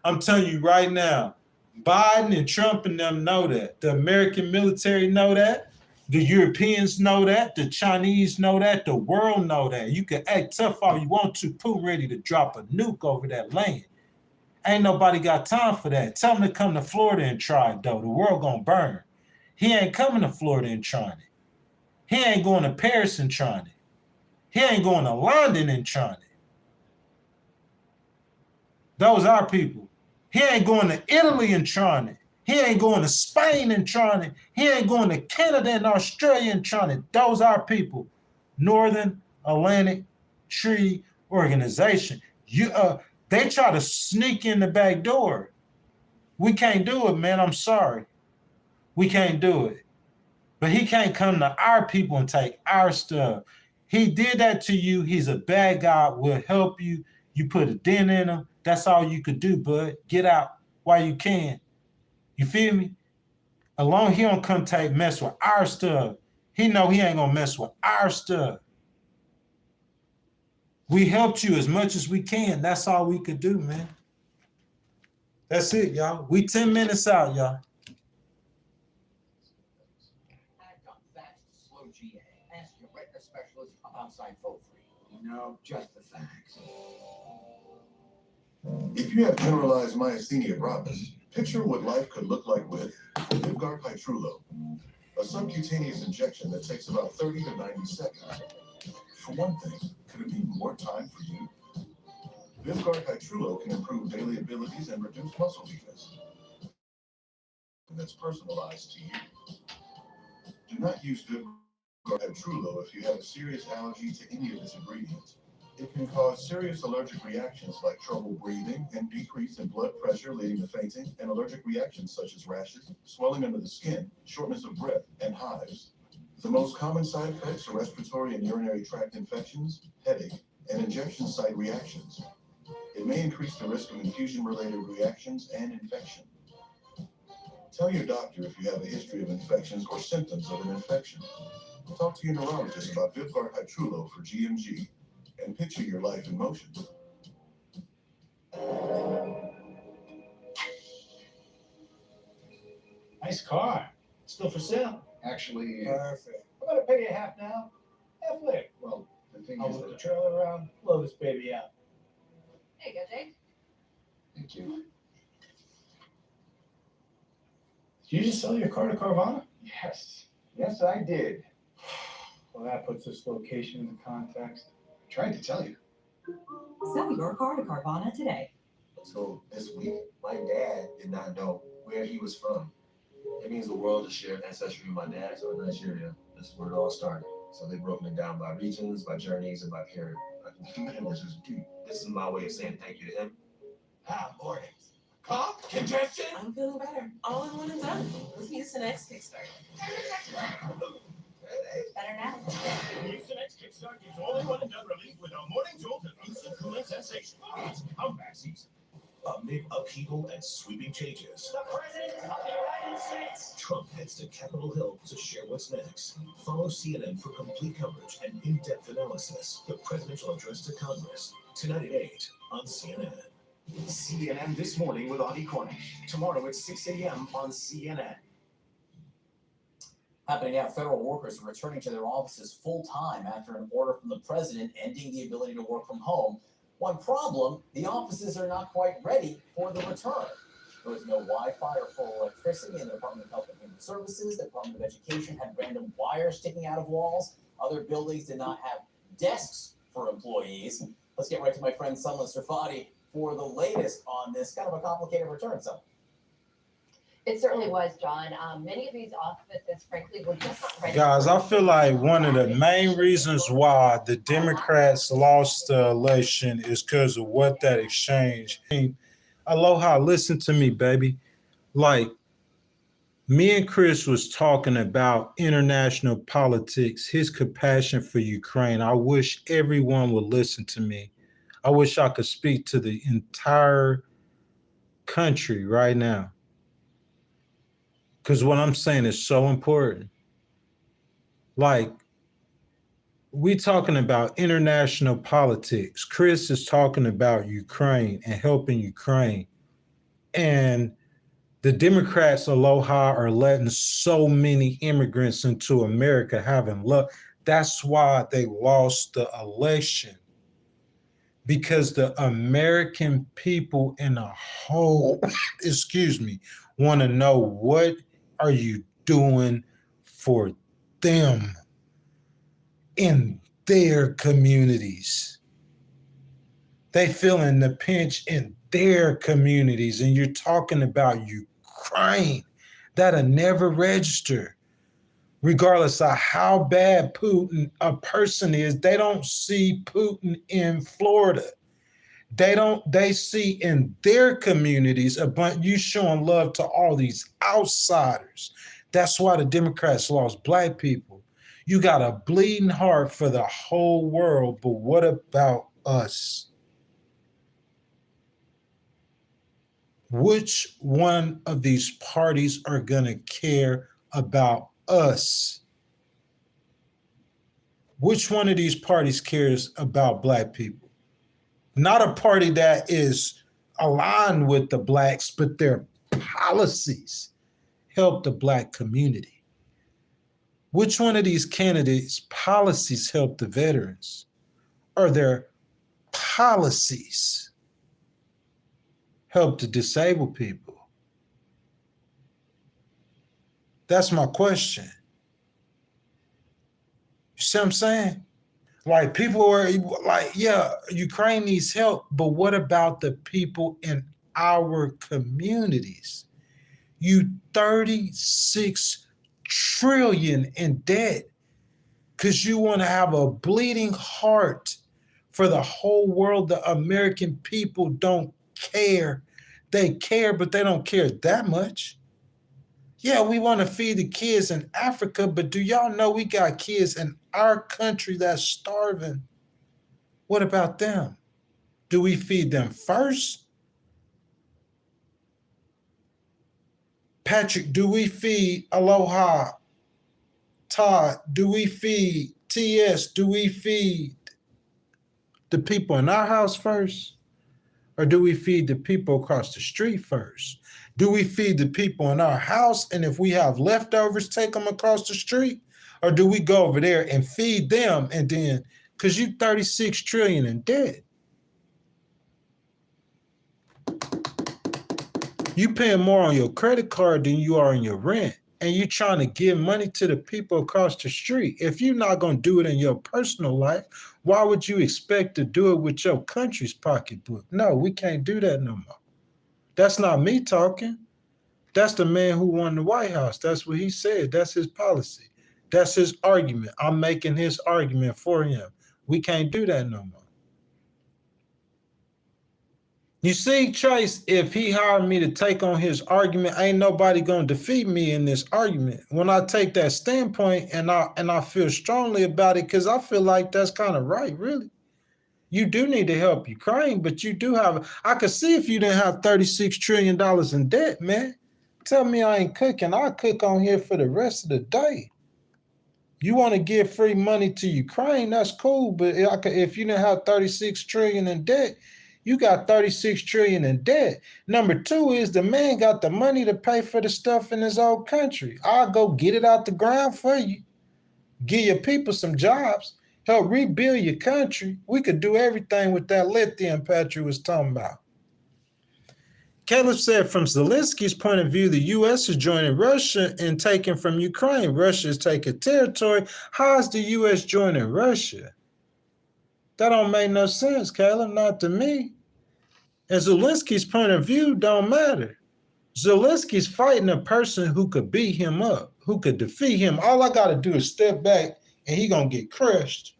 I'm telling you right now, Biden and Trump and them know that. The American military know that. The Europeans know that. The Chinese know that. The world know that. You can act tough all you want to. Putin ready to drop a nuke over that land. Ain't nobody got time for that. Tell him to come to Florida and try it, though. The world gonna burn. He ain't coming to Florida and trying it. He ain't going to Paris and trying it. He ain't going to London and trying it. Those are people. He ain't going to Italy and trying it. He ain't going to Spain and trying it. He ain't going to Canada and Australia and trying it. Those are people. Northern Atlantic Treaty Organization. They try to sneak in the back door. We can't do it, man. I'm sorry. We can't do it. But he can't come to our people and take our stuff. He did that to you. He's a bad guy. We'll help you. You put a dent in him. That's all you could do, bud. Get out while you can. You feel me? As long as he don't come mess with our stuff, he know he ain't gonna mess with our stuff. We helped you as much as we can. That's all we could do, man. That's it, y'all. We 10 minutes out, y'all. Ask your retina specialist about Syfovre. No, just the facts. If you have generalized myasthenia gravis, picture what life could look like with Vyvgart Hytrulo, a subcutaneous injection that takes about 30 to 90 seconds. For one thing, could it be more time for you? Vyvgart Hytrulo can improve daily abilities and reduce muscle weakness. That's personalized to you. Do not use Vyvgart Hytrulo if you have a serious allergy to any of its ingredients. It can cause serious allergic reactions like trouble breathing and decrease in blood pressure leading to fainting, and allergic reactions such as rashes, swelling under the skin, shortness of breath, and hives. The most common side effects are respiratory and urinary tract infections, headache, and injection site reactions. It may increase the risk of infusion-related reactions and infection. Tell your doctor if you have a history of infections or symptoms of an infection. Talk to your neurologist about Vyvgart Hytrulo for GMG and picture your life in motion. Nice car. Still for sale. Actually, Perfect. I'm gonna pay you half now. Definitely. Well, the thing I'll is whip the that. trailer around, blow this baby out. There you go, Jake. Thank you. Did you just sell your car to Carvana? Yes. Yes, I did. Well, that puts this location into context. I tried to tell you. Sell your car to Carvana today. So this week, my dad did not know where he was from. It means the world has shared ancestry with my dad, so in Nigeria, this is where it all started. So they've broken it down by regions, by journeys, and by period. Man, this is deep. This is my way of saying thank you to him. Morning. Cough? Congestion? I'm feeling better. All in one and done. With Houston X Kickstart. Better now. Houston X Kickstart gives all in one and done relief with a morning jolt of instant cooling sensation. It's comeback season. Amid upheaval and sweeping changes, The President of the United States. Trump heads to Capitol Hill to share what's next. Follow CNN for complete coverage and in-depth analysis. The presidential address to Congress. Tonight at 8 on CNN. CNN This Morning with Audie Cornish. Tomorrow at 6 a.m. on CNN. Happening now, federal workers are returning to their offices full time after an order from the president ending the ability to work from home. One problem, the offices are not quite ready for the return. There was no Wi-Fi or full electricity in the Department of Health and Human Services. The Department of Education had random wires sticking out of walls. Other buildings did not have desks for employees. Let's get right to my friend Sunla Sirfati for the latest on this kind of a complicated return. So. It certainly was, John. Many of these offices, frankly, were just not ready. Guys, I feel like one of the main reasons why the Democrats lost the election is because of what that exchange. Aloha, listen to me, baby. Like, me and Chris was talking about international politics, his compassion for Ukraine. I wish everyone would listen to me. I wish I could speak to the entire country right now. Because what I'm saying is so important. Like, we talking about international politics. Chris is talking about Ukraine and helping Ukraine. And the Democrats, aloha, are letting so many immigrants into America having luck. That's why they lost the election. Because the American people in a whole, want to know, what are you doing for them in their communities? They feeling the pinch in their communities, and you're talking about Ukraine that'll never register. Regardless of how bad Putin a person is, they don't see Putin in Florida. They see in their communities a bunch, you showing love to all these outsiders. That's why the Democrats lost black people. You got a bleeding heart for the whole world, but what about us? Which one of these parties are going to care about us? Which one of these parties cares about black people? Not a party that is aligned with the blacks, but their policies help the black community. Which one of these candidates' policies help the veterans? Or their policies help the disabled people? That's my question. You see what I'm saying? Like, people are like, yeah, Ukraine needs help, but what about the people in our communities? You 36 trillion in debt because you want to have a bleeding heart for the whole world. The American people don't care. They care, but they don't care that much. Yeah, we want to feed the kids in Africa, but do y'all know we got kids in our country that's starving? What about them? Do we feed them first? Patrick, do we feed Aloha? Todd, do we feed TS? Do we feed the people in our house first? Or do we feed the people across the street first? Do we feed the people in our house, and if we have leftovers, take them across the street? Or do we go over there and feed them and then, because you 36 trillion in debt. You paying more on your credit card than you are on your rent. And you trying to give money to the people across the street. If you're not going to do it in your personal life, why would you expect to do it with your country's pocketbook? No, we can't do that no more. That's not me talking. That's the man who won the White House. That's what he said. That's his policy. That's his argument. I'm making his argument for him. We can't do that no more. You see, Chase, if he hired me to take on his argument, ain't nobody gonna defeat me in this argument. When I take that standpoint and I feel strongly about it, because I feel like that's kind of right, really. You do need to help Ukraine, but you do have, I could see if you didn't have $36 trillion in debt, man. Tell me I ain't cooking. I'll cook on here for the rest of the day. You want to give free money to Ukraine, that's cool, but if you didn't have 36 trillion in debt, you got 36 trillion in debt. Number two is the man got the money to pay for the stuff in his old country. I'll go get it out the ground for you. Give your people some jobs. Help rebuild your country. We could do everything with that lithium Patrick was talking about. Caleb said from Zelensky's point of view, the U.S. is joining Russia and taking from Ukraine. Russia is taking territory. How is the U.S. joining Russia? That don't make no sense, Caleb, not to me. And Zelensky's point of view don't matter. Zelensky's fighting a person who could beat him up, who could defeat him. All I got to do is step back and he going to get crushed.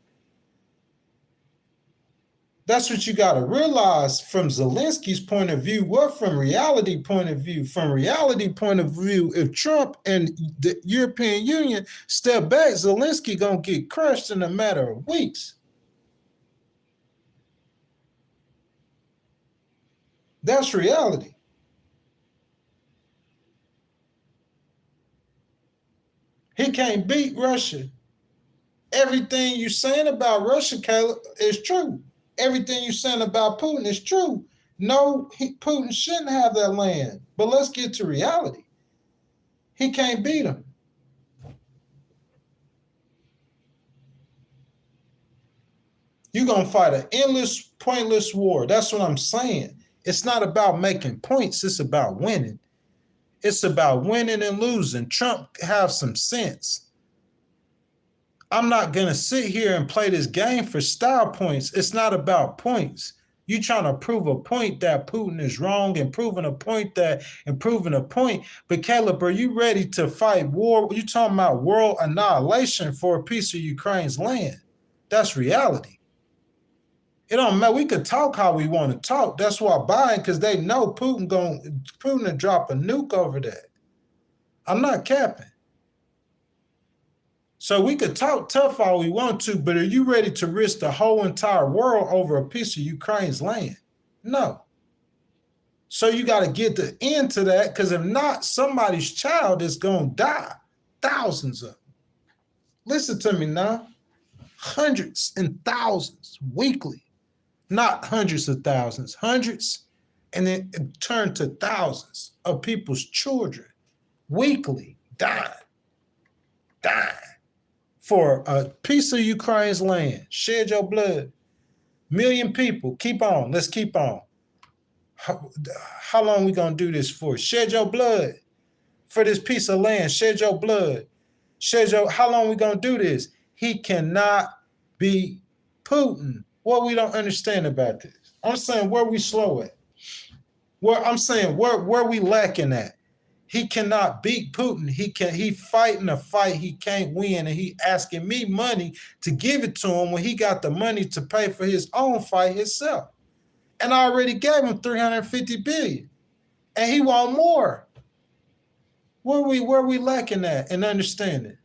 That's what you got to realize from Zelensky's point of view. What from reality point of view? From reality point of view, if Trump and the European Union step back, Zelensky going to get crushed in a matter of weeks. That's reality. He can't beat Russia. Everything you're saying about Russia, Caleb, is true. Everything you're saying about Putin is true. No, Putin shouldn't have that land. But let's get to reality. He can't beat him. You're going to fight an endless, pointless war. That's what I'm saying. It's not about making points. It's about winning. It's about winning and losing. Trump have some sense. I'm not going to sit here and play this game for style points. It's not about points. You're trying to prove a point that Putin is wrong and proving a point. But Caleb, are you ready to fight war? You're talking about world annihilation for a piece of Ukraine's land. That's reality. It don't matter. We could talk how we want to talk. That's why Biden, because they know Putin to drop a nuke over that. I'm not capping. So we could talk tough all we want to, but are you ready to risk the whole entire world over a piece of Ukraine's land? No. So you got to get the end to that, because if not, somebody's child is going to die. Thousands of them. Listen to me now. Hundreds and thousands weekly. Not hundreds of thousands, hundreds, and then it turned to thousands of people's children weekly dying for a piece of Ukraine's land. Shed your blood. Million people. Keep on. Let's keep on. How long we going to do this for? Shed your blood for this piece of land. Shed your blood. How long we going to do this? He cannot be Putin. What we don't understand about this? I'm saying where we slow at. Where we lacking at. He cannot beat Putin. He fighting a fight he can't win, and he asking me money to give it to him when he got the money to pay for his own fight himself. And I already gave him $350 billion. And he want more. Where we lacking at and understanding?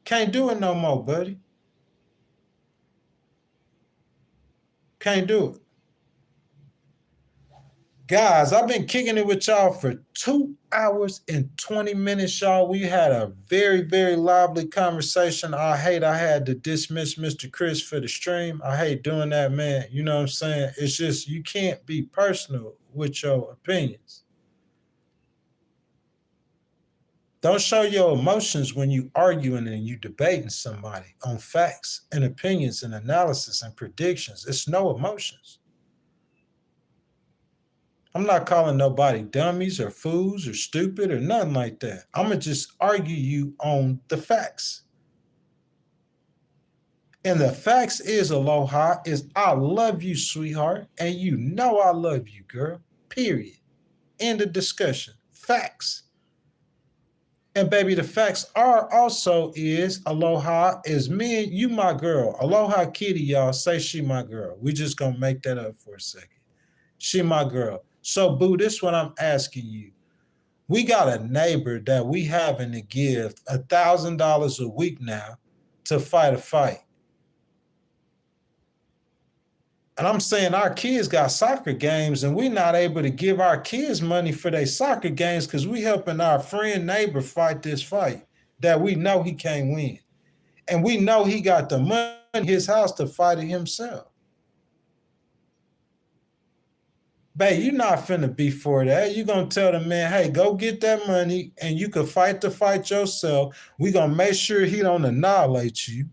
Can't do it no more, buddy. Can't do it. Guys, I've been kicking it with y'all for 2 hours and 20 minutes, y'all. We had a very, very lively conversation. I had to dismiss Mr. Chris for the stream. I hate doing that, man. You know what I'm saying? It's just, you can't be personal with your opinions. Don't show your emotions when you arguing and you debating somebody on facts and opinions and analysis and predictions. It's no emotions. I'm not calling nobody dummies or fools or stupid or nothing like that. I'm going to just argue you on the facts. And the facts is, Aloha, is I love you, sweetheart. And you know I love you, girl. Period. End of discussion. Facts. And baby, the facts are also is, Aloha, is me and you my girl. Aloha Kitty, y'all, say she my girl. We just going to make that up for a second. She my girl. So, boo, this is what I'm asking you. We got a neighbor that we having to give $1,000 a week now to fight a fight. And I'm saying our kids got soccer games and we're not able to give our kids money for their soccer games because we helping our friend neighbor fight this fight that we know he can't win. And we know he got the money in his house to fight it himself. Babe, you're not finna be for that. You're gonna tell the man, hey, go get that money and you can fight the fight yourself. We're gonna make sure he don't annihilate you.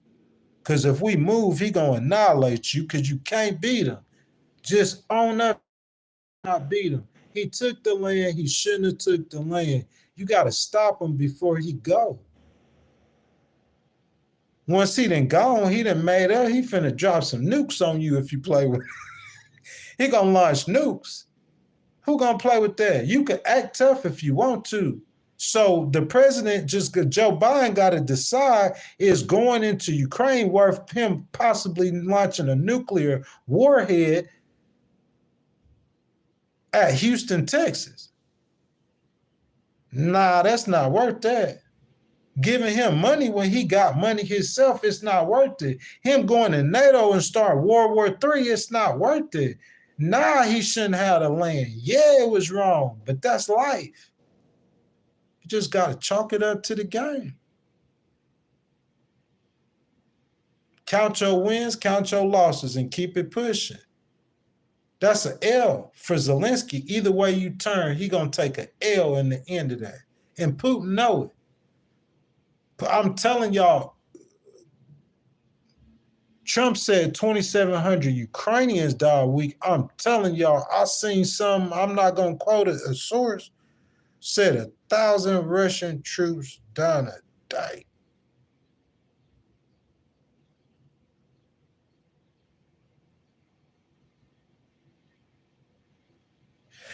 Because if we move, he gonna annihilate you because you can't beat him. Just own up, not beat him. He took the land, he shouldn't have took the land. You gotta stop him before he go. Once he done gone, he done made up, he finna drop some nukes on you if you play with him. He gonna launch nukes. Who gonna play with that? You can act tough if you want to. So the president, Joe Biden got to decide, is going into Ukraine worth him possibly launching a nuclear warhead at Houston, Texas? Nah, that's not worth that. Giving him money when he got money himself, it's not worth it. Him going to NATO and start World War III, it's not worth it. Nah, he shouldn't have the land. Yeah, it was wrong, but that's life. You just got to chalk it up to the game. Count your wins, count your losses, and keep it pushing. That's an L for Zelensky. Either way you turn, he going to take an L in the end of that. And Putin know it. But I'm telling y'all, Trump said 2,700 Ukrainians died a week. I'm telling y'all, I seen some, I'm not going to quote a source, said 1,000 Russian troops died a day.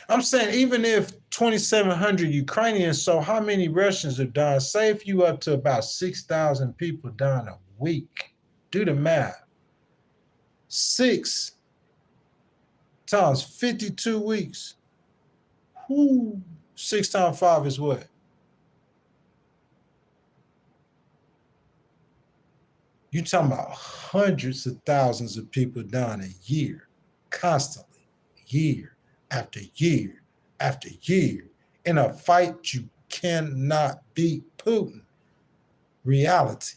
I'm saying even if 2,700 Ukrainians, so how many Russians are dying? Say if you up to about 6,000 people dying a week. Do the math. 6 times 52 weeks. Whoo. 6 times 5 is what? You're talking about hundreds of thousands of people dying a year, constantly, year after year after year. In a fight, you cannot beat Putin. Reality.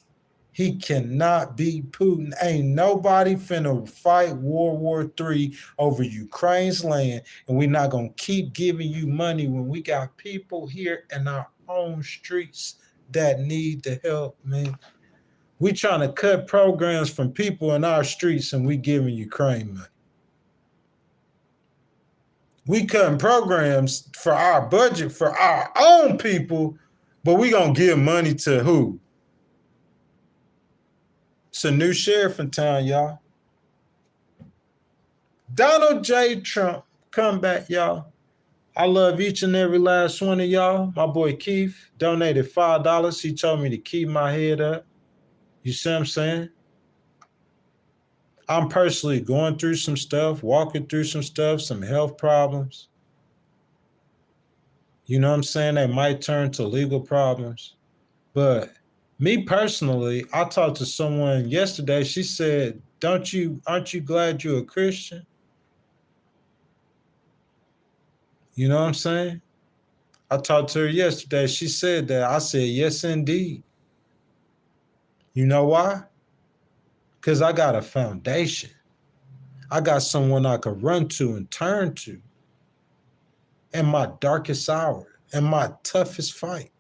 He cannot beat Putin. Ain't nobody finna fight World War III over Ukraine's land, and we're not gonna keep giving you money when we got people here in our own streets that need the help, man. We trying to cut programs from people in our streets and we giving Ukraine money. We cutting programs for our budget for our own people, but we gonna give money to who? It's a new sheriff in town, y'all. Donald J. Trump, come back, y'all. I love each and every last one of y'all. My boy Keith donated $5. He told me to keep my head up. You see what I'm saying? I'm personally going through some stuff, walking through some stuff, some health problems. You know what I'm saying? They might turn to legal problems. But me personally, I talked to someone yesterday. She said, aren't you glad you're a Christian? You know what I'm saying? I talked to her yesterday. She said that. I said, yes, indeed. You know why? Because I got a foundation. I got someone I could run to and turn to in my darkest hour, in my toughest fight.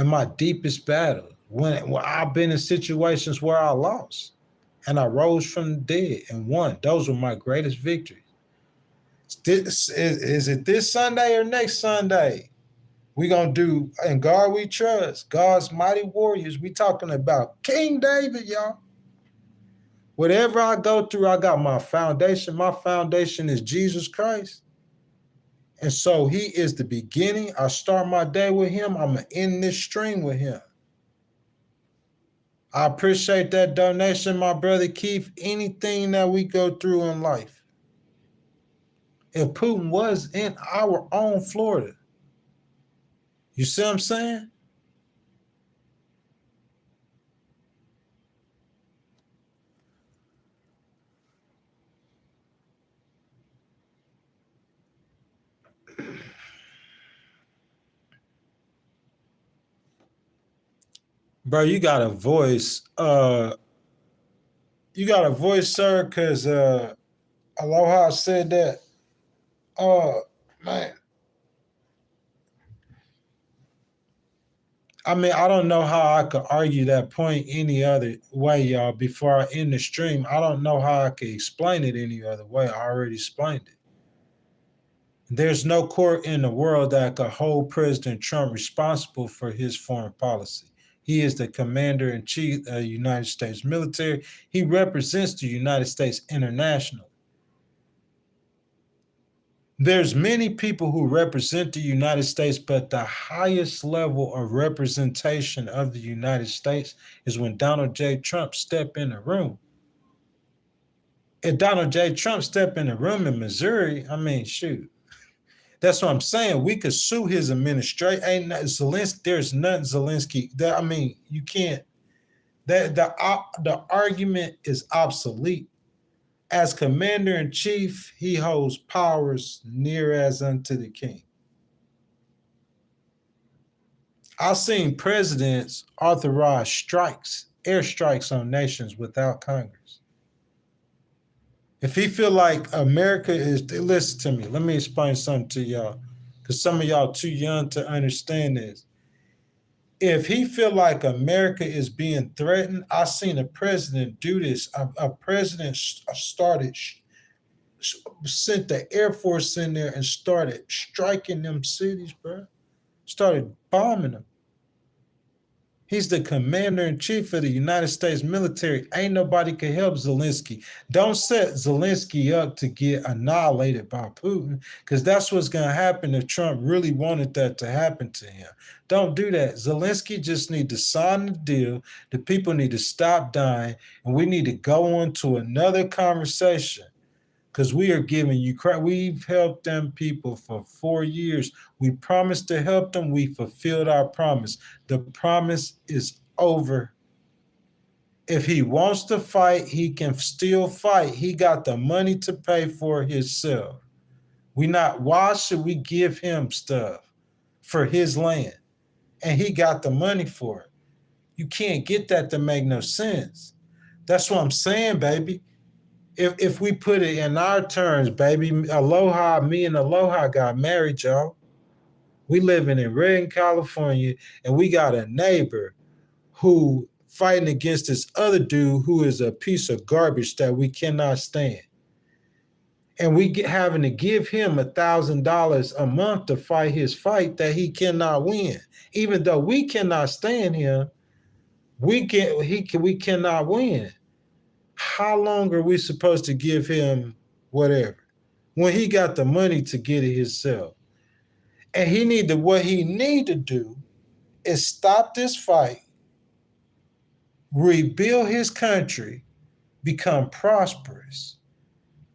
in my deepest battle, when I've been in situations where I lost and I rose from the dead and won. Those were my greatest victories. Is it this Sunday or next Sunday? We gonna do In God We Trust, God's Mighty Warriors. We talking about King David, y'all. Whatever I go through, I got my foundation. My foundation is Jesus Christ. And so he is the beginning. I start my day with him. I'm going to end this stream with him. I appreciate that donation, my brother Keith. Anything that we go through in life, if Putin was in our own Florida, you see what I'm saying? Bro, you got a voice. You got a voice, sir, because Aloha said that. Man. I mean, I don't know how I could argue that point any other way, y'all. Before I end the stream, I don't know how I could explain it any other way. I already explained it. There's no court in the world that could hold President Trump responsible for his foreign policy. He is the commander-in-chief of the United States military. He represents the United States internationally. There's many people who represent the United States, but the highest level of representation of the United States is when Donald J. Trump stepped in the room. If Donald J. Trump stepped in the room in Missouri, I mean, shoot. That's what I'm saying. We could sue his administration. Ain't nothing Zelensky. There's nothing Zelensky. That, I mean, you can't. That the argument is obsolete. As commander-in-chief, he holds powers near as unto the king. I've seen presidents authorize strikes, airstrikes on nations without Congress. If he feel like America is, listen to me, let me explain something to y'all, because some of y'all too young to understand this. If he feel like America is being threatened, I seen a president do this. A president sent the Air Force in there and started striking them cities, bro. Started bombing them. He's the commander-in-chief of the United States military. Ain't nobody can help Zelensky. Don't set Zelensky up to get annihilated by Putin, because that's what's going to happen if Trump really wanted that to happen to him. Don't do that. Zelensky just need to sign the deal. The people need to stop dying, and we need to go on to another conversation. Because we are giving Ukraine, we've helped them people for 4 years. We promised to help them. We fulfilled our promise. The promise is over. If he wants to fight, he can still fight. He got the money to pay for himself. Why should we give him stuff for his land? And he got the money for it. You can't get that to make no sense. That's what I'm saying, baby. If we put it in our terms, baby, Aloha, me and Aloha got married, y'all. We living in Redding, California, and we got a neighbor who fighting against this other dude who is a piece of garbage that we cannot stand. And we having to give him $1,000 a month to fight his fight that he cannot win. Even though we cannot stand him, we cannot win. How long are we supposed to give him whatever when he got the money to get it himself? And what he need to do is stop this fight, rebuild his country, become prosperous,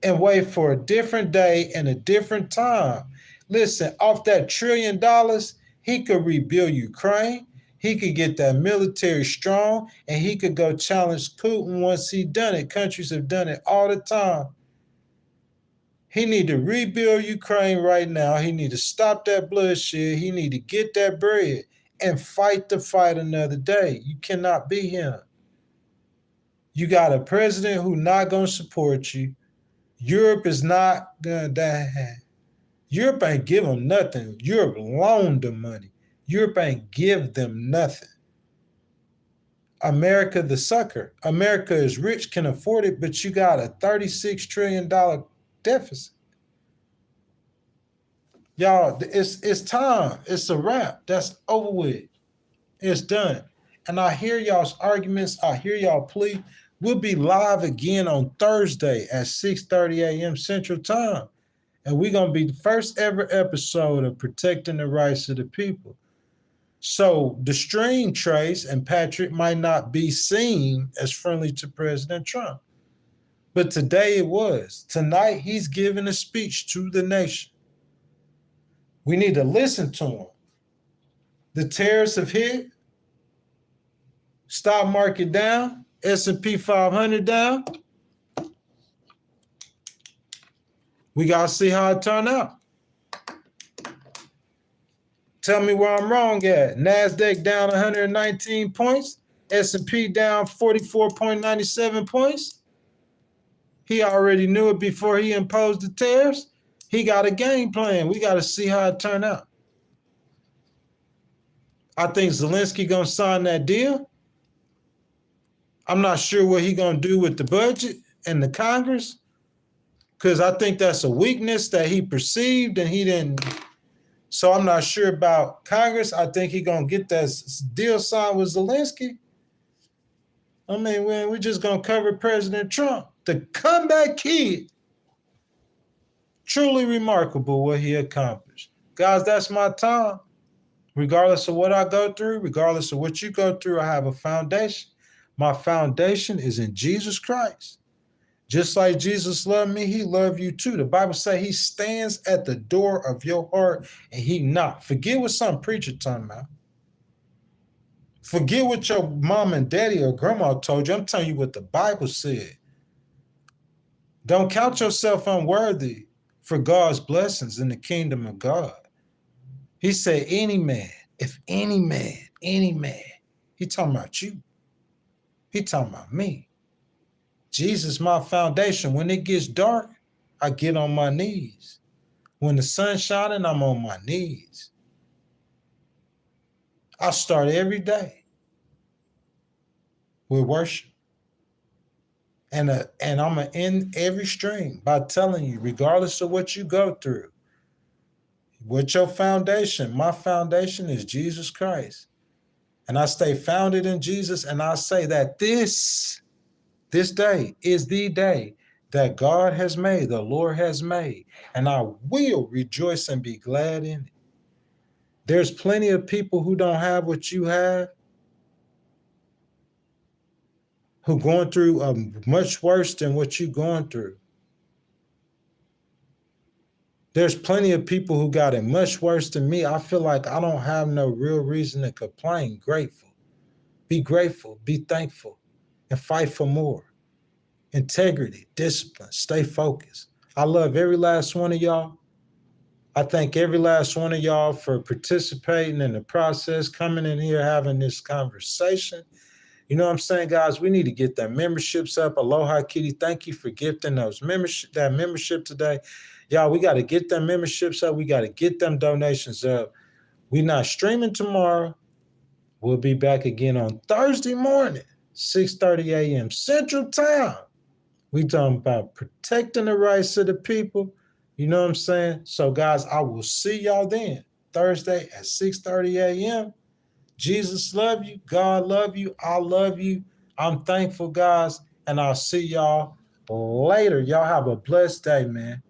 and wait for a different day and a different time. Listen, off that $1 trillion, he could rebuild Ukraine. He could get that military strong, and he could go challenge Putin once he done it. Countries have done it all the time. He need to rebuild Ukraine right now. He need to stop that bloodshed. He need to get that bread and fight the fight another day. You cannot be him. You got a president who not going to support you. Europe is not going to. Europe ain't give him nothing. Europe loaned them money. Europe ain't give them nothing. America the sucker. America is rich, can afford it, but you got a $36 trillion deficit. Y'all, it's time. It's a wrap. That's over with. It's done. And I hear y'all's arguments. I hear y'all plea. We'll be live again on Thursday at 6:30 a.m. Central Time. And we're going to be the first ever episode of Protecting the Rights of the People. So the string Trace and Patrick might not be seen as friendly to President Trump. But today it was. Tonight he's giving a speech to the nation. We need to listen to him. The tariffs have hit. Stock market down. S&P 500 down. We got to see how it turn out. Tell me where I'm wrong at. NASDAQ down 119 points. S&P down 44.97 points. He already knew it before he imposed the tariffs. He got a game plan. We got to see how it turn out. I think Zelensky going to sign that deal. I'm not sure what he going to do with the budget and the Congress, because I think that's a weakness that he perceived and he didn't. So I'm not sure about Congress. I think he going to get that deal signed with Zelensky. I mean, we're just going to cover President Trump. The comeback kid. Truly remarkable what he accomplished. Guys, that's my time. Regardless of what I go through, regardless of what you go through, I have a foundation. My foundation is in Jesus Christ. Just like Jesus loved me, he loved you too. The Bible says he stands at the door of your heart and he knocks. Forget what some preacher talking about. Forget what your mom and daddy or grandma told you. I'm telling you what the Bible said. Don't count yourself unworthy for God's blessings in the kingdom of God. He said, any man, if any man, he talking about you. He talking about me. Jesus, my foundation. When it gets dark, I get on my knees. When the sun's shining, I'm on my knees. I start every day with worship. And I'm going to end every stream by telling you, regardless of what you go through, what's your foundation? My foundation is Jesus Christ. And I stay founded in Jesus, and I say that this day is the day that God has made, the Lord has made, and I will rejoice and be glad in it. There's plenty of people who don't have what you have, who going through much worse than what you're going through. There's plenty of people who got it much worse than me. I feel like I don't have no real reason to complain. Grateful. Be grateful. Be thankful. And fight for more. Integrity, discipline, stay focused. I love every last one of y'all. I thank every last one of y'all for participating in the process, coming in here, having this conversation. You know what I'm saying, guys? We need to get that memberships up. Aloha Kitty, thank you for gifting that membership today. Y'all, we got to get them memberships up. We got to get them donations up. We're not streaming tomorrow. We'll be back again on Thursday morning, 6:30 a.m. Central Time. We talking about protecting the rights of the people. You know what I'm saying? So, guys, I will see y'all then, Thursday at 6:30 a.m. Jesus love you. God love you. I love you. I'm thankful, guys. And I'll see y'all later. Y'all have a blessed day, man.